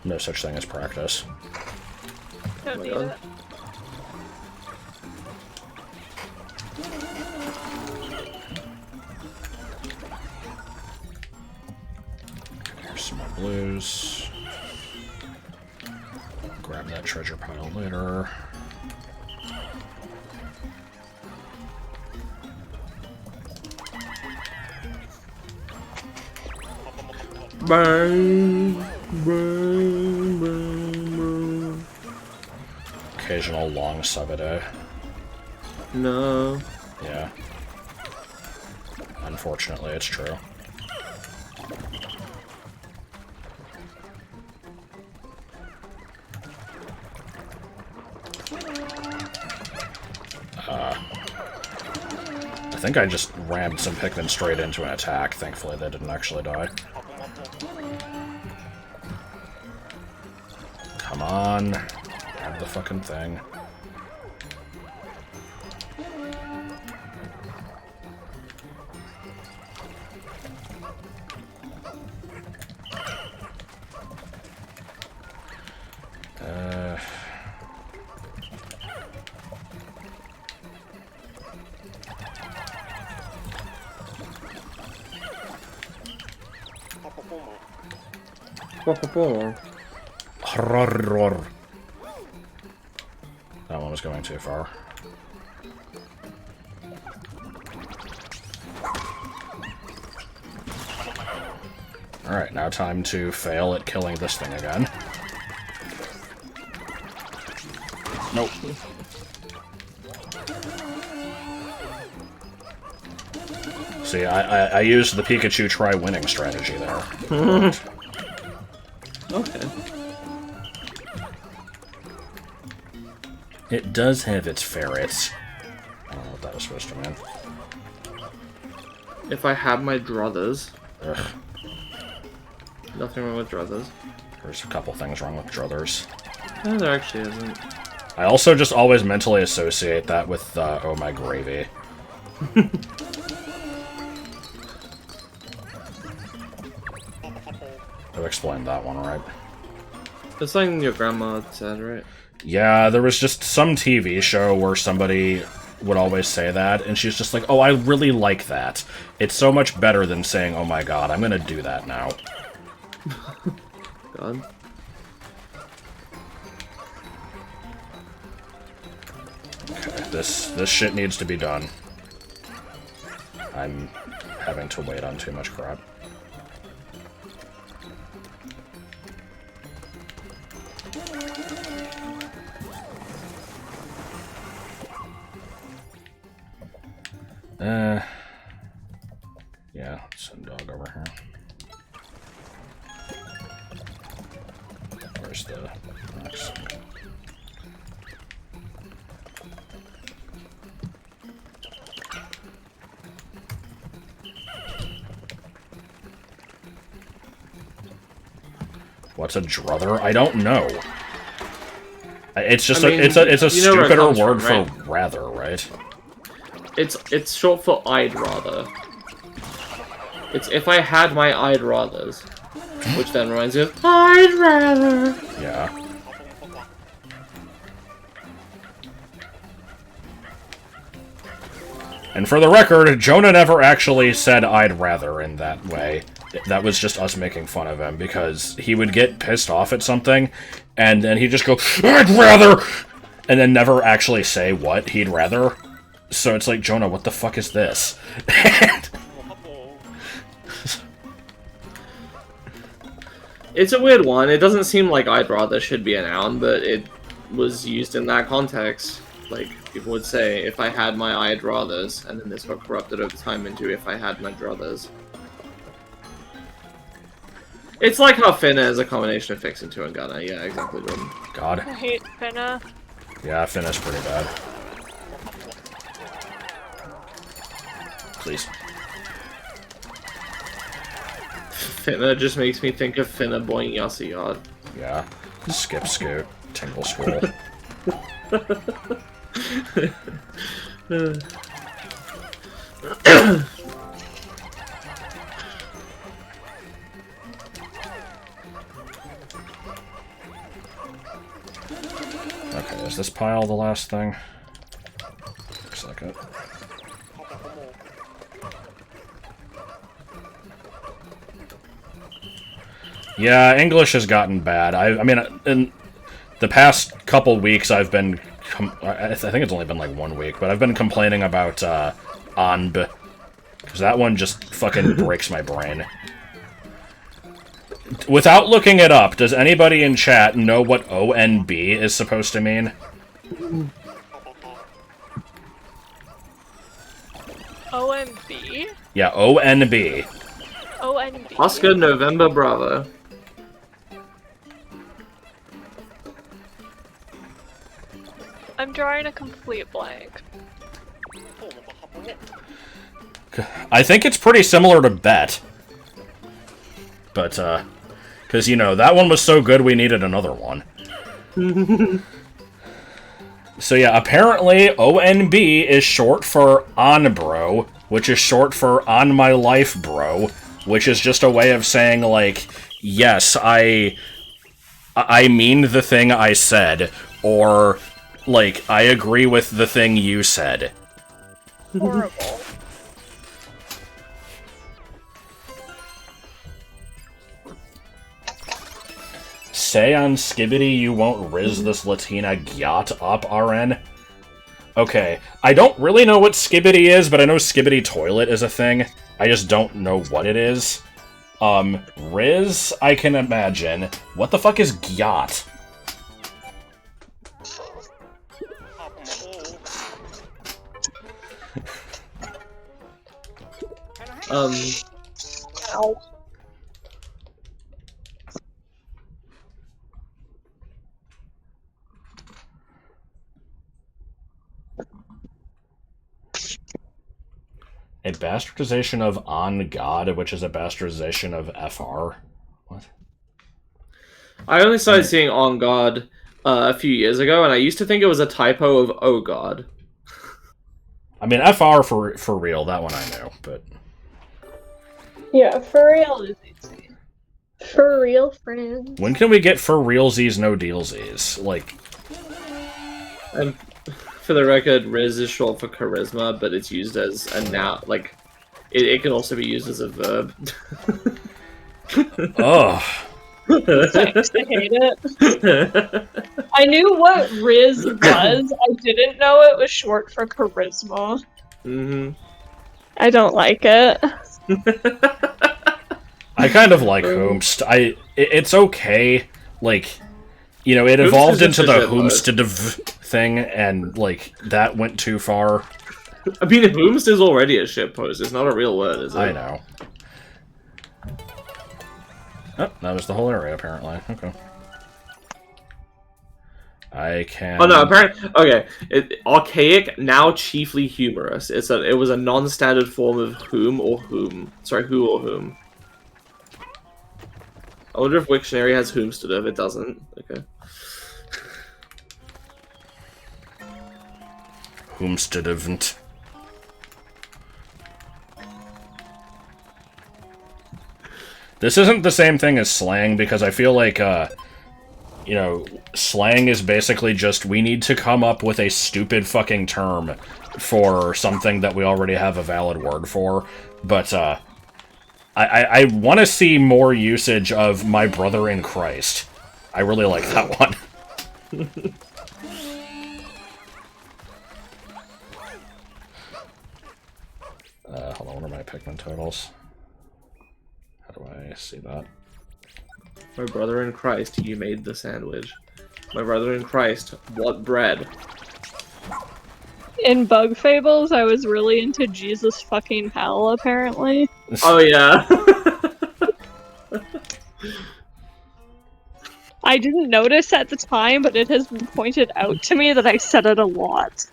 A: No such thing as practice.
C: Don't need it.
A: Here's some more blues. Grab that treasure pile later.
B: Bang, bang, bang, bang.
A: Occasional long sub a day.
B: No.
A: Yeah. Unfortunately, it's true. I think I just rammed some Pikmin straight into an attack. Thankfully, they didn't actually die. Come on. Grab the fucking thing. Horror. That one was going too far. Alright, now time to fail at killing this thing again. Nope. See, I used the Pikachu try winning strategy there.
B: Okay.
A: It does have its ferrets. I don't know what that was supposed to mean.
B: If I had my druthers.
A: Ugh.
B: Nothing wrong with druthers.
A: There's a couple things wrong with druthers.
B: No, there actually isn't.
A: I also just always mentally associate that with, oh my gravy. I've explained that one, right?
B: That's something your grandma said, right?
A: Yeah, there was just some TV show where somebody would always say that, and she's just like, oh, I really like that. It's so much better than saying, oh my god, I'm gonna do that now.
B: God.
A: Okay, this shit needs to be done. I'm having to wait on too much crap. Yeah, send dog over here. Where's the next? What's a druther? I don't know. It's just it's a stupider word for rather, right?
B: It's short for I'd rather. It's if I had my I'd rathers, which then reminds me of I'd rather.
A: Yeah. And for the record, Jonah never actually said I'd rather in that way. That was just us making fun of him, because he would get pissed off at something, and then he'd just go, I'd rather! And then never actually say what he'd rather. So it's like, Jonah, what the fuck is this?
B: It's a weird one. It doesn't seem like I'd rather should be a noun, but it was used in that context. Like, people would say, if I had my I'd rathers, and then this got corrupted over time into if I had my druthers. It's like how Finna is a combination of Fix and Two and Gunner. Yeah, exactly, Jordan.
A: God.
C: I hate Finna.
A: Yeah, Finna's pretty bad. Please.
B: Finna just makes me think of Finna boing Yassi Yard.
A: Yeah. Skip Scoot. Tingle Scroll. Okay, is this pile the last thing? Looks like it. Yeah, English has gotten bad. I mean, in the past couple weeks, I've been... I think it's only been like 1 week, but I've been complaining about ONB. Because that one just fucking breaks my brain. Without looking it up, does anybody in chat know what ONB is supposed to mean?
C: OMB?
A: Yeah, ONB.
C: ONB.
B: Oscar November Bravo.
C: I'm drawing a complete blank.
A: I think it's pretty similar to bet. But, because, you know, that one was so good we needed another one. So yeah, apparently ONB is short for on bro, which is short for on my life bro, which is just a way of saying, like, yes, I mean the thing I said, or, like, I agree with the thing you said.
C: Horrible.
A: Say on Skibbity you won't riz this Latina gyat up, RN? Okay, I don't really know what Skibbity is, but I know Skibbity Toilet is a thing. I just don't know what it is. Riz, I can imagine. What the fuck is gyat?
C: Ow.
A: A bastardization of on God, which is a bastardization of FR. What?
B: I only started seeing On God a few years ago, and I used to think it was a typo of Oh God.
A: I mean, FR for real, that one I know, but...
C: Yeah, for real is easy. For real, friends.
A: When can we get for realsies, no dealsies? Like,
B: And for the record, Riz is short for charisma, but it's used as a noun. Like, it can also be used as a verb.
A: ugh.
C: Thanks, I hate it. I knew what Riz was, I didn't know it was short for charisma.
B: Mm-hmm.
C: I don't like it.
A: I kind of like Hoomst. It's okay. Like, you know, it evolved into the Hoomstediv thing, and, like, that went too far.
B: I mean, Hoomst is already a shitpost. It's not a real word, is it?
A: I know. Oh, that was the whole area, apparently. Okay. I can...
B: Oh no, apparently... Okay. Archaic, now chiefly humorous. It was a non-standard form of whom or whom. Sorry, who or whom. I wonder if Wiktionary has Hoomstediv. It doesn't. Okay.
A: Hoomstedivant. This isn't the same thing as slang, because I feel like, you know, slang is basically just, we need to come up with a stupid fucking term for something that we already have a valid word for, but, I want to see more usage of my brother in Christ. I really like that one. Hold on, what are my Pikmin totals? How do I see that?
B: My brother in Christ, you made the sandwich. My brother in Christ, what bread?
C: In Bug Fables, I was really into Jesus fucking hell, apparently.
B: Oh yeah.
C: I didn't notice at the time, but it has been pointed out to me that I said it a lot.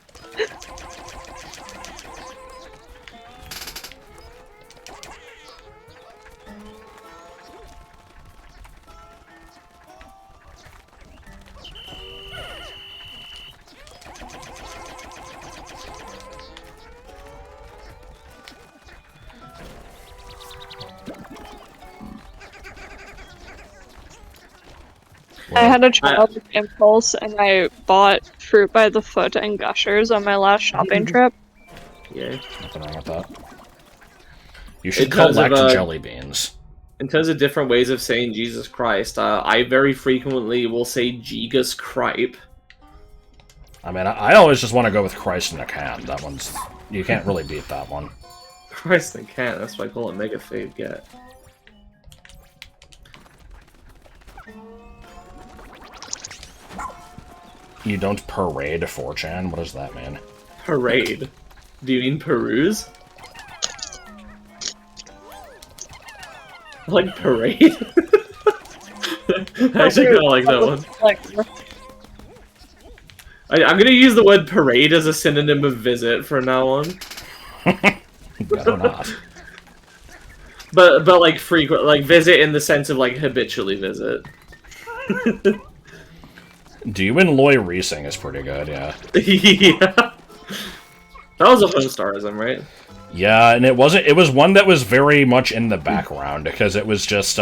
C: I had a childhood impulse, and I bought Fruit by the Foot and Gushers on my last shopping trip.
B: Yeah.
A: Nothing wrong with that. You should collect jelly beans.
B: In terms of different ways of saying Jesus Christ, I very frequently will say Jesus Cripe.
A: I mean, I always just want to go with Christ in a can. That one's... You can't really beat that one.
B: Christ in a can, that's why I call it Mega Fave Get.
A: You don't parade 4chan? What does that mean?
B: Parade? Do you mean peruse? I like parade. I actually kind of like that one. I'm gonna use the word parade as a synonym of visit from now on.
A: Better not.
B: But like frequent, like visit in the sense of like habitually visit.
A: Do you and Loy Reesing is pretty good, yeah.
B: Yeah. That was a Homestarism, right?
A: Yeah, and it was one that was very much in the background, because it was just,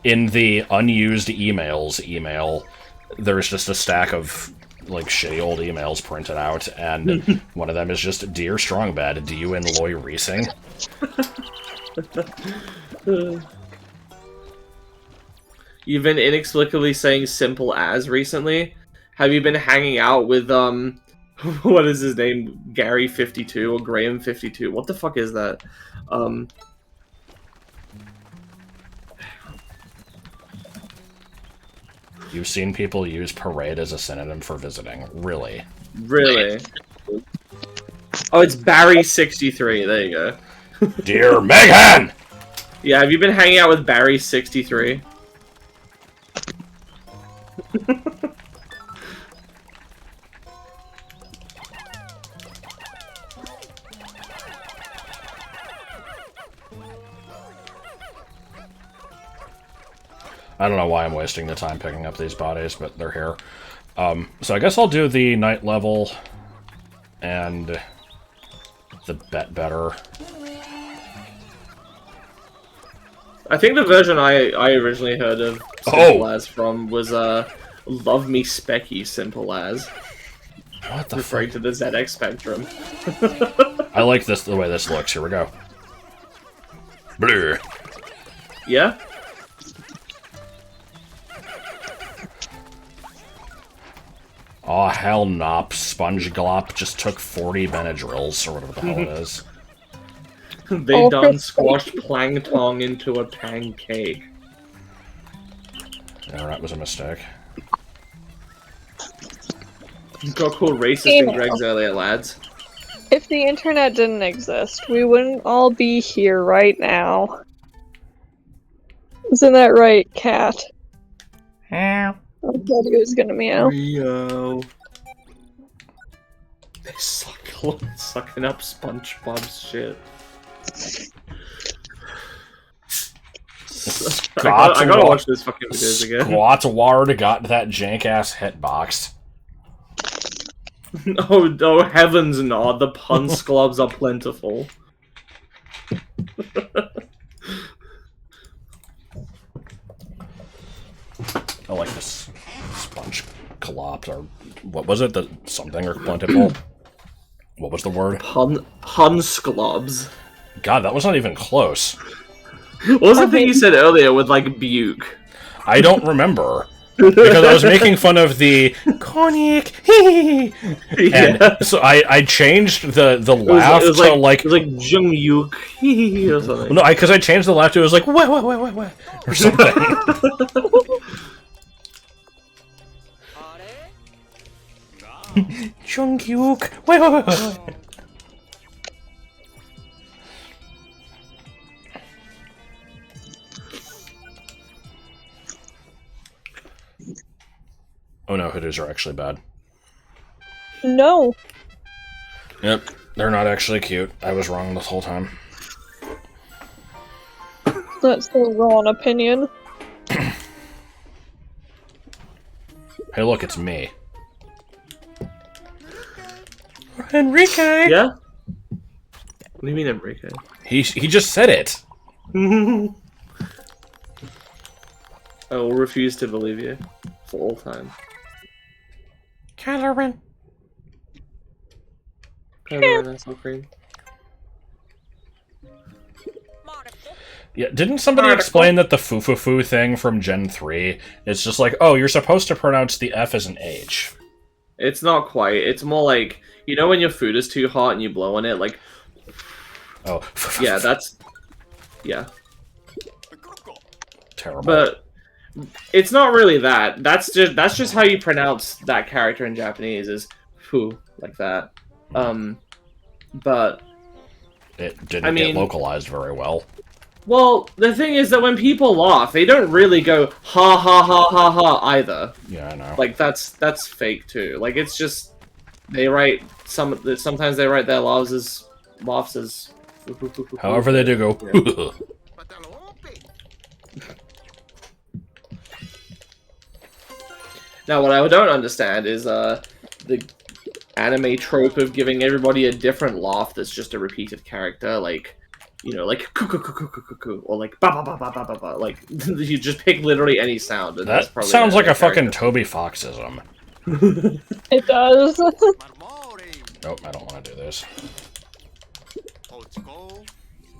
A: in the unused emails email, there's just a stack of, like, shitty old emails printed out, and one of them is just, Dear Strongbad, do you and Loy Reesing?
B: You've been inexplicably saying simple as recently. Have you been hanging out with, what is his name? Gary52 or Graham52? What the fuck is that?
A: You've seen people use parade as a synonym for visiting. Really?
B: Really? Oh, it's Barry63. There you go.
A: Dear Megan!
B: Yeah, have you been hanging out with Barry63?
A: I don't know why I'm wasting the time picking up these bodies, but they're here. So I guess I'll do the night level and the bet better.
B: I think the version I originally heard of Simple As from was Love Me Specky Simple As.
A: What the
B: referring to the ZX Spectrum.
A: I like this the way this looks. Here we go. Blur.
B: Yeah?
A: Oh hell nop. Sponge Glop just took 40 Benadryls, or whatever the hell it is.
B: They done squashed plankton into a pancake.
A: Yeah, that was a mistake.
B: Got called racist in Greg's earlier, lads.
C: If the internet didn't exist, we wouldn't all be here right now. Isn't that right, cat?
A: Yeah.
C: I thought he was gonna meow.
B: Rio. They sucking up SpongeBob's shit. I gotta watch this fucking videos again.
A: Squatward got that jank-ass hitboxed.
B: Oh, heavens no, the pun sglobs are plentiful.
A: I like this sponge glop, or what was it? The something or plentiful? What was the word?
B: Pun sglobs.
A: God, that was not even close.
B: What was the thing you said earlier with like buke?
A: I don't remember. Because I was making fun of the cognac, and so I changed the laugh to like
B: it was like Jung Yuk or something.
A: No, because I changed the laugh to it was like what or something. Jung Yuk, wait. Oh no, hoodies are actually bad.
C: No.
A: Yep, they're not actually cute. I was wrong this whole time.
C: That's the wrong opinion.
A: Hey, look, it's me. Enrique!
B: Yeah? What do you mean, Enrique?
A: He just said it.
B: I will refuse to believe you. For all time.
A: Calorin.
B: Cream.
A: Yeah, didn't somebody explain that the foo-foo-foo thing from Gen 3 is just like, oh, you're supposed to pronounce the F as an H?
B: It's not quite. It's more like, you know when your food is too hot and you blow on it, like...
A: Oh.
B: Yeah, that's... Yeah.
A: Terrible.
B: But... It's not really that. That's just how you pronounce that character in Japanese, is foo, like that. But...
A: It didn't get localized very well.
B: Well, the thing is that when people laugh, they don't really go ha ha ha ha ha either.
A: Yeah, I know.
B: Like that's fake too. Like it's just they write sometimes they write their laughs as
A: However they do go.
B: Yeah. Now what I don't understand is the anime trope of giving everybody a different laugh that's just a repeated character, like, you know, like cuckoo, or like ba ba ba ba ba ba ba. Like you just pick literally any sound. And
A: That sounds like a fucking Toby Foxism.
C: It does.
A: Nope, I don't want to do this.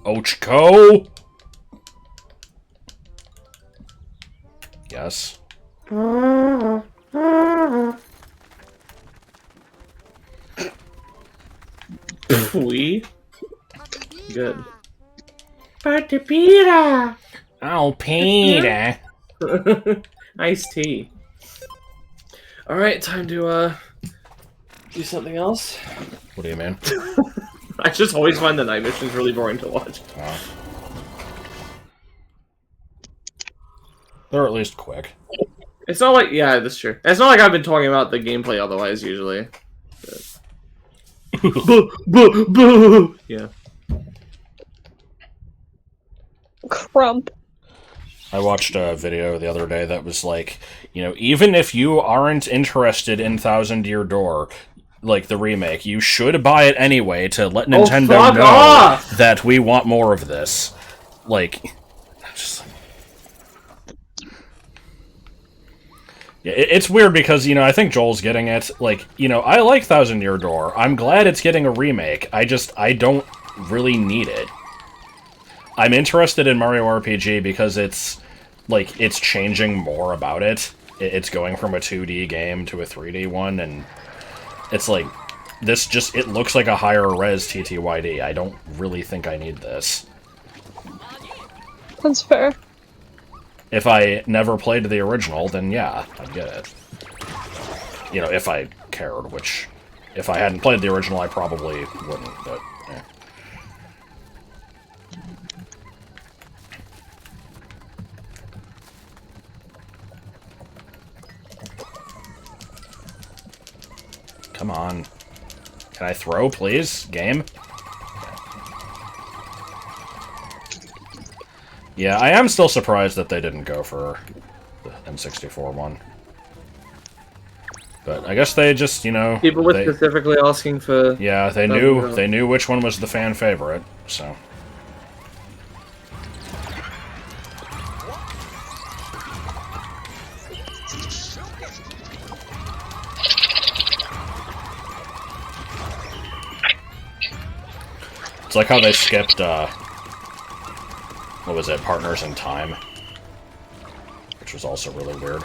A: Ochko. Yes.
B: We good. Patipira.
A: Oh, Peter.
B: Iced tea. All right, time to do something else.
A: What do you mean?
B: I just always find the night missions really boring to watch.
A: They're at least quick.
B: It's not like, yeah, that's true. It's not like I've been talking about the gameplay otherwise, usually. Yeah.
C: Crump.
A: I watched a video the other day that was like, you know, even if you aren't interested in Thousand Year Door, like the remake, you should buy it anyway to let Nintendo know that we want more of this. Like, just... Yeah, it's weird because, I think Joel's getting it. Like, I like Thousand Year Door. I'm glad it's getting a remake. I don't really need it. I'm interested in Mario RPG because it's changing more about it. It's going from a 2D game to a 3D one, and it's like, it looks like a higher res TTYD. I don't really think I need this.
C: That's fair.
A: If I never played the original, then yeah, I'd get it. If I cared, which, if I hadn't played the original, I probably wouldn't, but, yeah. Come on. Can I throw, please? Game? Yeah, I am still surprised that they didn't go for the N64 one. But I guess they just,
B: People were specifically asking for...
A: Yeah, they knew which one was the fan favorite, so... It's like how they skipped, what was it, Partners in Time? Which was also really weird.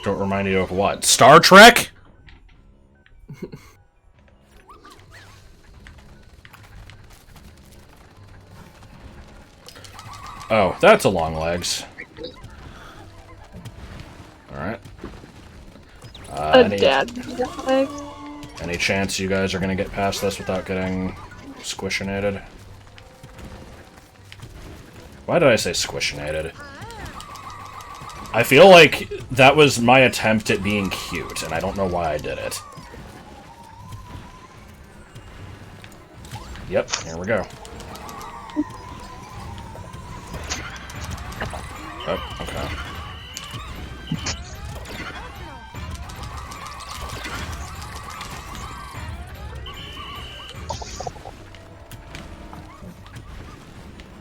A: Don't remind you of what? Star Trek? Oh, that's a long legs. Alright. Any chance you guys are gonna get past this without getting squishinated? Why did I say squishinated? I feel like that was my attempt at being cute, and I don't know why I did it. Yep, here we go. Oh, okay.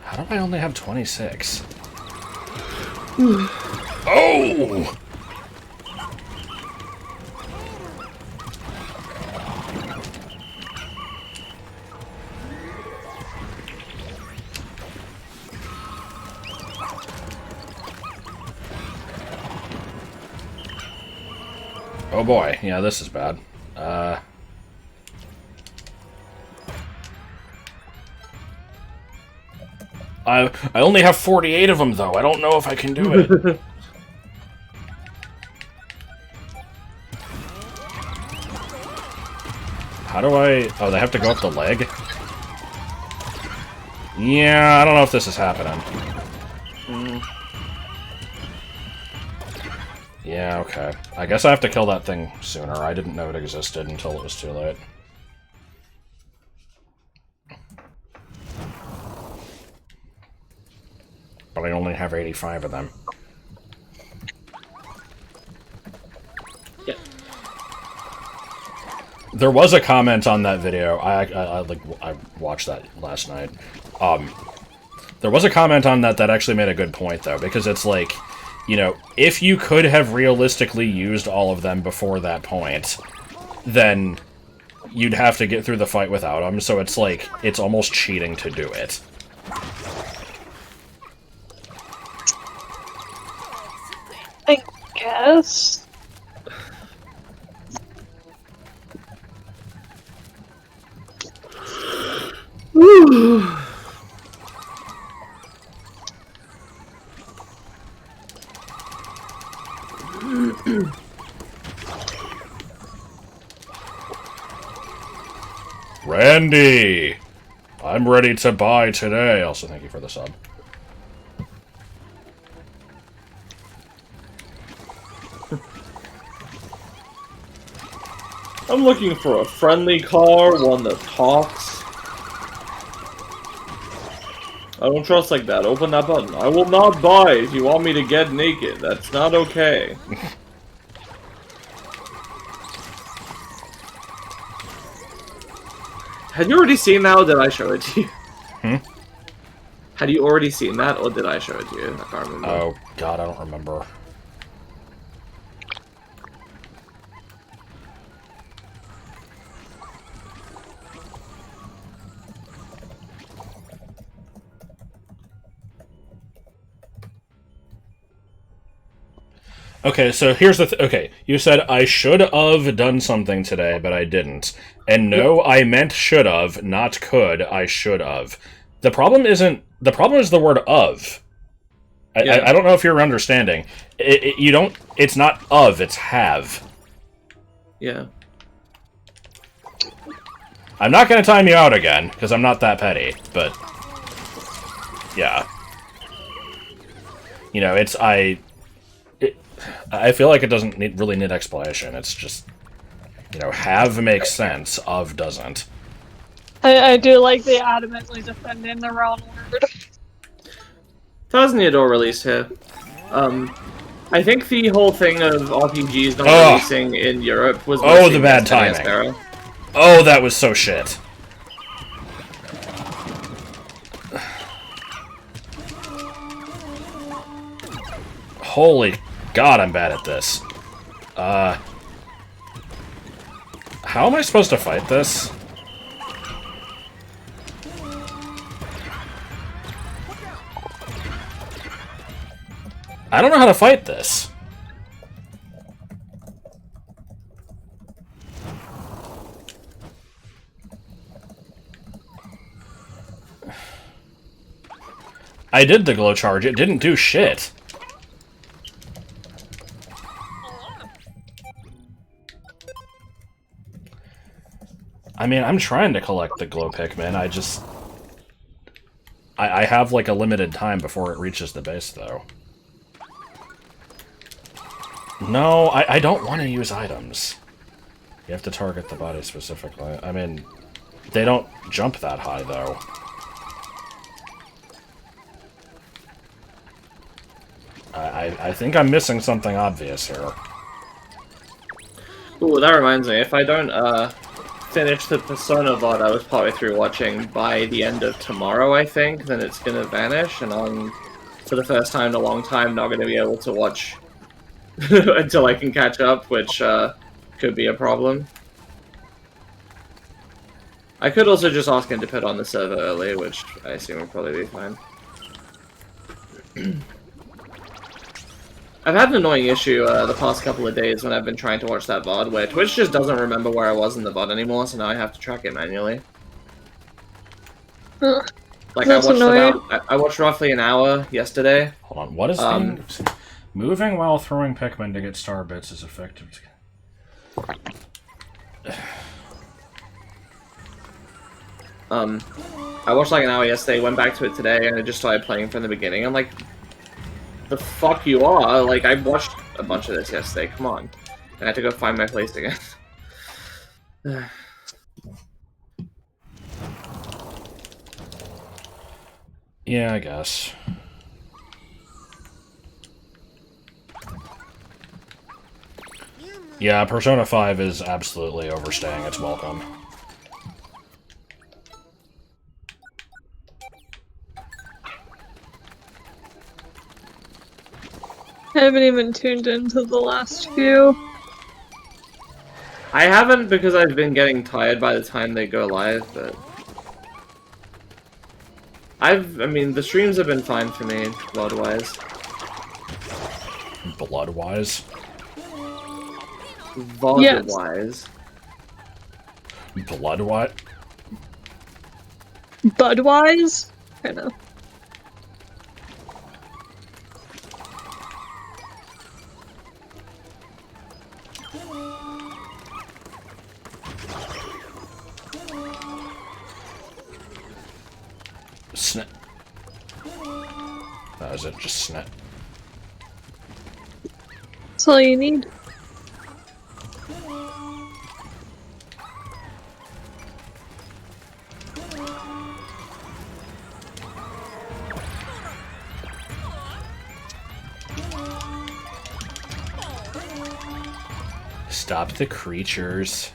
A: How do I only have 26? Oh! Oh boy, yeah, this is bad. I only have 48 of them, though. I don't know if I can do it. How do I... Oh, they have to go up the leg? Yeah, I don't know if this is happening. Yeah, okay. I guess I have to kill that thing sooner. I didn't know it existed until it was too late. But I only have 85 of them.
B: Yeah.
A: There was a comment on that video. I watched that last night. There was a comment on that that actually made a good point, though, because it's like, if you could have realistically used all of them before that point, then you'd have to get through the fight without them, so it's like, it's almost cheating to do it.
C: I guess.
A: Randy! I'm ready to buy today. Also, thank you for the sub.
B: I'm looking for a friendly car, one that talks. I don't trust like that. Open that button. I will not buy if you want me to get naked. That's not okay. Had you already seen that, or did I show it to you?
A: Hmm?
B: Had you already seen that, or did I show it to you? I can't remember.
A: Oh, God, I don't remember. Okay, so here's the okay, you said I should have done something today, but I didn't. And no, I meant should have, not could. I should have. The problem isn't... The problem is the word of. I don't know if you're understanding. You don't... It's not of, it's have.
B: Yeah.
A: I'm not going to time you out again, because I'm not that petty, but... Yeah. You know, it's... I feel like it doesn't really need explanation. It's just, you know, have makes sense, of doesn't.
C: I do like the adamantly defending the wrong word.
B: Thousand Year Door released here. I think the whole thing of RPGs not releasing in Europe was
A: the bad timing.
B: Era.
A: Oh, that was so shit. Holy God, I'm bad at this. How am I supposed to fight this? I don't know how to fight this. I did the glow charge. It didn't do shit. I mean, I'm trying to collect the glow Pikmin, I just... I have, like, a limited time before it reaches the base, though. No, I don't want to use items. You have to target the body specifically. I mean, they don't jump that high, though. I think I'm missing something obvious here.
B: Ooh, that reminds me, if I don't, finish the Persona VOD I was partway through watching by the end of tomorrow, I think, then it's gonna vanish, and I'm, for the first time in a long time, not gonna be able to watch until I can catch up, which, could be a problem. I could also just ask him to put on the server early, which I assume will probably be fine. I've had an annoying issue the past couple of days when I've been trying to watch that VOD, where Twitch just doesn't remember where I was in the VOD anymore, so now I have to track it manually. Like, I watched roughly an hour yesterday.
A: Hold on, what is moving while throwing Pikmin to get star bits is effective.
B: I watched like an hour yesterday, went back to it today, and I just started playing from the beginning. I'm like, the fuck you are? Like, I watched a bunch of this yesterday, come on. I had to go find my place again.
A: Yeah, I guess. Yeah, Persona 5 is absolutely overstaying its welcome.
C: I haven't even tuned into the last few.
B: I haven't because I've been getting tired by the time they go live, but... I mean, the streams have been fine for me, blood-wise.
A: Blood-wise?
B: VOD-wise.
A: Yes. Blood-wise?
C: Budwise? I know.
A: Snap. That was it, just snap.
C: That's all you need.
A: Stop the creatures.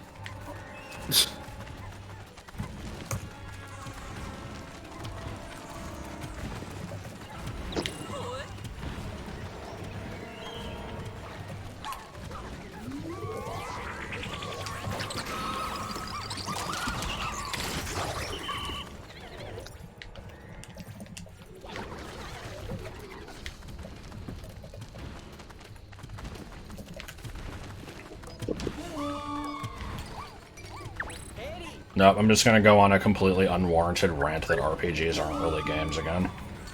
A: Nope, I'm just gonna go on a completely unwarranted rant that RPGs aren't really games again.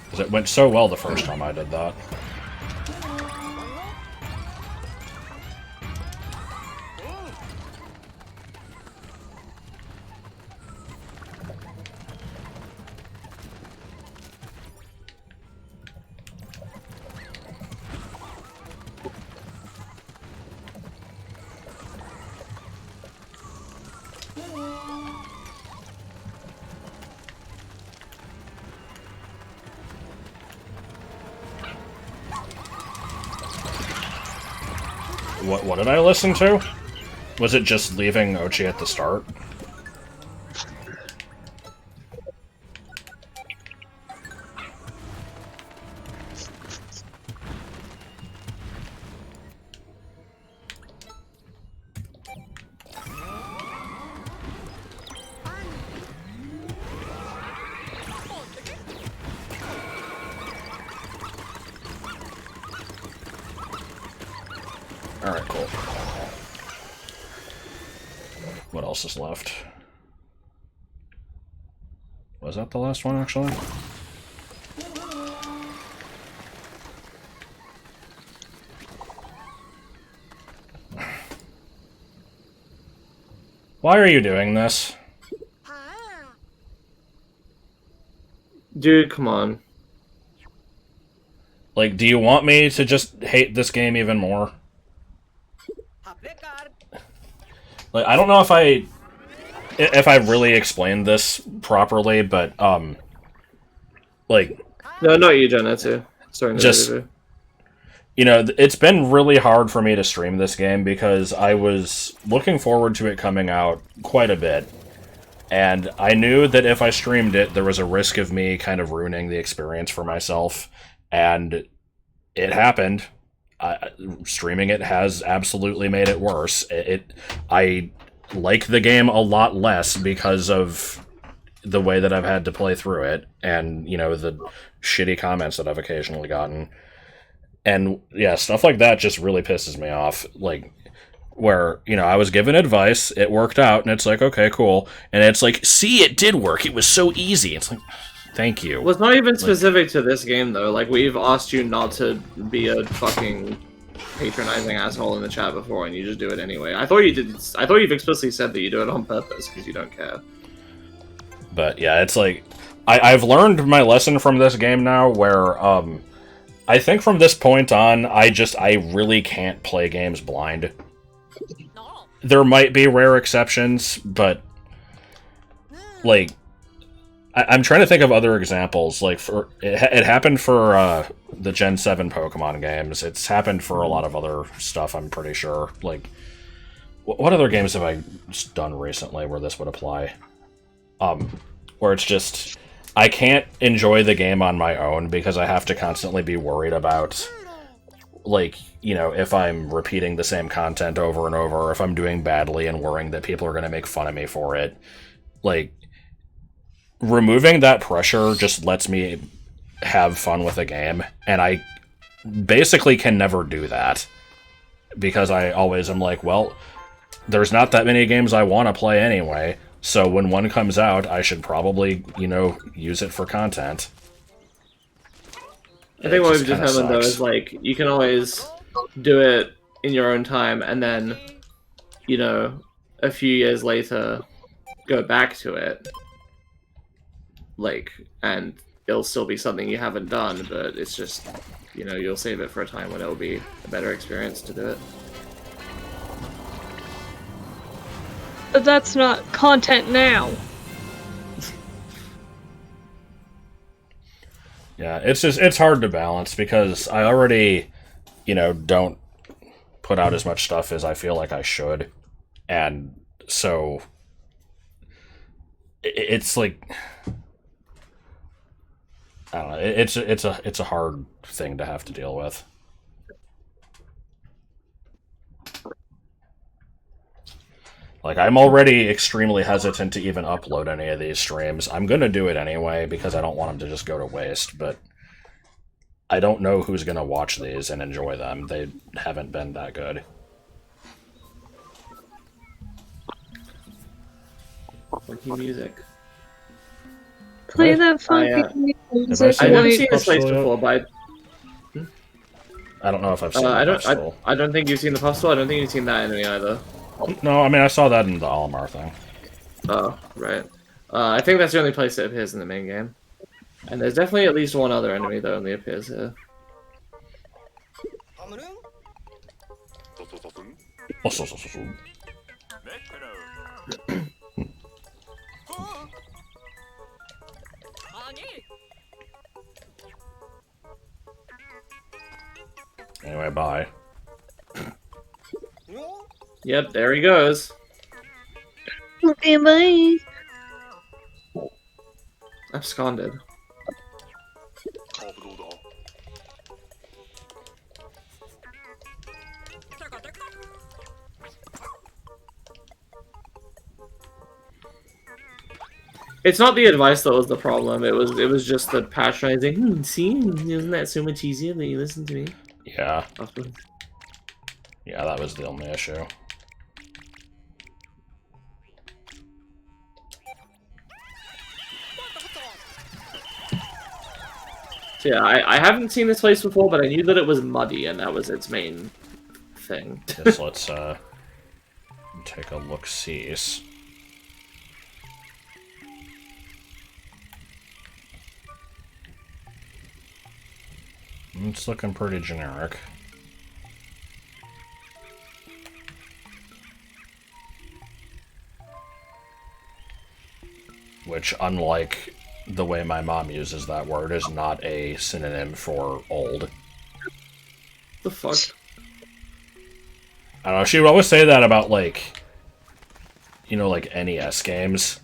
A: Because it went so well the first time I did that. What did I listen to? Was it just leaving Ochi at the start? Alright, cool. What else is left? Was that the last one, actually? Why are you doing this?
B: Dude, come on.
A: Like, do you want me to just hate this game even more? Like, I don't know if I really explained this properly, but like,
B: No, not you, Janetsu. Sorry, no,
A: just you know, it's been really hard for me to stream this game because I was looking forward to it coming out quite a bit, and I knew that if I streamed it, there was a risk of me kind of ruining the experience for myself, and it happened. Streaming it has absolutely made it worse. I like the game a lot less because of the way that I've had to play through it, and, you know, the shitty comments that I've occasionally gotten. And, yeah, stuff like that just really pisses me off. Like, where, you know, I was given advice, it worked out, and it's like, okay, cool. And it's like, see, it did work. It was so easy. It's like, thank you.
B: Well, it's not even specific to this game, though. Like, we've asked you not to be a fucking patronizing asshole in the chat before, and you just do it anyway. I thought you did. I thought you've explicitly said that you do it on purpose because you don't care.
A: But yeah, it's like I've learned my lesson from this game now, where I think from this point on, I really can't play games blind. There might be rare exceptions, but like I'm trying to think of other examples. Like it happened for the Gen 7 Pokemon games. It's happened for a lot of other stuff, I'm pretty sure. Like, what other games have I done recently where this would apply? Where it's just, I can't enjoy the game on my own because I have to constantly be worried about, like, you know, if I'm repeating the same content over and over, or if I'm doing badly and worrying that people are going to make fun of me for it. Like, removing that pressure just lets me have fun with a game, and I basically can never do that because I always am like, well, there's not that many games I want to play anyway, so when one comes out, I should probably, you know, use it for content.
B: I think what we've determined, though, is, like, you can always do it in your own time, and then, you know, a few years later, go back to it. Like, and it'll still be something you haven't done, but it's just, you know, you'll save it for a time when it'll be a better experience to do it.
C: But that's not content now.
A: Yeah, it's hard to balance because I already, you know, don't put out as much stuff as I feel like I should, and so it's like, I don't know. It's a hard thing to have to deal with. Like, I'm already extremely hesitant to even upload any of these streams. I'm gonna do it anyway because I don't want them to just go to waste, but I don't know who's gonna watch these and enjoy them. They haven't been that good.
B: Funky music.
C: Play
A: What?
C: that funky music.
A: seen
B: I haven't
C: White.
B: seen this place
A: Puffstool yet?
B: before, but
A: I don't know if I've seen
B: I
A: the
B: don't.
A: Puffstool.
B: I don't think you've seen the Puffstool. I don't think you've seen that enemy either.
A: No, I mean, I saw that in the Olimar thing.
B: Oh, right. I think that's the only place it appears in the main game. And there's definitely at least one other enemy that only appears here.
A: Anyway, bye.
B: Yep, there he goes.
C: Okay, bye.
B: Absconded. It's not the advice that was the problem. It was just the patronizing. See, isn't that so much easier that you listen to me?
A: Yeah. Yeah, that was the only issue.
B: So yeah, I haven't seen this place before, but I knew that it was muddy, and that was its main thing.
A: Guess let's take a look-see. It's looking pretty generic. Which, unlike the way my mom uses that word, is not a synonym for old.
B: The fuck?
A: I don't know, she would always say that about, like, you know, like, NES games.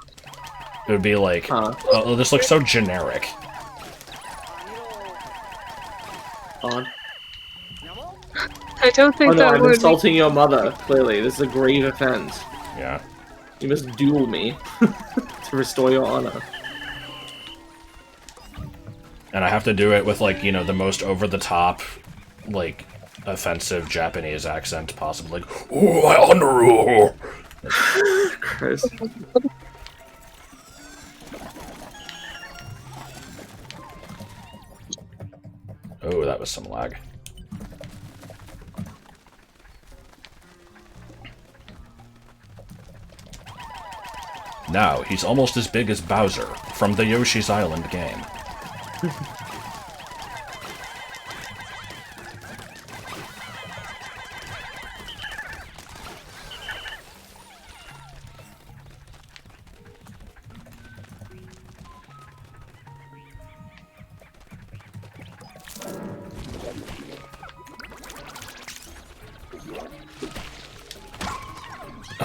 A: It would be like, oh, this looks so generic.
B: On.
C: I don't think
B: Oh no,
C: that
B: I'm
C: would.
B: insulting your mother, clearly. This is a grave offense.
A: Yeah.
B: You must duel me to restore your honor.
A: And I have to do it with, like, you know, the most over-the-top, like, offensive Japanese accent possible. Like, ooh, my honor!
B: Christ.
A: Oh, that was some lag. Now, he's almost as big as Bowser from the Yoshi's Island game.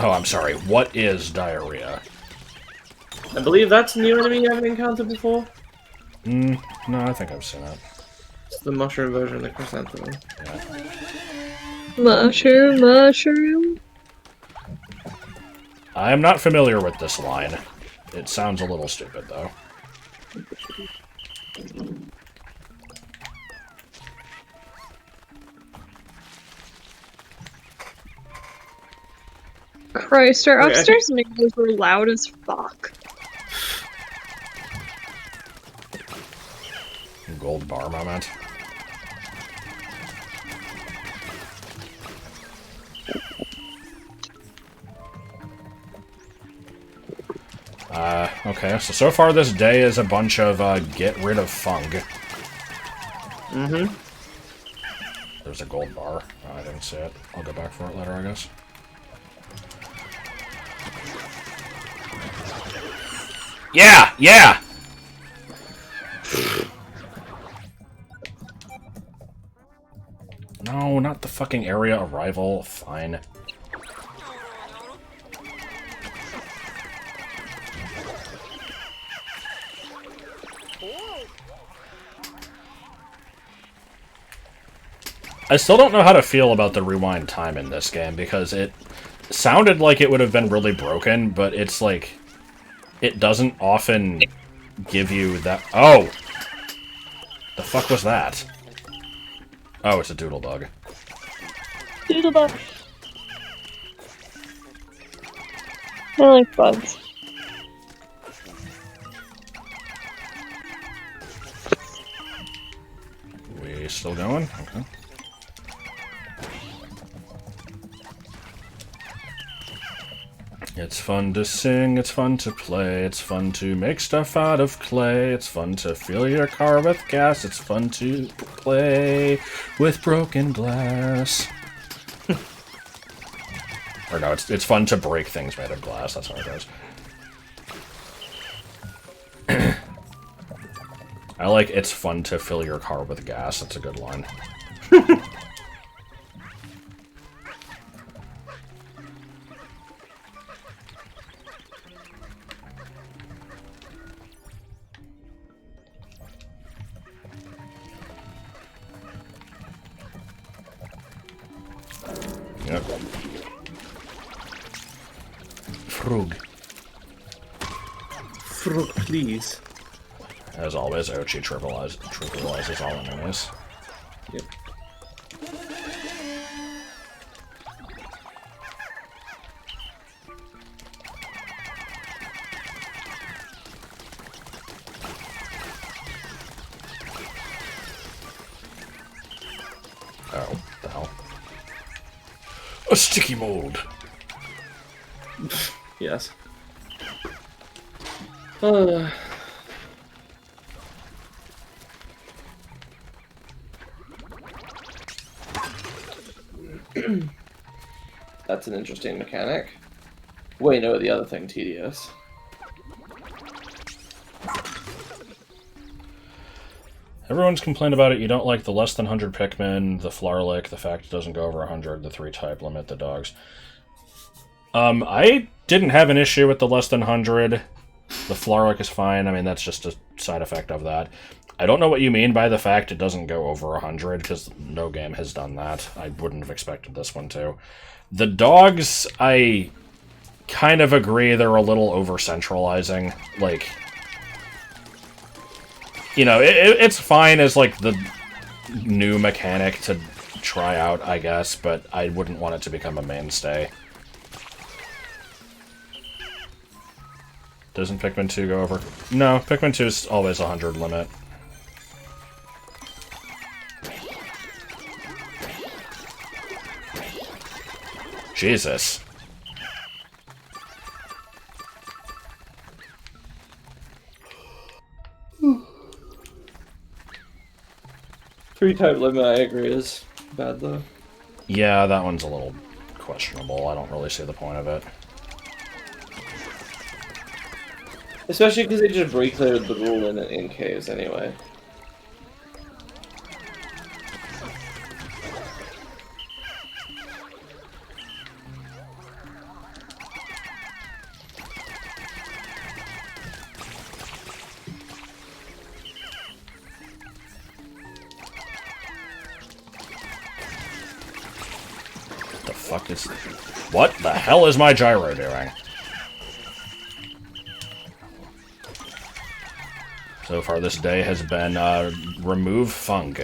A: Oh, I'm sorry. What is diarrhea?
B: I believe that's a new enemy you haven't encountered before.
A: No, I think I've seen it.
B: It's the mushroom version of the chrysanthemum.
A: Yeah.
C: Mushroom.
A: I am not familiar with this line. It sounds a little stupid, though.
C: Christ, our
B: Wait,
C: upstairs neighbors were loud as fuck.
A: Gold bar moment. Okay, so far this day is a bunch of, get rid of fung.
B: Mm-hmm.
A: There's a gold bar. Oh, I didn't see it. I'll go back for it later, I guess. Yeah! Yeah! No, not the fucking area arrival. Fine. I still don't know how to feel about the rewind time in this game, because it sounded like it would have been really broken, but it's like... It doesn't often give you that... Oh! The fuck was that? Oh, it's a doodlebug.
C: Doodlebug. I like bugs.
A: We still going? Okay. It's fun to sing, it's fun to play, it's fun to make stuff out of clay, it's fun to fill your car with gas, it's fun to play with broken glass. Or no, it's fun to break things made of glass, that's how it goes. I like it's fun to fill your car with gas, that's a good line. Yep. Frug.
B: Frog, please.
A: As always, Ochi trivializes all enemies.
B: Yep.
A: Oh, what the hell? A sticky mold!
B: Yes. That's an interesting mechanic. Wait, no, the other thing, tedious.
A: Everyone's complained about it. You don't like the less than 100 Pikmin, the Flarlick, the fact it doesn't go over 100, the 3-type limit, the dogs. I didn't have an issue with the less than 100. The Flarlick is fine. I mean, that's just a side effect of that. I don't know what you mean by the fact it doesn't go over 100, because no game has done that. I wouldn't have expected this one to. The dogs, I kind of agree they're a little over-centralizing. Like... You know, it's fine as, like, the new mechanic to try out, I guess, but I wouldn't want it to become a mainstay. Doesn't Pikmin 2 go over? No, Pikmin 2 is always 100 limit. Jesus.
B: Three-type limit, I agree, is bad, though.
A: Yeah, that one's a little questionable. I don't really see the point of it.
B: Especially because they just recleared the rule in caves, anyway.
A: What the hell is my gyro doing? So far this day has been, remove fung.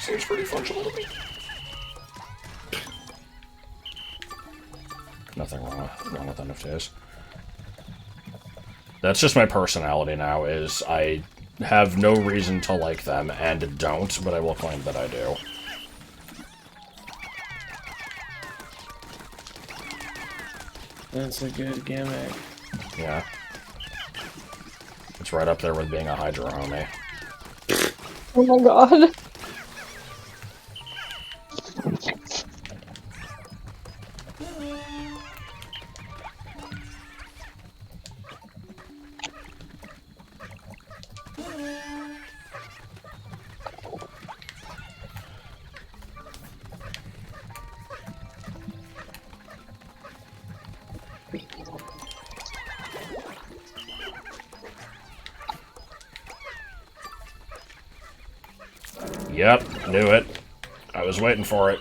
A: Seems pretty functional to me. Nothing wrong with NFTs. That's just my personality now, is I have no reason to like them, and don't, but I will claim that I do.
B: That's a good gimmick.
A: Yeah. It's right up there with being a Hydra homie.
C: Oh my god.
A: Yep, knew it. I was waiting for it.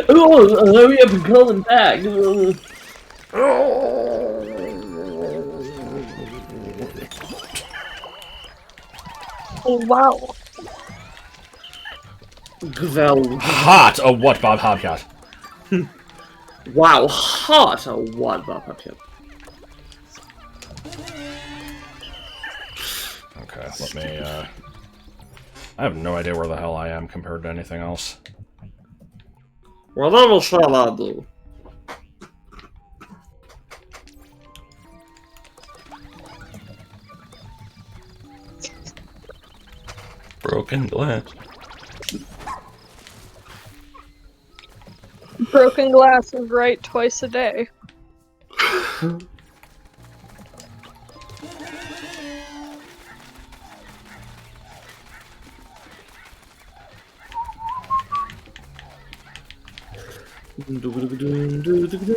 B: Oh, hurry up and call him back.
C: Oh, wow.
B: Well,
A: Hot! Oh, what, Bob Hobcat?
B: wow, hot. Oh, what, Bob Hobcat?
A: Okay, let me, I have no idea where the hell I am compared to anything else.
B: Whatever shall I do?
A: Broken glass.
C: Broken glass is right twice a day.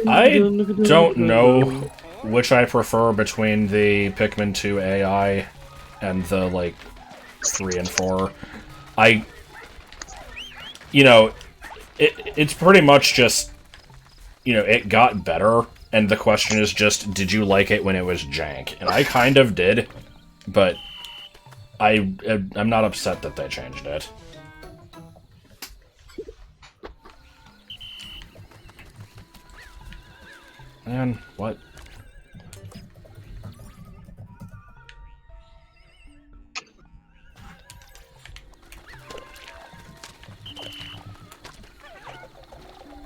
A: I don't know which I prefer between the Pikmin 2 AI and the, like, 3 and 4. You know, it's pretty much just, you know, it got better, and the question is just, did you like it when it was jank? And I kind of did, but I'm not upset that they changed it. Man, what?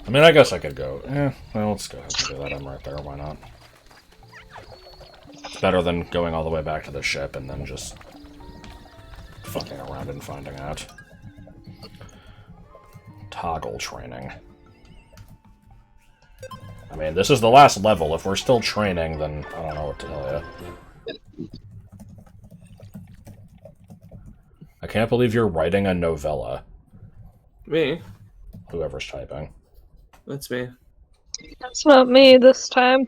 A: I mean, I guess I could go. Well, let's go ahead and do that. I'm right there. Why not? It's better than going all the way back to the ship and then just fucking around and finding out. Toggle training. I mean, this is the last level. If we're still training, then I don't know what to tell you. I can't believe you're writing a novella.
B: Me?
A: Whoever's typing.
B: That's me.
C: That's not me this time.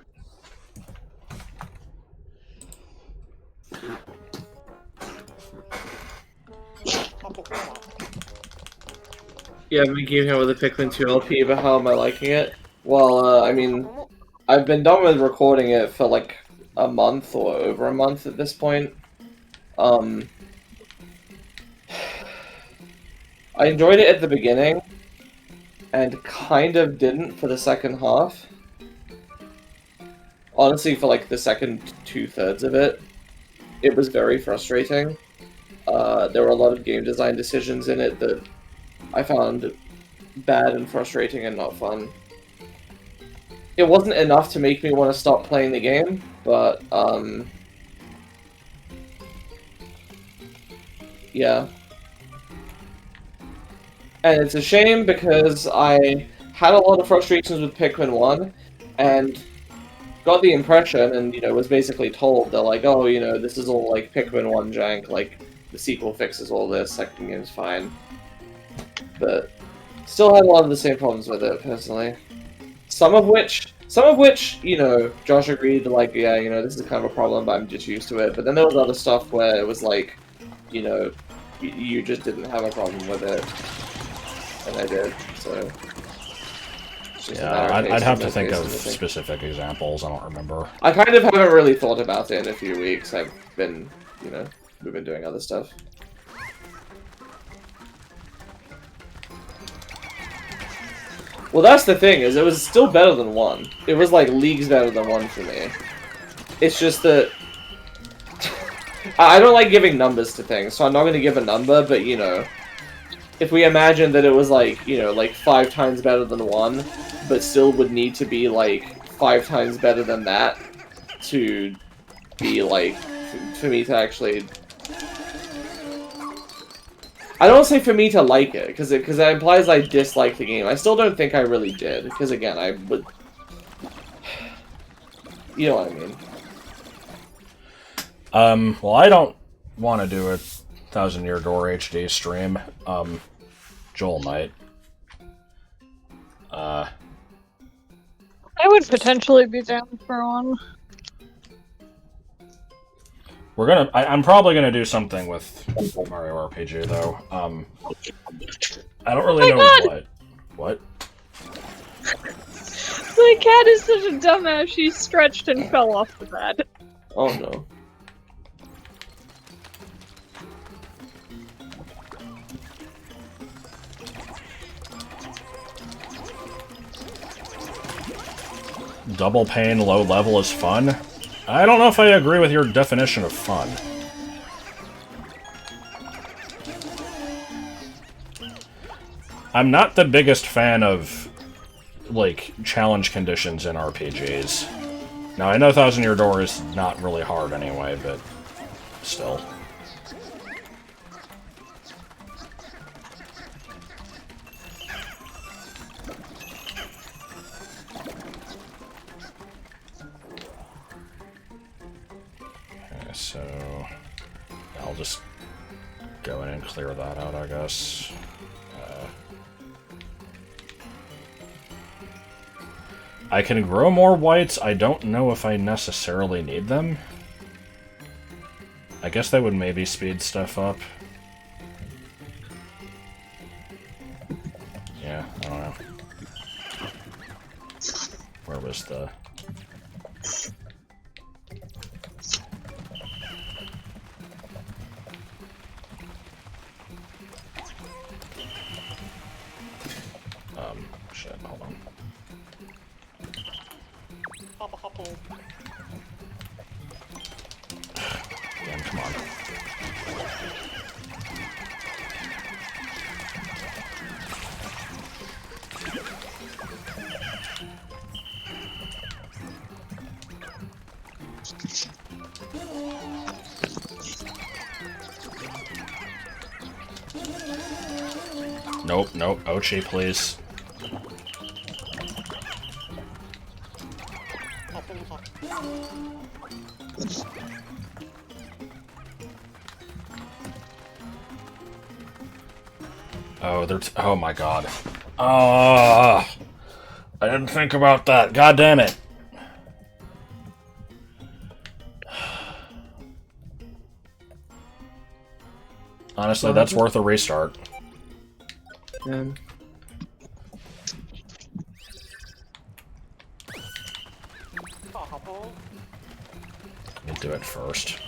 B: Yeah, we gave him with the Pikmin 2 LP, but how am I liking it? Well, I mean, I've been done with recording it for like a month or over a month at this point. I enjoyed it at the beginning, and kind of didn't for the second half. Honestly, for like the second 2/3 of it, it was very frustrating. There were a lot of game design decisions in it that I found bad and frustrating and not fun. It wasn't enough to make me want to stop playing the game, but, yeah. And it's a shame because I had a lot of frustrations with Pikmin 1, and got the impression, and, you know, was basically told, they're like, oh, you know, this is all, like, Pikmin 1 jank, like, the sequel fixes all this, second game's fine. But still had a lot of the same problems with it, personally. Some of which, you know, Josh agreed, like, yeah, you know, this is kind of a problem, but I'm just used to it. But then there was other stuff where it was like, you know, you just didn't have a problem with it. And I did, so...
A: Yeah, I'd have to think of specific examples, I don't remember.
B: I kind of haven't really thought about it in a few weeks. I've been, you know, we've been doing other stuff. Well, that's the thing, is it was still better than 1. It was, like, leagues better than 1 for me. It's just that... I don't like giving numbers to things, so I'm not going to give a number, but, you know... If we imagine that it was, like, you know, like, 5 times better than 1, but still would need to be, like, 5 times better than that to be, like, for me to actually... I don't say for me to like it, because that implies I dislike the game. I still don't think I really did, because again, I would... You know what I mean.
A: Well, I don't want to do a 1000-Year Door HD stream. Joel might.
C: I would potentially be down for one.
A: I'm probably gonna do something with Mario RPG though. I don't really know what. What?
C: The cat is such a dumbass. She stretched and fell off the bed.
B: Oh no.
A: Double pane, low level is fun? I don't know if I agree with your definition of fun. I'm not the biggest fan of, like, challenge conditions in RPGs. Now, I know Thousand Year Door is not really hard anyway, but still. Okay, so I'll just go in and clear that out, I guess. I can grow more whites. I don't know if I necessarily need them. I guess they would maybe speed stuff up. Yeah, I don't know. Where was the... shit, hold on. Damn, come on. Nope, nope, Ochi, please. Oh, oh my god. I didn't think about that. God damn it. Honestly, that's worth a restart.
B: Man.
A: We'll do it first.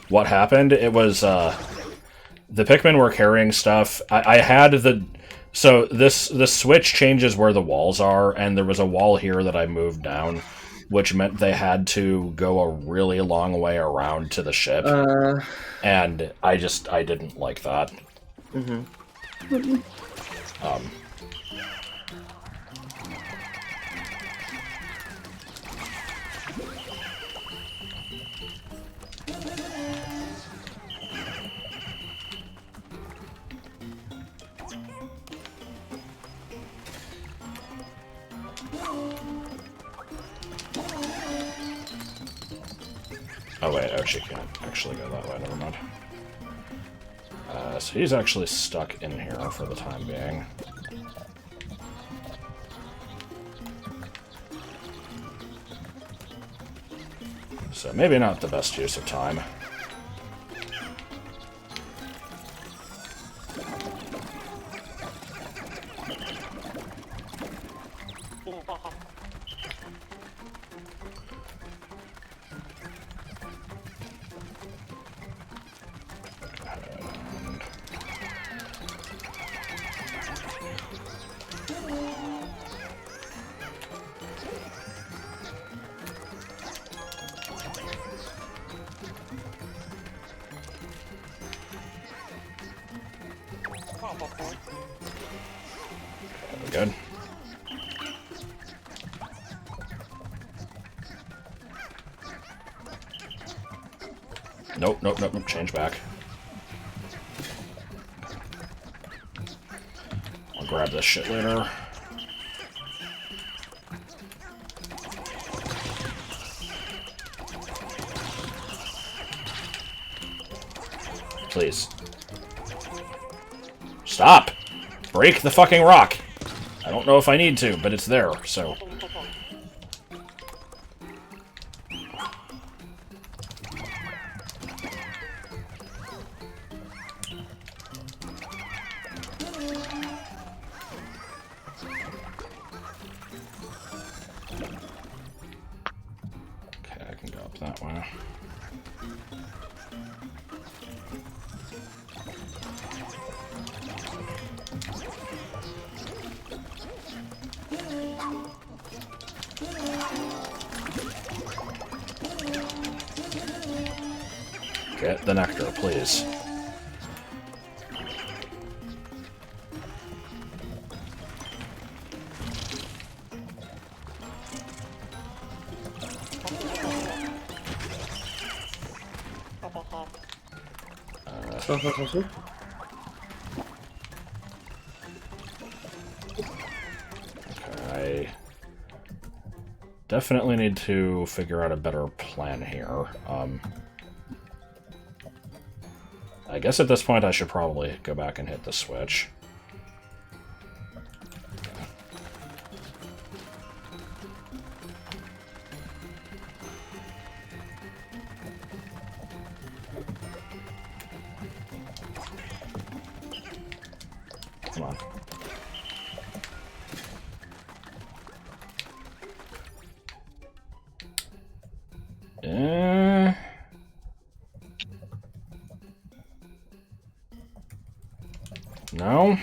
A: What happened? It was, the Pikmin were carrying stuff. I had the... So, the switch changes where the walls are, and there was a wall here that I moved down, which meant they had to go a really long way around to the ship. And I didn't like that.
B: Mm-hmm.
A: Oh wait, Ochi can't actually go that way, never mind. So he's actually stuck in here for the time being. So maybe not the best use of time. Good. Nope, nope, nope, nope, change back. I'll grab this shit later. Please. Stop! Break the fucking rock! I don't know if I need to, but it's there, so... that way. Get the nectar, please. Okay. Definitely need to figure out a better plan here. I guess at this point I should probably go back and hit the switch. Come on. No?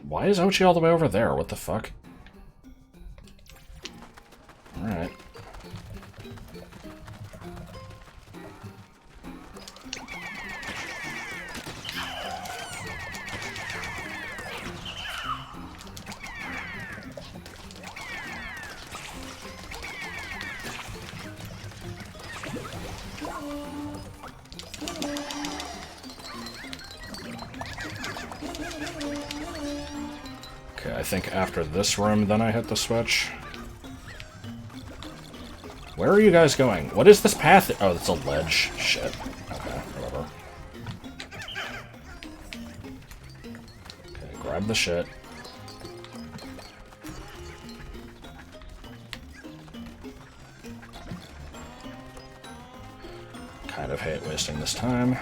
A: Why is Ochi all the way over there? What the fuck? Alright. Okay, I think after this room, then I hit the switch. Where are you guys going? What is this path? Oh, it's a ledge. Shit. Okay, whatever. Okay, grab the shit. Kind of hate wasting this time.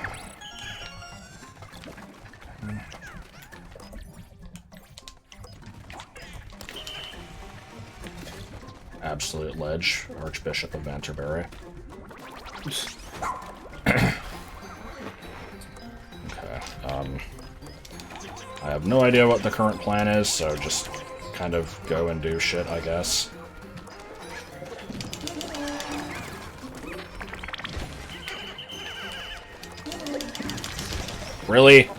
A: Absolute ledge, Archbishop of Vanterbury. Okay, I have no idea what the current plan is, so just kind of go and do shit, I guess. Really?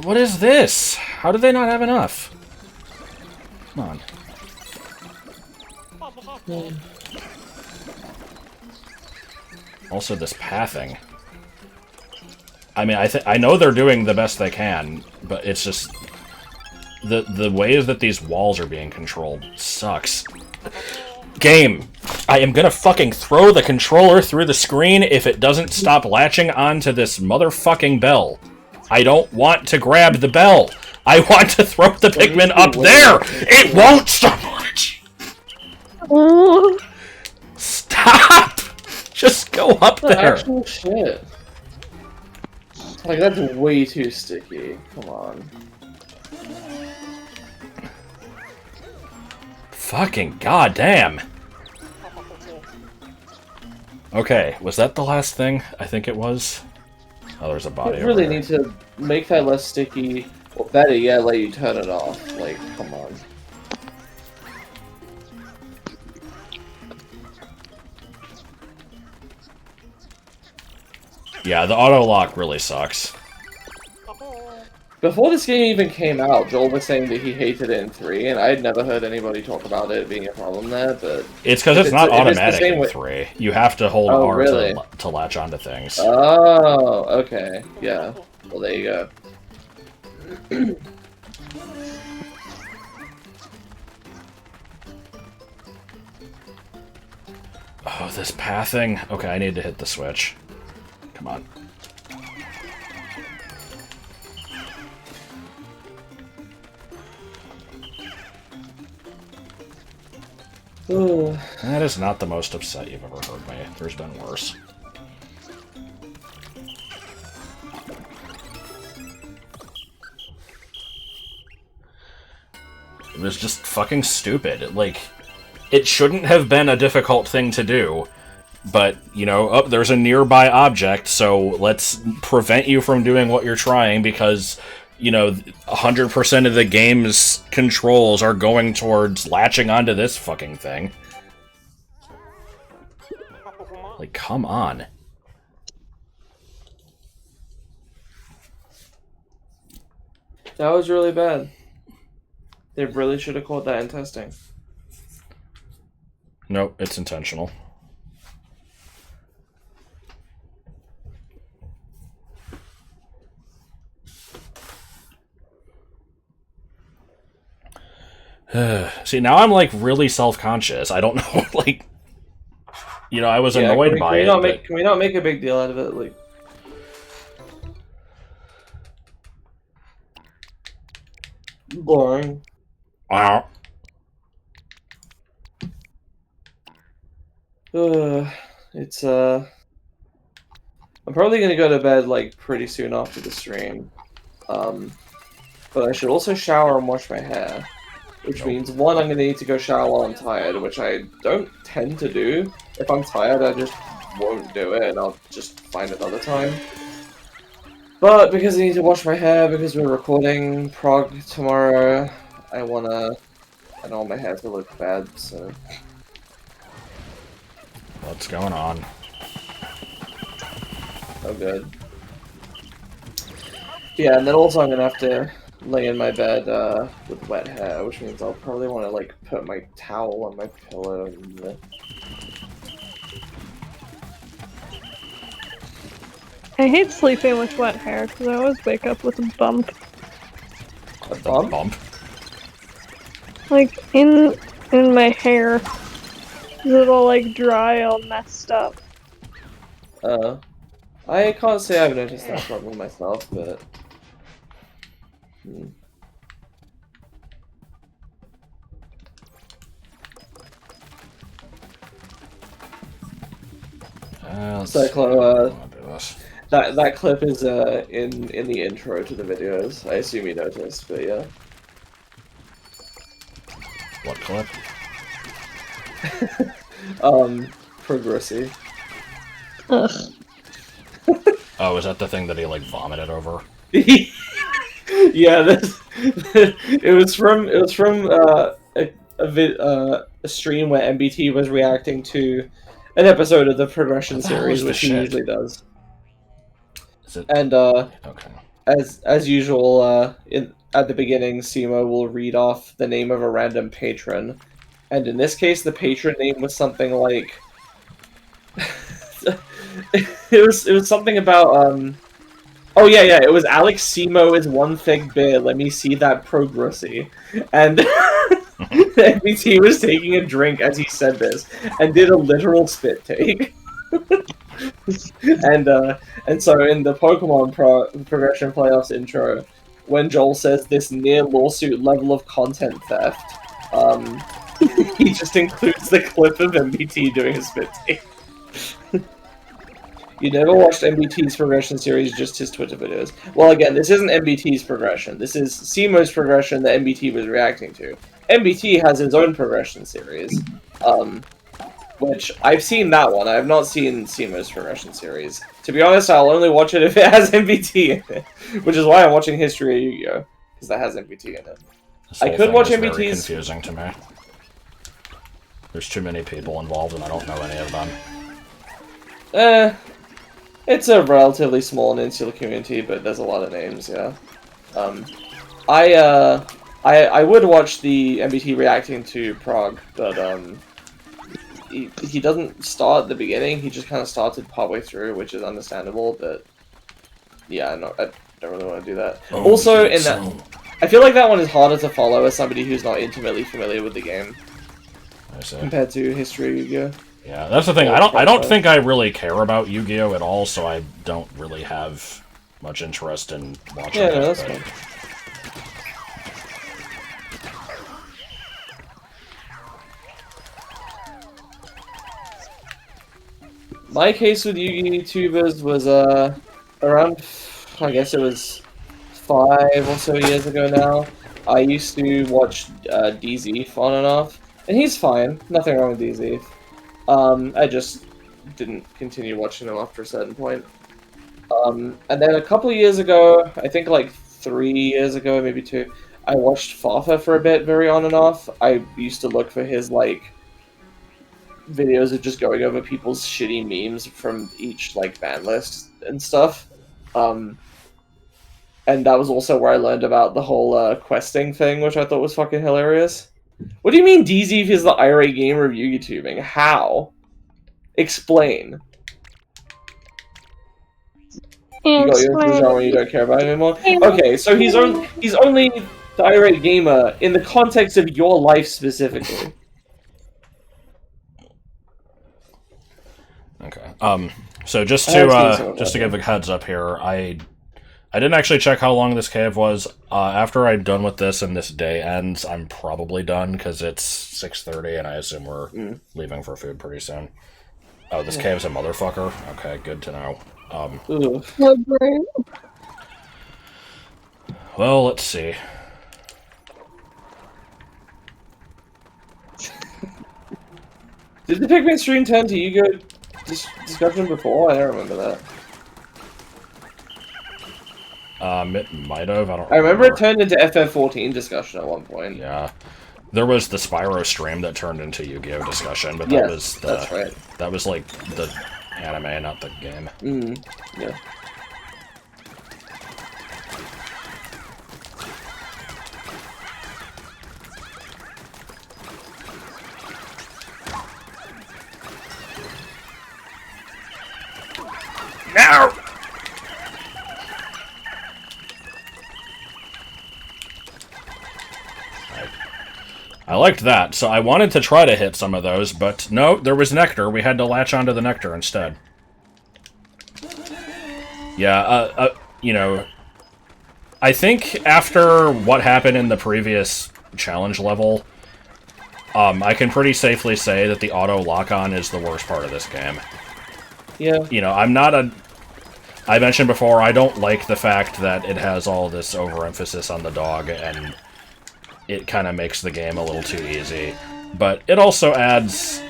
A: What is this? How do they not have enough? Come on. Also, this pathing. I mean, I know they're doing the best they can, but it's just the ways that these walls are being controlled sucks. Game, I am gonna fucking throw the controller through the screen if it doesn't stop latching onto this motherfucking bell. I don't want to grab the bell. I want to throw the Pikmin up there. It won't stop latching. Stop! Just go up there.
B: Actual shit. Like, that's way too sticky. Come on.
A: Fucking goddamn. Okay, was that the last thing? I think it was. Oh, there's a body
B: You really
A: over
B: need to make that less sticky, or better yet, let you turn it off. Like, come on.
A: Yeah, the auto lock really sucks.
B: Before this game even came out, Joel was saying that he hated it in 3, and I had never heard anybody talk about it being a problem there, but...
A: It's because it's not automatic in 3. You have to hold R
B: really?
A: to latch onto things.
B: Oh, okay. Yeah. Well, there you go.
A: Oh, this pathing. Okay, I need to hit the switch. Come on.
B: Ooh.
A: That is not the most upset you've ever heard me. There's been worse. It was just fucking stupid. Like, it shouldn't have been a difficult thing to do, but, you know, oh, there's a nearby object, so let's prevent you from doing what you're trying because, you know, 100% of the game's controls are going towards latching onto this fucking thing. Like, come on.
B: That was really bad. They really should have caught that in testing.
A: Nope, it's intentional. See, now I'm, like, really self-conscious. I don't know, like... You know, I was annoyed by it.
B: Can we not make a big deal out of it? Like... Boring.
A: Wow.
B: It's, I'm probably gonna go to bed, like, pretty soon after the stream. But I should also shower and wash my hair. Which means, one, I'm gonna need to go shower while I'm tired, which I don't tend to do. If I'm tired, I just won't do it, and I'll just find another time. But because I need to wash my hair, because we're recording prog tomorrow, I don't want my hair to look bad, so...
A: What's going on?
B: Oh, good. Yeah, and then also I'm gonna have to lay in my bed with wet hair, which means I'll probably want to, like, put my towel on my pillow and...
C: I hate sleeping with wet hair because I always wake up with a bump.
B: A bump?
C: Like, in my hair. It'll, like, dry all messed up.
B: I can't say I've noticed that problem myself, but... Cyclo, that clip is in the intro to the videos. I assume you noticed, but yeah.
A: What clip?
B: Progressy.
C: Ugh.
A: Oh, is that the thing that he, like, vomited over?
B: Yeah, it was from a stream where MBT was reacting to an episode of the Progression series, which he usually does.
A: Is it...
B: And
A: okay.
B: As usual, at the beginning, Simo will read off the name of a random patron, and in this case, the patron name was something like it was something about oh yeah, it was Alex Simo is one thick beer. Let me see that progressy, and MBT was taking a drink as he said this, and did a literal spit take. And so in the Pokemon Progression Playoffs intro, when Joel says this near lawsuit level of content theft, he just includes the clip of MBT doing a spit take. You never watched MBT's progression series, just his Twitter videos. Well, again, this isn't MBT's progression. This is Simo's progression that MBT was reacting to. MBT has his own progression series, which I've seen that one. I have not seen Simo's progression series. To be honest, I'll only watch it if it has MBT in it, which is why I'm watching History of Yu-Gi-Oh! Because that has MBT in it. I could watch MBT's.
A: Very confusing to me. There's too many people involved, and I don't know any of them.
B: It's a relatively small and insular community, but there's a lot of names, yeah. I would watch the MBT reacting to Prague, but he doesn't start at the beginning. He just kind of started partway through, which is understandable. But yeah, I don't really want to do that.
A: Oh,
B: also, in that, I feel like that one is harder to follow as somebody who's not intimately familiar with the game compared to History of Yu-Gi-Oh!
A: Yeah, that's the thing. I don't think I really care about Yu-Gi-Oh! At all, so I don't really have much interest in watching it.
B: Yeah, that's fine. My case with Yu-Gi YouTubers was around, I guess it was 5 or so years ago now. I used to watch DZ on and off, and he's fine. Nothing wrong with DZ. I just didn't continue watching him after a certain point. And then a couple of years ago, I think like 3 years ago, maybe 2, I watched Fafa for a bit, very on and off. I used to look for his like videos of just going over people's shitty memes from each like ban list and stuff. And that was also where I learned about the whole questing thing, which I thought was fucking hilarious. What do you mean DZ is the irate gamer of YouTubing? How? Explain. You got your genre when you don't care about it anymore? Okay, so he's only the irate gamer in the context of your life specifically.
A: Okay. So just to give a heads up here, I didn't actually check how long this cave was. After I'm done with this and this day ends, I'm probably done because it's 6:30 and I assume we're leaving for food pretty soon. Oh, this cave's a motherfucker? Okay, good to know. Well, let's see.
B: Did the Pikmin stream turn to Yu-Gi-Oh discussion before? I don't remember that.
A: It might have.
B: I remember it turned into FF14 discussion at one point.
A: Yeah. There was the Spyro stream that turned into Yu-Gi-Oh discussion, but
B: that's right.
A: That was like the anime, not the game.
B: Yeah.
A: No! I liked that, so I wanted to try to hit some of those, but no, there was nectar. We had to latch onto the nectar instead. Yeah, you know, I think after what happened in the previous challenge level, I can pretty safely say that the auto lock-on is the worst part of this game.
B: Yeah.
A: You know, I mentioned before, I don't like the fact that it has all this overemphasis on the dog, and it kind of makes the game a little too easy. But it also adds,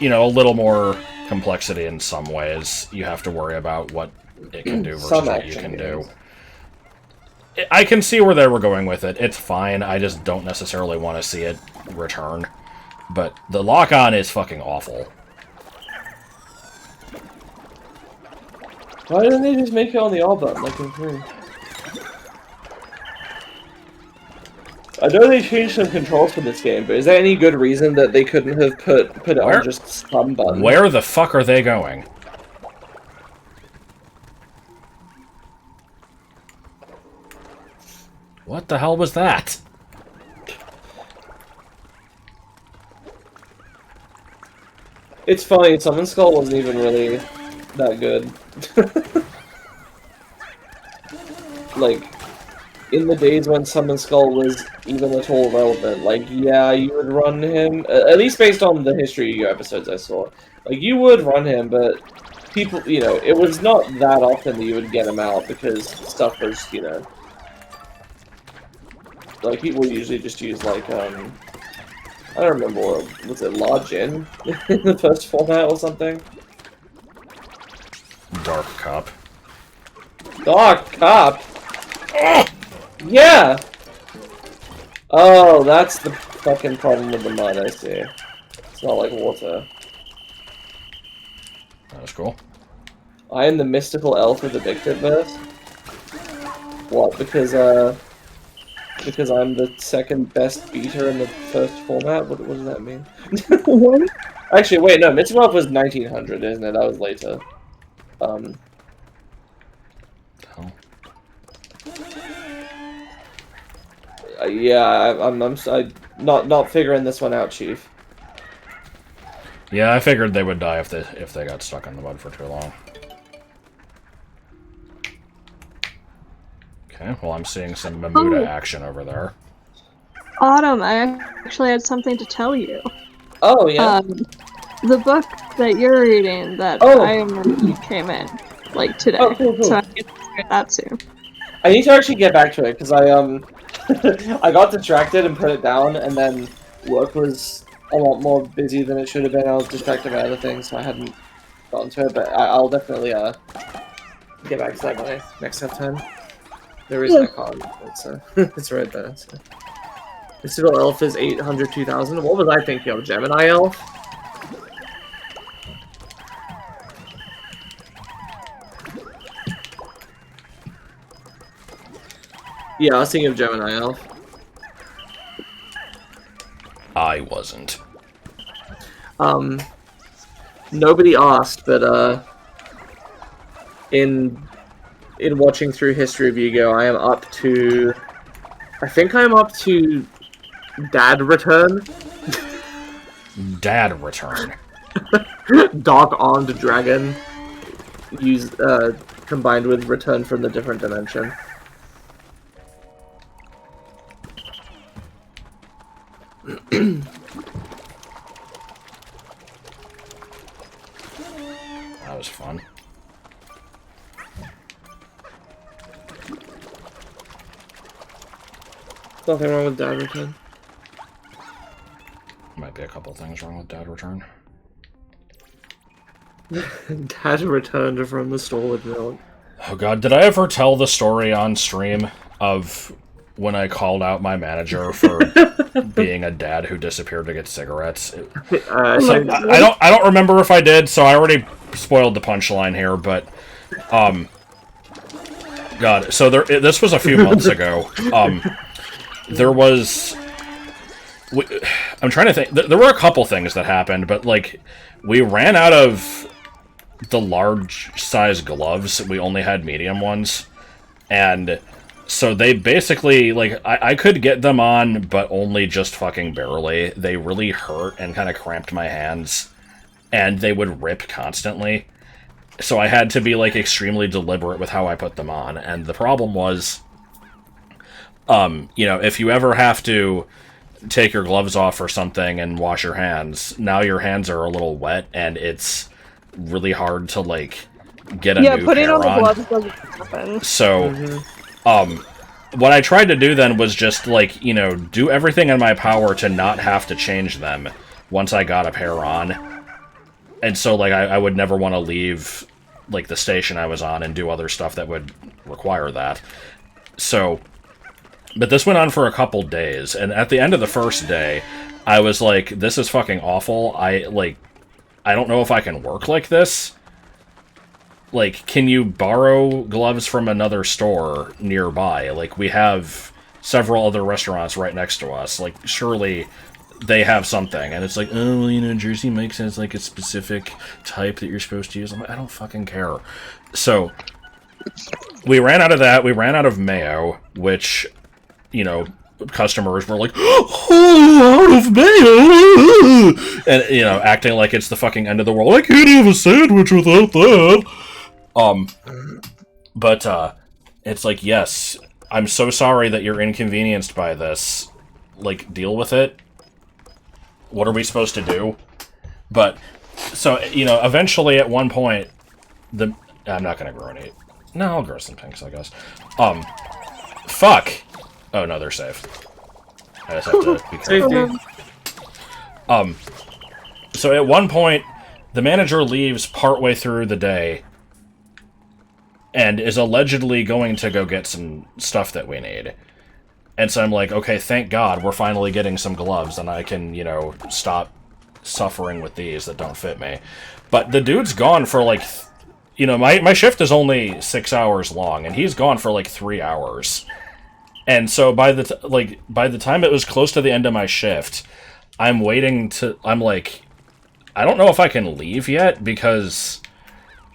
A: you know, a little more complexity in some ways. You have to worry about what it can do versus what you can do. I can see where they were going with it. It's fine, I just don't necessarily want to see it return. But the lock-on is fucking awful.
B: Why didn't they just make it on the R button like in 3? I know they changed some controls for this game, but is there any good reason that they couldn't have put it on just some button?
A: Where the fuck are they going? What the hell was that?
B: It's funny, Summon Skull wasn't even really that good. Like, in the days when Summon Skull was even at all relevant, like, yeah, you would run him, at least based on the History of You episodes I saw. Like, you would run him, but people, you know, it was not that often that you would get him out, because stuff was, you know, like, people would usually just use, like, I don't remember what, was it Lodge-In in the first format or something?
A: Dark Cop.
B: Dark Cop? Yeah! Oh, that's the fucking problem with the mud, I see. It's not like water.
A: That was cool.
B: I am the mystical elf of the Bigfoot verse? What, because I'm the second best beater in the first format? What does that mean?
C: What?
B: Actually, wait, no, mystical elf was 1900, isn't it? That was later.
A: Oh.
B: Yeah, I'm not figuring this one out, Chief.
A: Yeah, I figured they would die if they got stuck in the mud for too long. Okay, well, I'm seeing some Mamuda action over there.
C: Autumn, I actually had something to tell you.
B: Oh, yeah.
C: the book that you're reading that I am reading came in, like, today.
B: Oh, cool.
C: So I get to read that soon.
B: I need to actually get back to it, because I, I got distracted and put it down, and then work was a lot more busy than it should have been. I was distracted by other things, so I hadn't gotten to it, but I'll definitely, get back to that when I next have time. There is that card, it's right there, so. Mystical Elf is 802,000. What was I thinking of? Gemini Elf? Yeah, I was thinking of Gemini Elf.
A: I wasn't.
B: Nobody asked, but in watching through History of Yu-Gi-Oh, I am up to, I think I'm up to Dad Return.
A: Dad Return.
B: Dark-Armed Dragon, combined with Return from the Different Dimension.
A: That was fun.
B: Nothing wrong with Dad Return.
A: Might be a couple things wrong with Dad Return.
B: Dad returned from the stolen milk.
A: Oh god, did I ever tell the story on stream of when I called out my manager for being a dad who disappeared to get cigarettes? I don't remember if I did, so I already spoiled the punchline here, but God, so this was a few months ago. There was I'm trying to think. There were a couple things that happened, but like we ran out of the large size gloves. We only had medium ones, and so they basically, like, I could get them on, but only just fucking barely. They really hurt and kind of cramped my hands, and they would rip constantly. So I had to be, like, extremely deliberate with how I put them on. And the problem was, you know, if you ever have to take your gloves off or something and wash your hands, now your hands are a little wet, and it's really hard to, like, get a new
C: putting
A: pair
C: on the
A: on.
C: gloves doesn't happen.
A: So, what I tried to do then was just, like, you know, do everything in my power to not have to change them once I got a pair on. And so, like, I would never want to leave, like, the station I was on and do other stuff that would require that. So, but this went on for a couple days, and at the end of the first day, I was like, this is fucking awful. I don't know if I can work like this. Like, can you borrow gloves from another store nearby? Like, we have several other restaurants right next to us. Like, surely they have something. And it's like, oh, well, you know, Jersey Mike's has, like, a specific type that you're supposed to use. I'm like, I don't fucking care. So, we ran out of that. We ran out of mayo, which, you know, customers were like, oh, out of mayo! And, you know, acting like it's the fucking end of the world. I can't have a sandwich without that! But it's like, yes, I'm so sorry that you're inconvenienced by this. Like, deal with it. What are we supposed to do? But, so, you know, eventually at one point, I'm not gonna grow any. No, I'll grow some pinks, I guess. Fuck! Oh, no, they're safe. I just have to be careful. So at one point, the manager leaves partway through the day and is allegedly going to go get some stuff that we need. And so I'm like, okay, thank God we're finally getting some gloves and I can, you know, stop suffering with these that don't fit me. But the dude's gone for, like, you know, my shift is only 6 hours long, and he's gone for, like, 3 hours. And so by the time it was close to the end of my shift, I'm like, I don't know if I can leave yet, because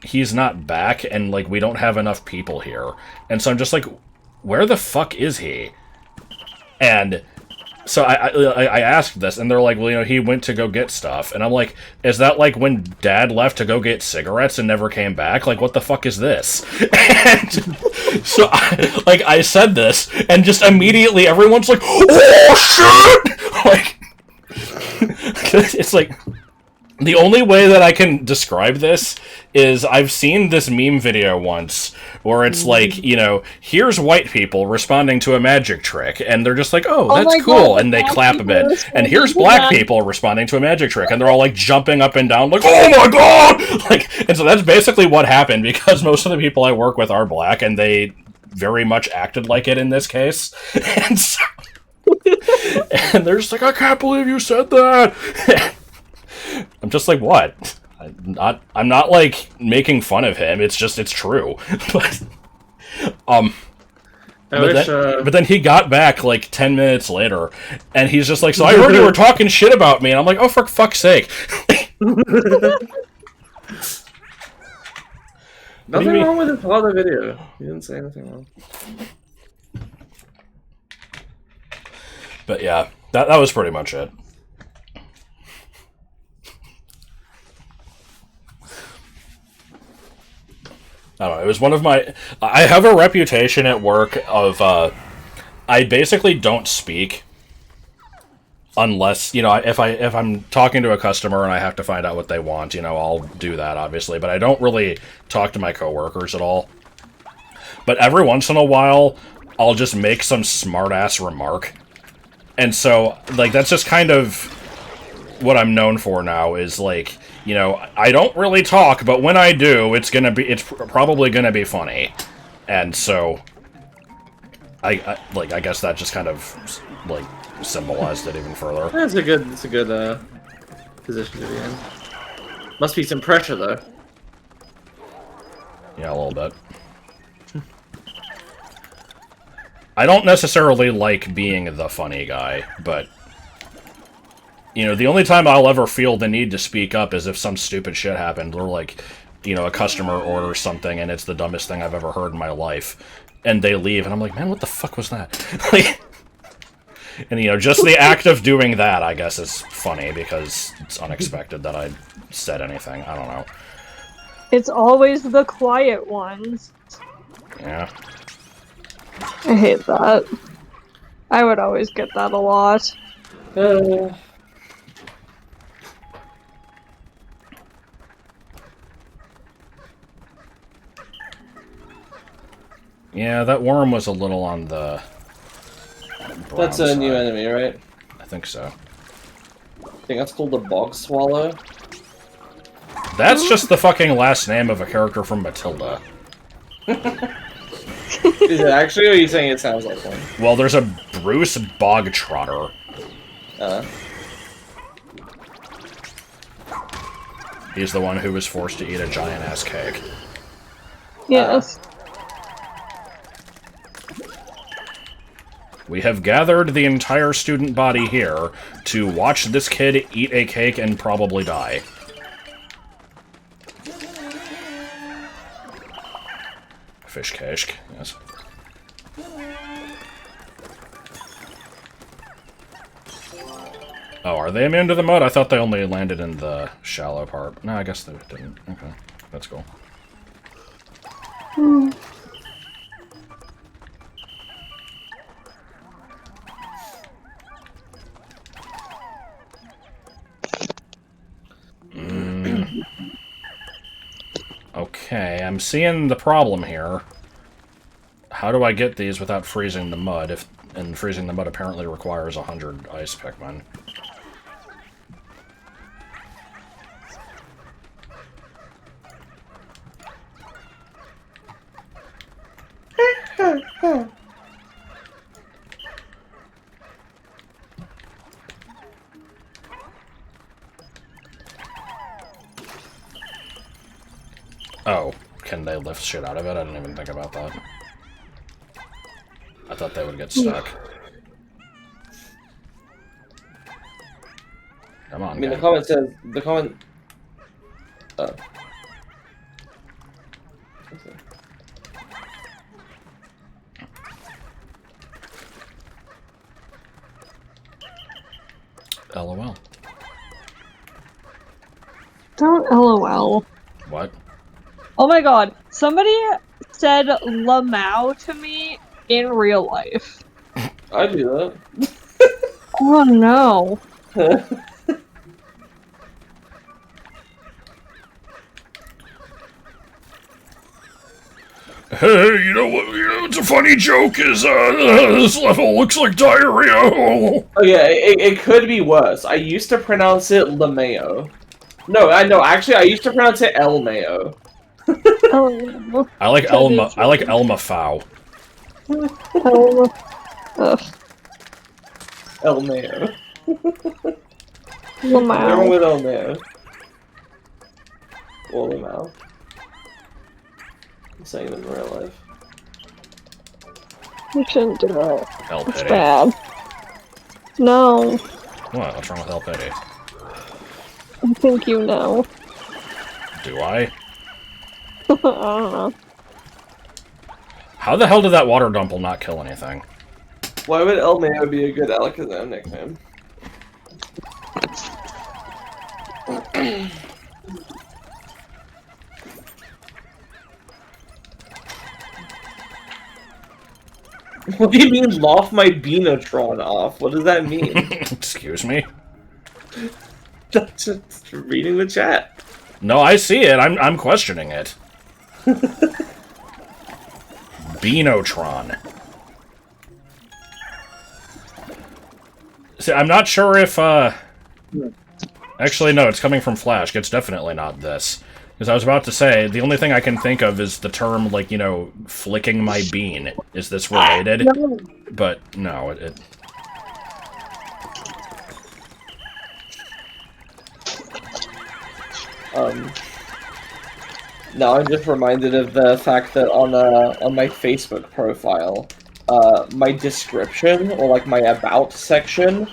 A: he's not back, and, like, we don't have enough people here. And so I'm just like, where the fuck is he? And so I asked this, and they're like, well, you know, he went to go get stuff. And I'm like, is that like when Dad left to go get cigarettes and never came back? Like, what the fuck is this? And so I said this, and just immediately everyone's like, oh shit! Like, it's like, The only way that I can describe this is I've seen this meme video once where it's like, you know, here's white people responding to a magic trick, and they're just like, oh, that's cool, and they clap a bit. And here's black people responding to a magic trick, and they're all like jumping up and down, like, oh my god! Like, and so that's basically what happened, because most of the people I work with are black, and they very much acted like it in this case. And so, and they're just like, I can't believe you said that! I'm just like, what? I'm not like making fun of him. It's just, it's true. But but then he got back like 10 minutes later, and he's just like, so I heard you were talking shit about me, and I'm like, oh, for fuck's sake.
B: Nothing wrong with his other video. He didn't say anything wrong.
A: But yeah, that was pretty much it. I don't know, it was one of my... I have a reputation at work of, I basically don't speak unless, you know, if I'm talking to a customer and I have to find out what they want, you know, I'll do that, obviously, but I don't really talk to my coworkers at all. But every once in a while, I'll just make some smart-ass remark. And so, like, that's just kind of what I'm known for now, is, like, you know, I don't really talk, but when I do, it's probably gonna be funny. And so, I guess that just kind of, like, symbolized it even further.
B: That's a good, position to be in. Must be some pressure, though.
A: Yeah, a little bit. I don't necessarily like being the funny guy, but... You know, the only time I'll ever feel the need to speak up is if some stupid shit happened, or like, you know, a customer orders something and it's the dumbest thing I've ever heard in my life, and they leave, and I'm like, man, what the fuck was that? Like, and, you know, just the act of doing that, I guess, is funny, because it's unexpected that I said anything. I don't know.
C: It's always the quiet ones.
A: Yeah.
C: I hate that. I would always get that a lot.
A: Yeah, that worm was a little on the...
B: That's a new enemy, right?
A: I think so.
B: I think that's called the bog swallow.
A: That's just the fucking last name of a character from Matilda.
B: Is it actually, or are you saying it sounds like one?
A: Well, there's a Bruce Bogtrotter. He's the one who was forced to eat a giant-ass cake.
C: Yes.
A: We have gathered the entire student body here to watch this kid eat a cake and probably die. Fish cake, yes. Oh, are they immune to the mud? I thought they only landed in the shallow part. No, I guess they didn't. Okay, that's cool. Okay, I'm seeing the problem here. How do I get these without freezing the mud? And freezing the mud apparently requires 100 ice Pikmin. Oh, can they lift shit out of it? I didn't even think about that. I thought they would get stuck. Come on,
B: I mean,
A: guy.
B: the comment says... The comment... Oh.
A: LOL.
C: Don't LOL.
A: What?
C: Oh my god, somebody said Lamau to me in real life.
B: I do that.
C: Oh no.
A: Hey, you know what? It's a funny joke. Is this level looks like diarrhea?
B: Oh yeah, it could be worse. I used to pronounce it LeMayo. No, actually, I used to pronounce it El Mayo.
C: Oh,
A: I like Elma. I like Elma Fow.
C: Elma. Ugh.
B: El Mayo. What's wrong
C: Lamau.
B: with El Mayo? Or Lamau. I'm saying them in real life.
C: You shouldn't do it.
A: El
C: It's
A: Pity.
C: bad. No.
A: What? What's wrong with El Pity?
C: I think you know.
A: Do I?
C: I don't know.
A: How the hell did that water dumple not kill anything?
B: Why would El Mayo be a good Alakazam nickname? What do you mean, loft my Beanotron off? What does that mean?
A: Excuse me?
B: Just reading the chat.
A: No, I see it. I'm questioning it. Beanotron. See, I'm not sure if, Actually, no, it's coming from Flash. It's definitely not this. Because I was about to say, the only thing I can think of is the term, like, you know, flicking my bean. Is this related?
C: No.
A: But, no, it...
B: Now I'm just reminded of the fact that on my Facebook profile, my description, or like my about section,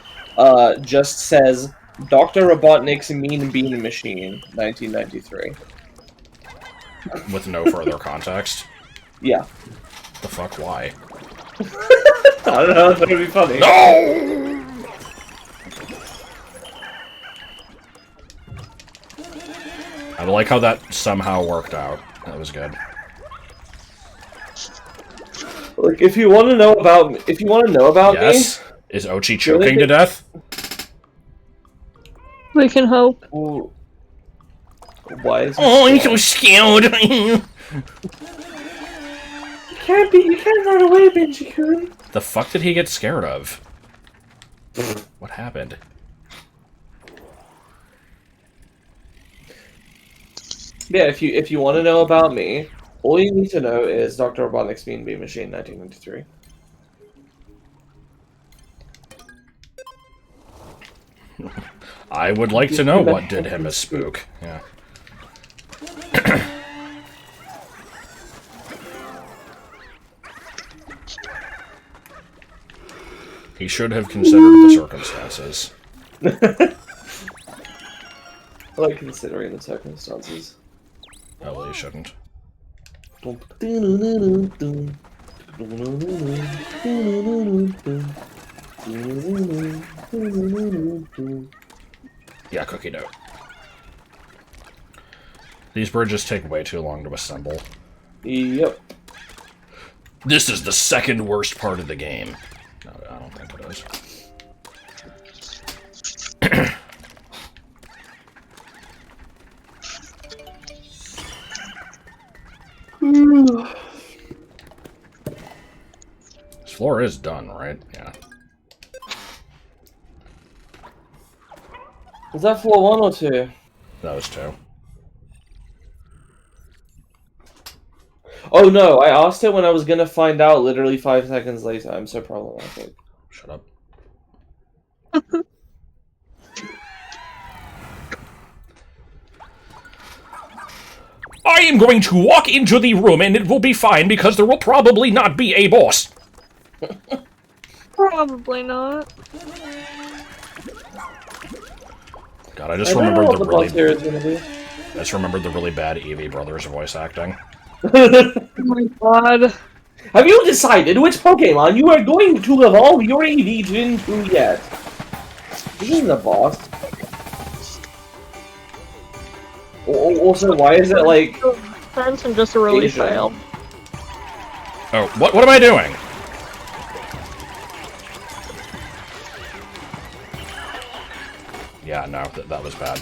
B: just says Dr. Robotnik's Mean Bean Machine, 1993.
A: with no further context.
B: Yeah.
A: The fuck, why?
B: I don't know, that would be funny.
A: No! I like how that somehow worked out. That was good.
B: Like, if you want to know about me,
A: Yes? Is Ochi choking to death?
C: We can hope.
B: Ooh, why is
A: Oh, I'm so scared.
B: You can't run away, Benji-kun.
A: The fuck did he get scared of? What happened?
B: Yeah, if you want to know about me, all you need to know is Dr. Robotnik's Mean Bean Machine, 1993.
A: I would like to know what did him a spook. Yeah. He should have considered the circumstances.
B: I like considering the circumstances.
A: Oh, well, he shouldn't. Yeah, cookie dough. These bridges take way too long to assemble.
B: Yep.
A: This is the second worst part of the game. No, I don't think it is. This floor is done, right? Yeah.
B: Is that floor 1 or 2?
A: That was 2.
B: Oh no, I asked it when I was gonna find out literally 5 seconds later. I'm so problematic.
A: Shut up. I am going to walk into the room and it will be fine because there will probably not be a boss.
C: Probably not.
A: God, I just remembered the really...
B: here is gonna be.
A: I just remembered the really bad Eevee Brothers voice acting.
C: Oh my god.
B: Have you decided which Pokemon you are going to evolve your Eevee into yet? This isn't the boss. Also, why is it like...
C: Benson just really
B: Asian?
C: failed.
A: Oh, what am I doing? Yeah, no, that was bad.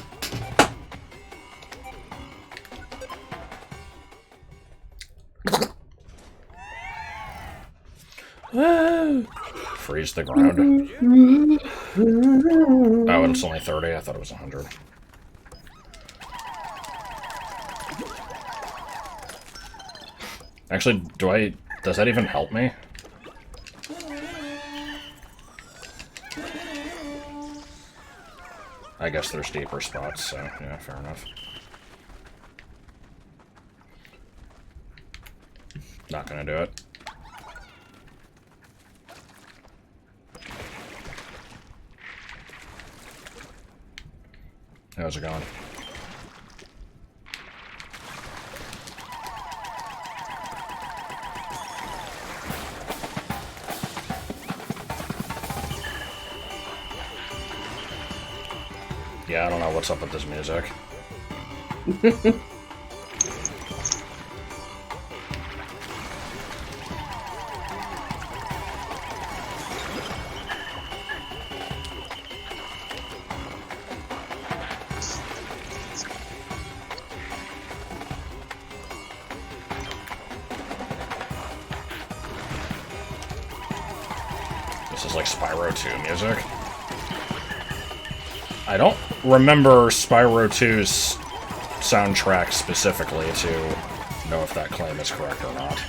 A: Freeze the ground. Oh, and it's only 30? I thought it was 100. Actually, does that even help me? I guess there's deeper spots, so yeah, fair enough. Not gonna do it. How's it going? Yeah, I don't know what's up with this music. This is like Spyro 2 music. I don't remember Spyro 2's soundtrack specifically to know if that claim is correct or not.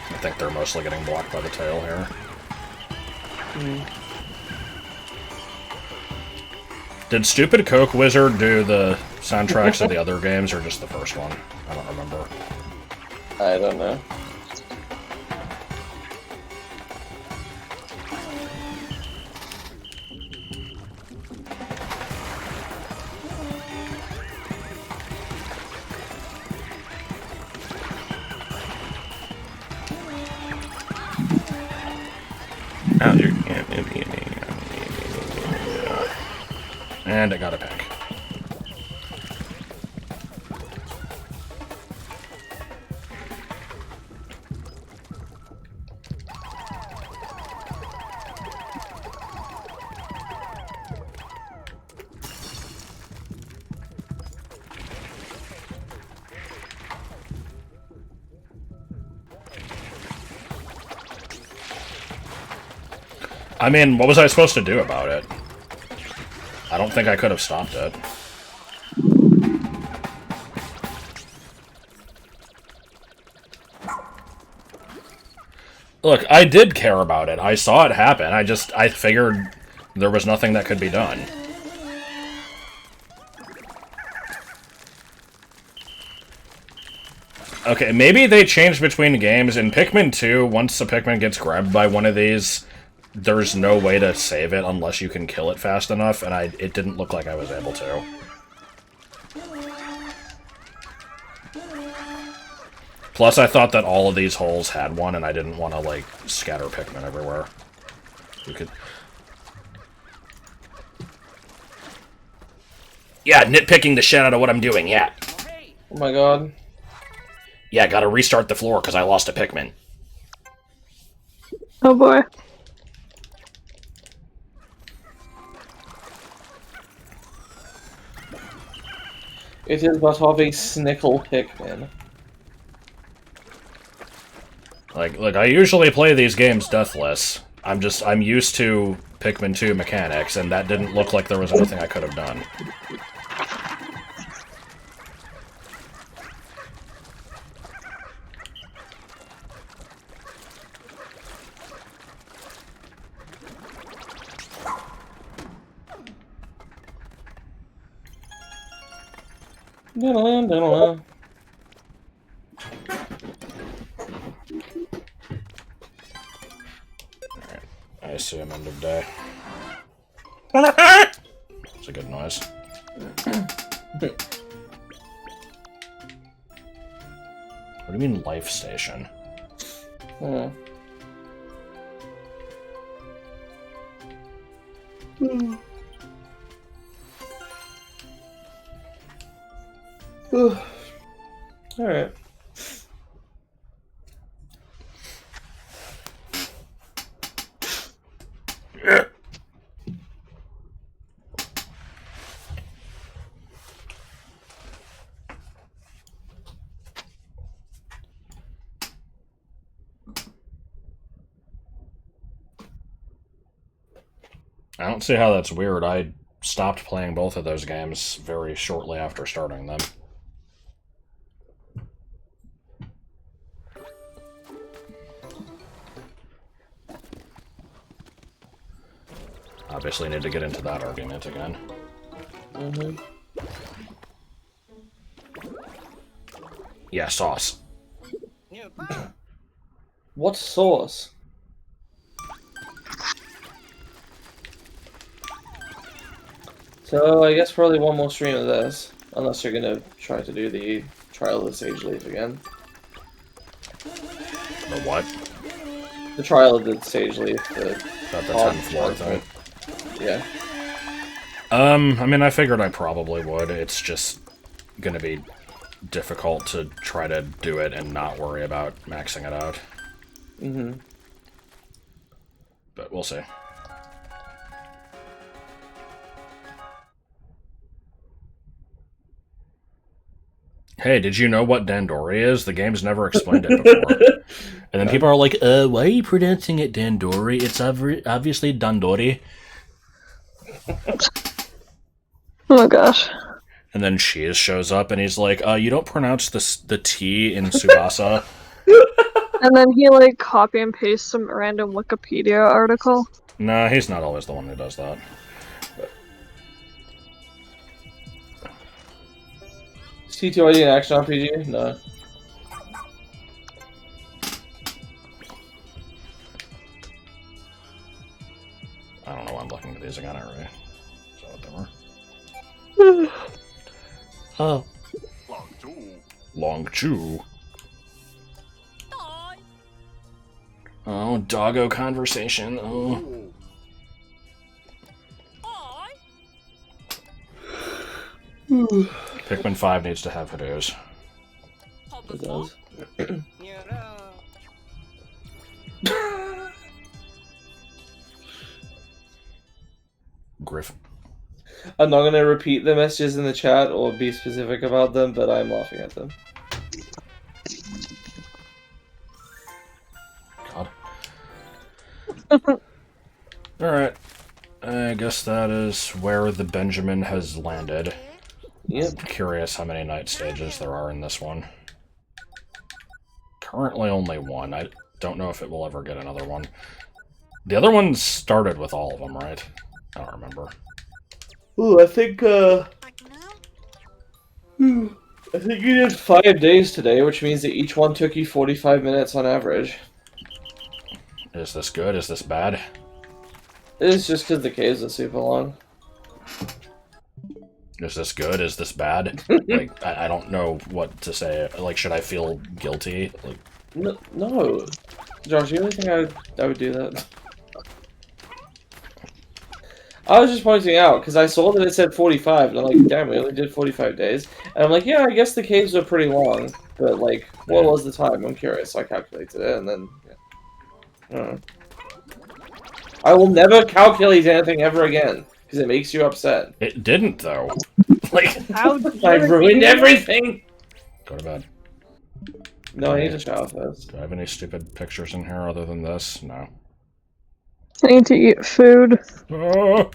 A: I think they're mostly getting blocked by the tail here. Did Stupid Coke Wizard do the soundtracks of the other games, or just the first one? I don't remember.
B: I don't know.
A: And I got a pick. I mean, what was I supposed to do about it? I don't think I could have stopped it. Look, I did care about it. I saw it happen. I figured there was nothing that could be done. Okay, maybe they changed between games. In Pikmin 2, once a Pikmin gets grabbed by one of these, there's no way to save it unless you can kill it fast enough, and it didn't look like I was able to. Plus, I thought that all of these holes had one, and I didn't want to, like, scatter Pikmin everywhere. You could... Yeah, nitpicking the shit out of what I'm doing, yeah.
B: Oh my god.
A: Yeah, gotta restart the floor, because I lost a Pikmin.
C: Oh boy.
B: It is but of a snickle Pikmin.
A: Like, look, I usually play these games deathless. I'm used to Pikmin 2 mechanics, and that didn't look like there was anything I could have done.
B: Alright.
A: I assume end of day. It's a good noise. What do you mean, life station?
B: Alright.
A: I don't see how that's weird. I stopped playing both of those games very shortly after starting them. Obviously need to get into that argument again.
B: Mm-hmm.
A: Yeah, sauce.
B: What sauce? So I guess probably one more stream of this, unless you're gonna try to do the trial of the Sage Leaf again.
A: The what?
B: The trial of the Sage Leaf. The
A: About the 10th floor thing.
B: Yeah.
A: I mean, I figured I probably would. It's just gonna be difficult to try to do it and not worry about maxing it out.
B: Mm-hmm.
A: But we'll see. Hey, did you know what Dandori is? The game's never explained it before. And then people are like, why are you pronouncing it Dandori? It's obviously Dandori.
C: Oh my gosh.
A: And then Shiz shows up and he's like, you don't pronounce the T in Tsubasa.
C: And then he like copy and paste some random Wikipedia article.
A: Nah, he's not always the one who does that.
B: C2ID an action RPG? No.
A: I don't know why I'm looking at these again already. So whatever. Oh. Long Chu. Oh, doggo conversation. Oh. Pikmin 5 needs to have videos.
B: It does.
A: Griff.
B: I'm not gonna repeat the messages in the chat or be specific about them, but I'm laughing at them.
A: God. Alright. I guess that is where the Benjamin has landed.
B: Yep.
A: I'm curious how many night stages there are in this one. Currently only one. I don't know if it will ever get another one. The other ones started with all of them, right? I don't remember.
B: Ooh, I think you did 5 days today, which means that each one took you 45 minutes on average.
A: Is this good? Is this bad?
B: It's just because the caves are super long.
A: Is this good? Is this bad? Like, I don't know what to say. Like, should I feel guilty? Like,
B: No. Josh, you really think I would do that? I was just pointing out, because I saw that it said 45, and I'm like, damn, we only did 45 days. And I'm like, yeah, I guess the caves are pretty long, but, like, what was the time? I'm curious, so I calculated it, and then, yeah. I don't know. I will never calculate anything ever again, because it makes you upset.
A: it didn't, though. Like,
C: How
B: I ruined everything!
A: go to bed.
B: No, I need to shower first.
A: Do I have any stupid pictures in here other than this? No.
C: I need to eat food.
A: Oh!